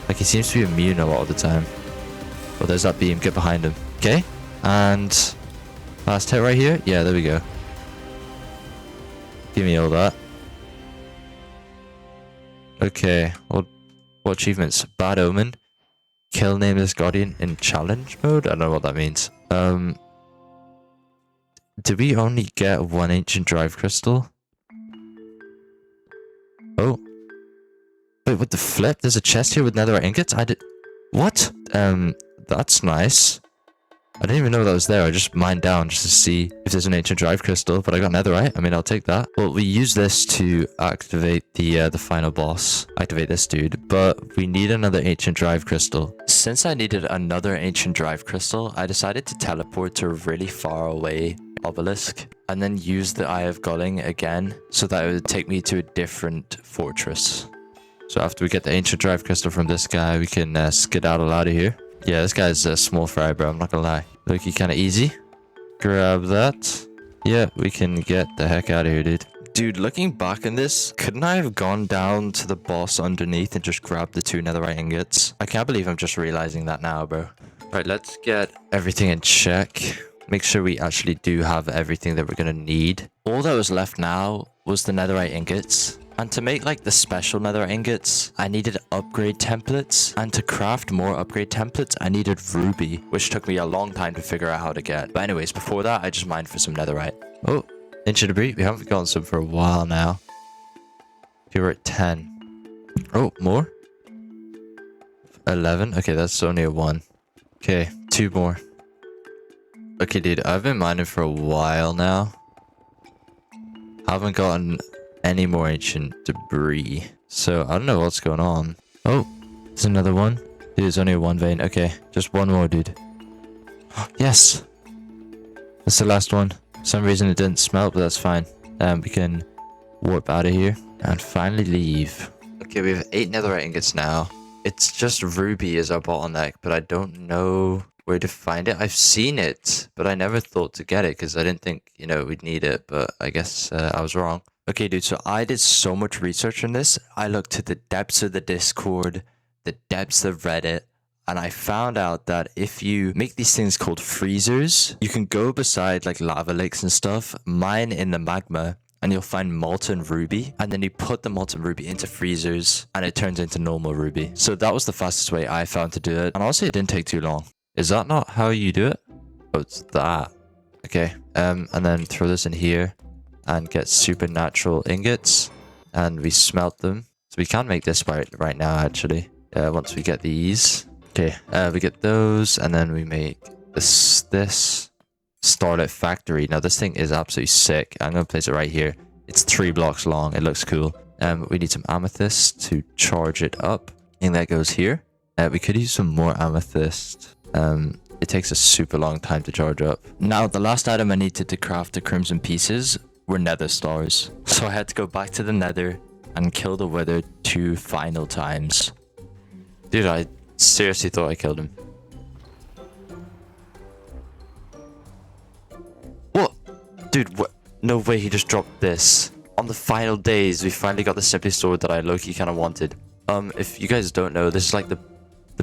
Like, he seems to be immune a lot of the time. Oh, there's that beam. Get behind him. Okay. And last hit right here. Yeah, there we go. Give me all that. Okay. What achievements? Bad Omen. Kill Nameless Guardian in challenge mode? I don't know what that means. Do we only get one Ancient Drive Crystal? Oh. Wait, what the flip? There's a chest here with netherite ingots? What? That's nice. I didn't even know that was there. I just mined down just to see if there's an Ancient Drive Crystal, but I got netherite. I mean, I'll take that. Well, we use this to activate the final boss. Activate this dude, but we need another Ancient Drive Crystal. Since I needed another Ancient Drive Crystal, I decided to teleport to a really far away obelisk and then use the Eye of Gulling again so that it would take me to a different fortress. So after we get the Ancient Drive Crystal from this guy, we can skedaddle out of here. Yeah, this guy's a small fry, bro. I'm not gonna lie. Looky kind of easy. Grab that. Yeah, we can get the heck out of here, dude. Dude, looking back on this, couldn't I have gone down to the boss underneath and just grabbed the 2 netherite ingots? I can't believe I'm just realizing that now, bro. Alright, let's get everything in check. Make sure we actually do have everything that we're gonna need. All that was left now was the netherite ingots. And to make like the special nether ingots, I needed upgrade templates. And to craft more upgrade templates, I needed ruby, which took me a long time to figure out how to get. But anyways, before that, I just mined for some netherite. Oh, inch of debris. We haven't gotten some for a while now. Okay, we're at 10. Oh, more? 11. Okay, that's only a 1. Okay, 2 more. Okay, dude, I've been mining for a while now. Haven't gotten any more ancient debris, so I don't know what's going on. Oh, there's another one. Dude, it's only a 1 vein. Okay, just 1 more, dude. Yes, that's the last one. For some reason it didn't smelt, but that's fine. We can warp out of here and finally leave. Okay, we have 8 netherite ingots now. It's just ruby is our bottleneck, but I don't know where to find it. I've seen it, but I never thought to get it because I didn't think, you know, we'd need it, but I guess I was wrong. Okay, dude, so I did so much research on this. I looked to the depths of the Discord, the depths of Reddit, and I found out that if you make these things called freezers, you can go beside like lava lakes and stuff, mine in the magma, and you'll find molten ruby, and then you put the molten ruby into freezers, and it turns into normal ruby. So that was the fastest way I found to do it, and honestly, it didn't take too long. Is that not how you do it? Oh, it's that. Okay, and then throw this in here. And get supernatural ingots, and we smelt them. So we can make this right now, actually. Once we get these. Okay, we get those, and then we make this Starlit Factory. Now this thing is absolutely sick. I'm gonna place it right here. It's 3 blocks long. It looks cool. We need some amethyst to charge it up. And that goes here. We could use some more amethyst. It takes a super long time to charge up. Now the last item I needed to craft the crimson pieces were nether stars. So I had to go back to the nether and kill the wither 2 final times. Dude, I seriously thought I killed him. What? Dude, what? No way he just dropped this. On the final days, we finally got the simply sword that I low-key kind of wanted. If you guys don't know, this is like the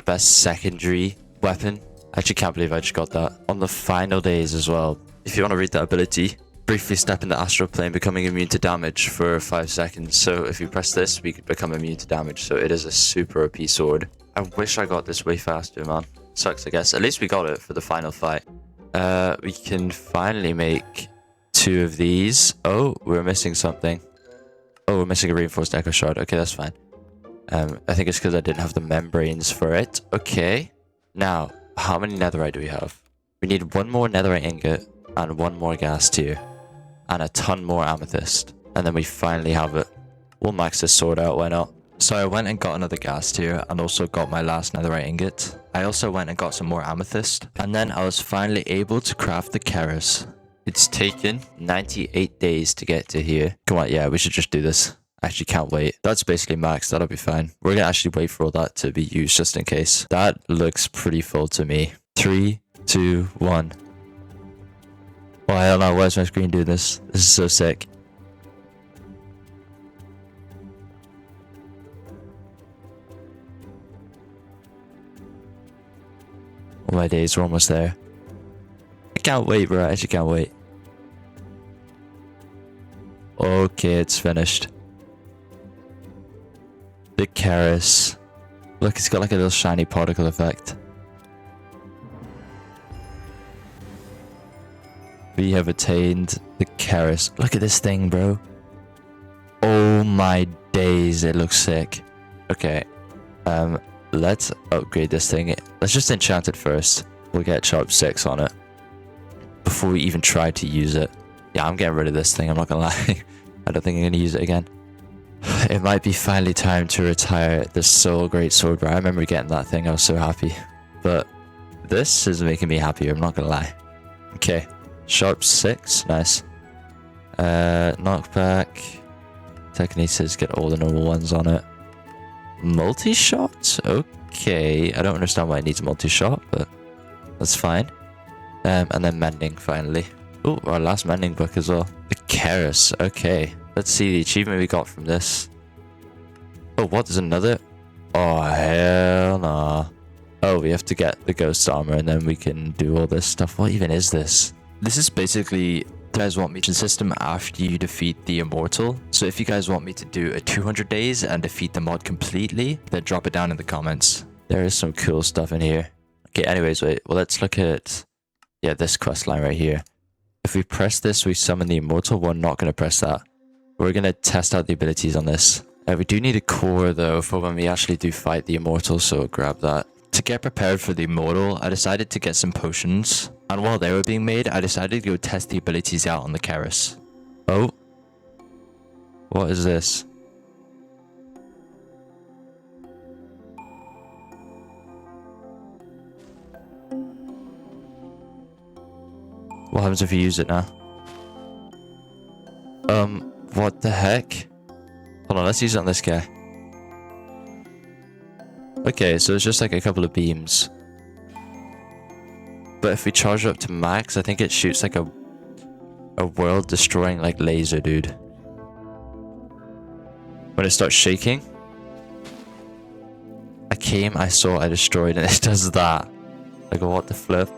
best secondary weapon. I actually can't believe I just got that. On the final days as well. If you want to read that ability, briefly step in the astral plane, becoming immune to damage for 5 seconds. So if you press this, we could become immune to damage. So it is a super OP sword. I wish I got this way faster, man. Sucks, I guess. At least we got it for the final fight. We can finally make 2 of these. Oh, we're missing something. Oh, we're missing a reinforced echo shard. Okay, that's fine. I think it's because I didn't have the membranes for it. Okay. Now, how many netherite do we have? We need 1 more netherite ingot and 1 more gas tier. And a ton more amethyst. And then we finally have it. We'll max this sword out, why not? So I went and got another gas tier and also got my last netherite ingot. I also went and got some more amethyst. And then I was finally able to craft the keras. It's taken 98 days to get to here. Come on, yeah, we should just do this. I actually can't wait. That's basically max, that'll be fine. We're gonna actually wait for all that to be used just in case. That looks pretty full to me. 3, 2, 1. Oh, hell no, why is my screen doing this? This is so sick. Oh my days, we're almost there. I can't wait, bro. I actually can't wait. Okay, it's finished. The keras. Look, it's got like a little shiny particle effect. We have attained the keras. Look at this thing, bro. Oh my days, it looks sick. Okay. Let's upgrade this thing. Let's just enchant it first. We'll get sharp 6 on it before we even try to use it. Yeah, I'm getting rid of this thing, I'm not gonna lie. I don't think I'm gonna use it again. It might be finally time to retire this so great sword, bro. I remember getting that thing, I was so happy. But this is making me happier, I'm not gonna lie. Okay, sharp 6, nice. Knockback. Telekinesis, get all the normal ones on it. Multi-shot? Okay, I don't understand why it needs a multi-shot, but that's fine. And then mending, finally. Oh, our last mending book as well. The keras, okay. Let's see the achievement we got from this. Oh, what, there's another? Oh, hell nah. Oh, we have to get the ghost armor and then we can do all this stuff. What even is this? This is basically... You guys want me to system after you defeat the immortal. So if you guys want me to do a 200 days and defeat the mod completely, then drop it down in the comments. There is some cool stuff in here. Okay, anyways, wait. Well, let's look at this quest line right here. If we press this, we summon the immortal. We're not going to press that. We're going to test out the abilities on this. We do need a core though for when we actually do fight the immortal, so grab that. To get prepared for the immortal, I decided to get some potions. And while they were being made, I decided to go test the abilities out on the keras. Oh. What is this? What happens if you use it now? What the heck? Hold on, let's use it on this guy. Okay, so it's just like a couple of beams. But if we charge it up to max, I think it shoots like a world-destroying like laser, dude. When it starts shaking. I came, I saw, I destroyed, and it does that. Like, what the flip?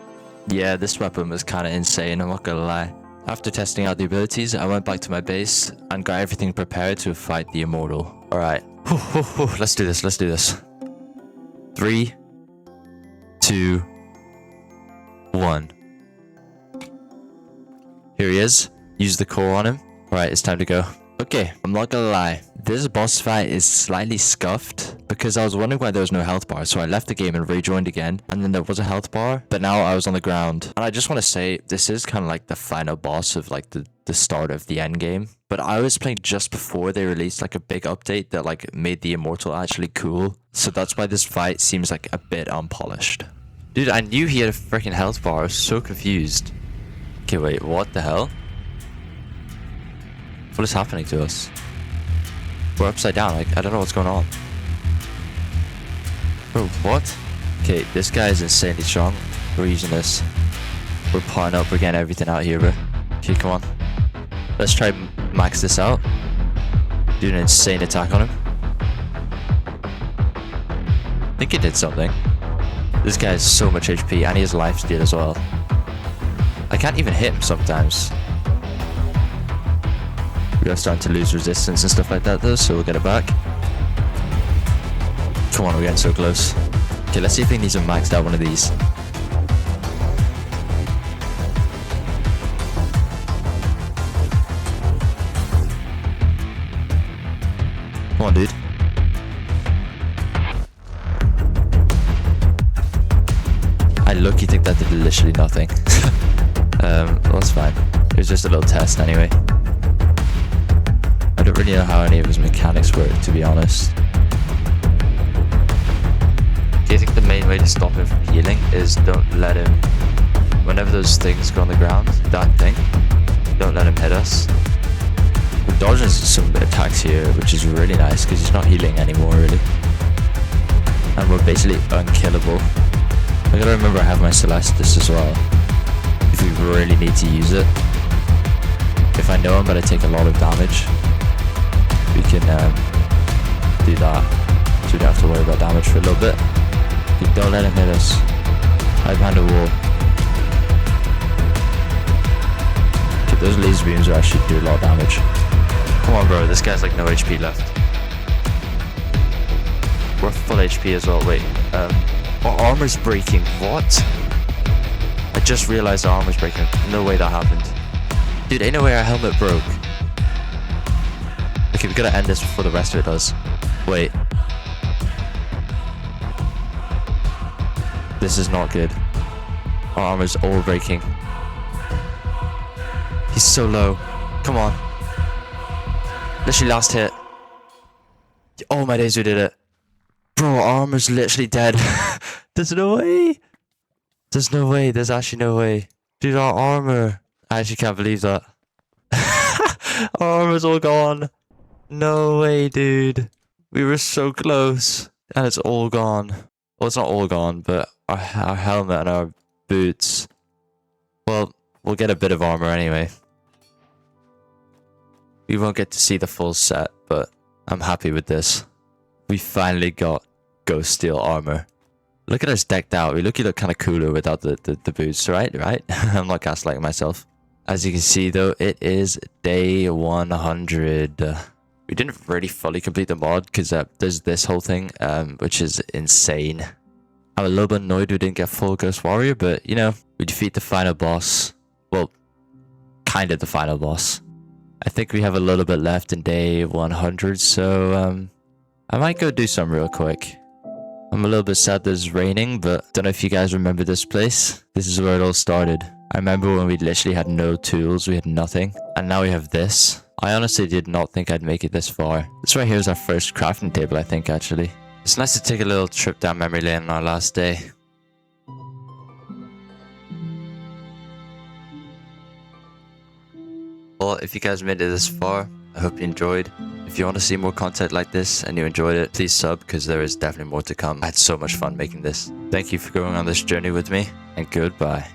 Yeah, this weapon was kind of insane, I'm not gonna lie. After testing out the abilities, I went back to my base and got everything prepared to fight the immortal. Alright, let's do this, let's do this. 3, 2, 1. Here he is. Use the core on him. Alright, it's time to go. Okay, I'm not gonna lie. This boss fight is slightly scuffed because I was wondering why there was no health bar. So I left the game and rejoined again. And then there was a health bar, but now I was on the ground. And I just want to say, this is kind of like the final boss of like the start of the end game. But I was playing just before they released like a big update that like made the immortal actually cool. So that's why this fight seems like a bit unpolished. Dude, I knew he had a freaking health bar. I was so confused. Okay, wait, what the hell? What is happening to us? We're upside down, like, I don't know what's going on. Bro, what? Okay, this guy is insanely strong. We're using this. We're parting up, we're getting everything out here, bro. Okay, come on. Let's try max this out. Do an insane attack on him. I think it did something. This guy has so much HP and he has life steal as well. I can't even hit him sometimes. We are starting to lose resistance and stuff like that though, so we'll get it back. Come on, we're getting so close. Okay, let's see if he needs to max out one of these. Come on, dude. I low-key think that did literally nothing. Well, that's fine. It was just a little test anyway. I don't really know how any of his mechanics work, to be honest. Do you think the main way to stop him from healing is don't let him... Whenever those things go on the ground, that thing, don't let him hit us. We're dodging some attacks here, which is really nice, because he's not healing anymore, really. And we're basically unkillable. I gotta remember I have my Celestis as well, if we really need to use it. If I know I'm gonna take a lot of damage, we can do that, so we don't have to worry about damage for a little bit. Dude, don't let him hit us. Hide behind the wall. Okay, those laser beams are actually do a lot of damage. Come on, bro, this guy's like no HP left. We're full HP as well. Wait, our armor's breaking. What? I just realized our armor's breaking. No way that happened. Dude, ain't no way our helmet broke. Okay, we gotta end this before the rest of it does. Wait. This is not good. Our armor's all breaking. He's so low. Come on. Literally last hit. Oh my days, we did it. Bro, our armor's literally dead. There's no way. There's no way. There's actually no way. Dude, our armor. I actually can't believe that. Our armor's all gone. No way, dude. We were so close. And it's all gone. Well, it's not all gone, but our helmet and our boots. Well, we'll get a bit of armor anyway. We won't get to see the full set, but I'm happy with this. We finally got Ghost Steel armor. Look at us decked out. We look kind of cooler without the boots, right? I'm not gaslighting myself. As you can see, though, it is day 100. We didn't really fully complete the mod because there's this whole thing, which is insane. I'm a little bit annoyed we didn't get full Ghost Warrior, but, you know, we defeat the final boss. Well, kind of the final boss. I think we have a little bit left in day 100, so I might go do some real quick. I'm a little bit sad that it's raining, but don't know if you guys remember this place. This is where it all started. I remember when we literally had no tools, we had nothing, and now we have this. I honestly did not think I'd make it this far. This right here is our first crafting table, I think, actually. It's nice to take a little trip down memory lane on our last day. Well, if you guys made it this far, I hope you enjoyed. If you want to see more content like this and you enjoyed it, please sub because there is definitely more to come. I had so much fun making this. Thank you for going on this journey with me, and goodbye.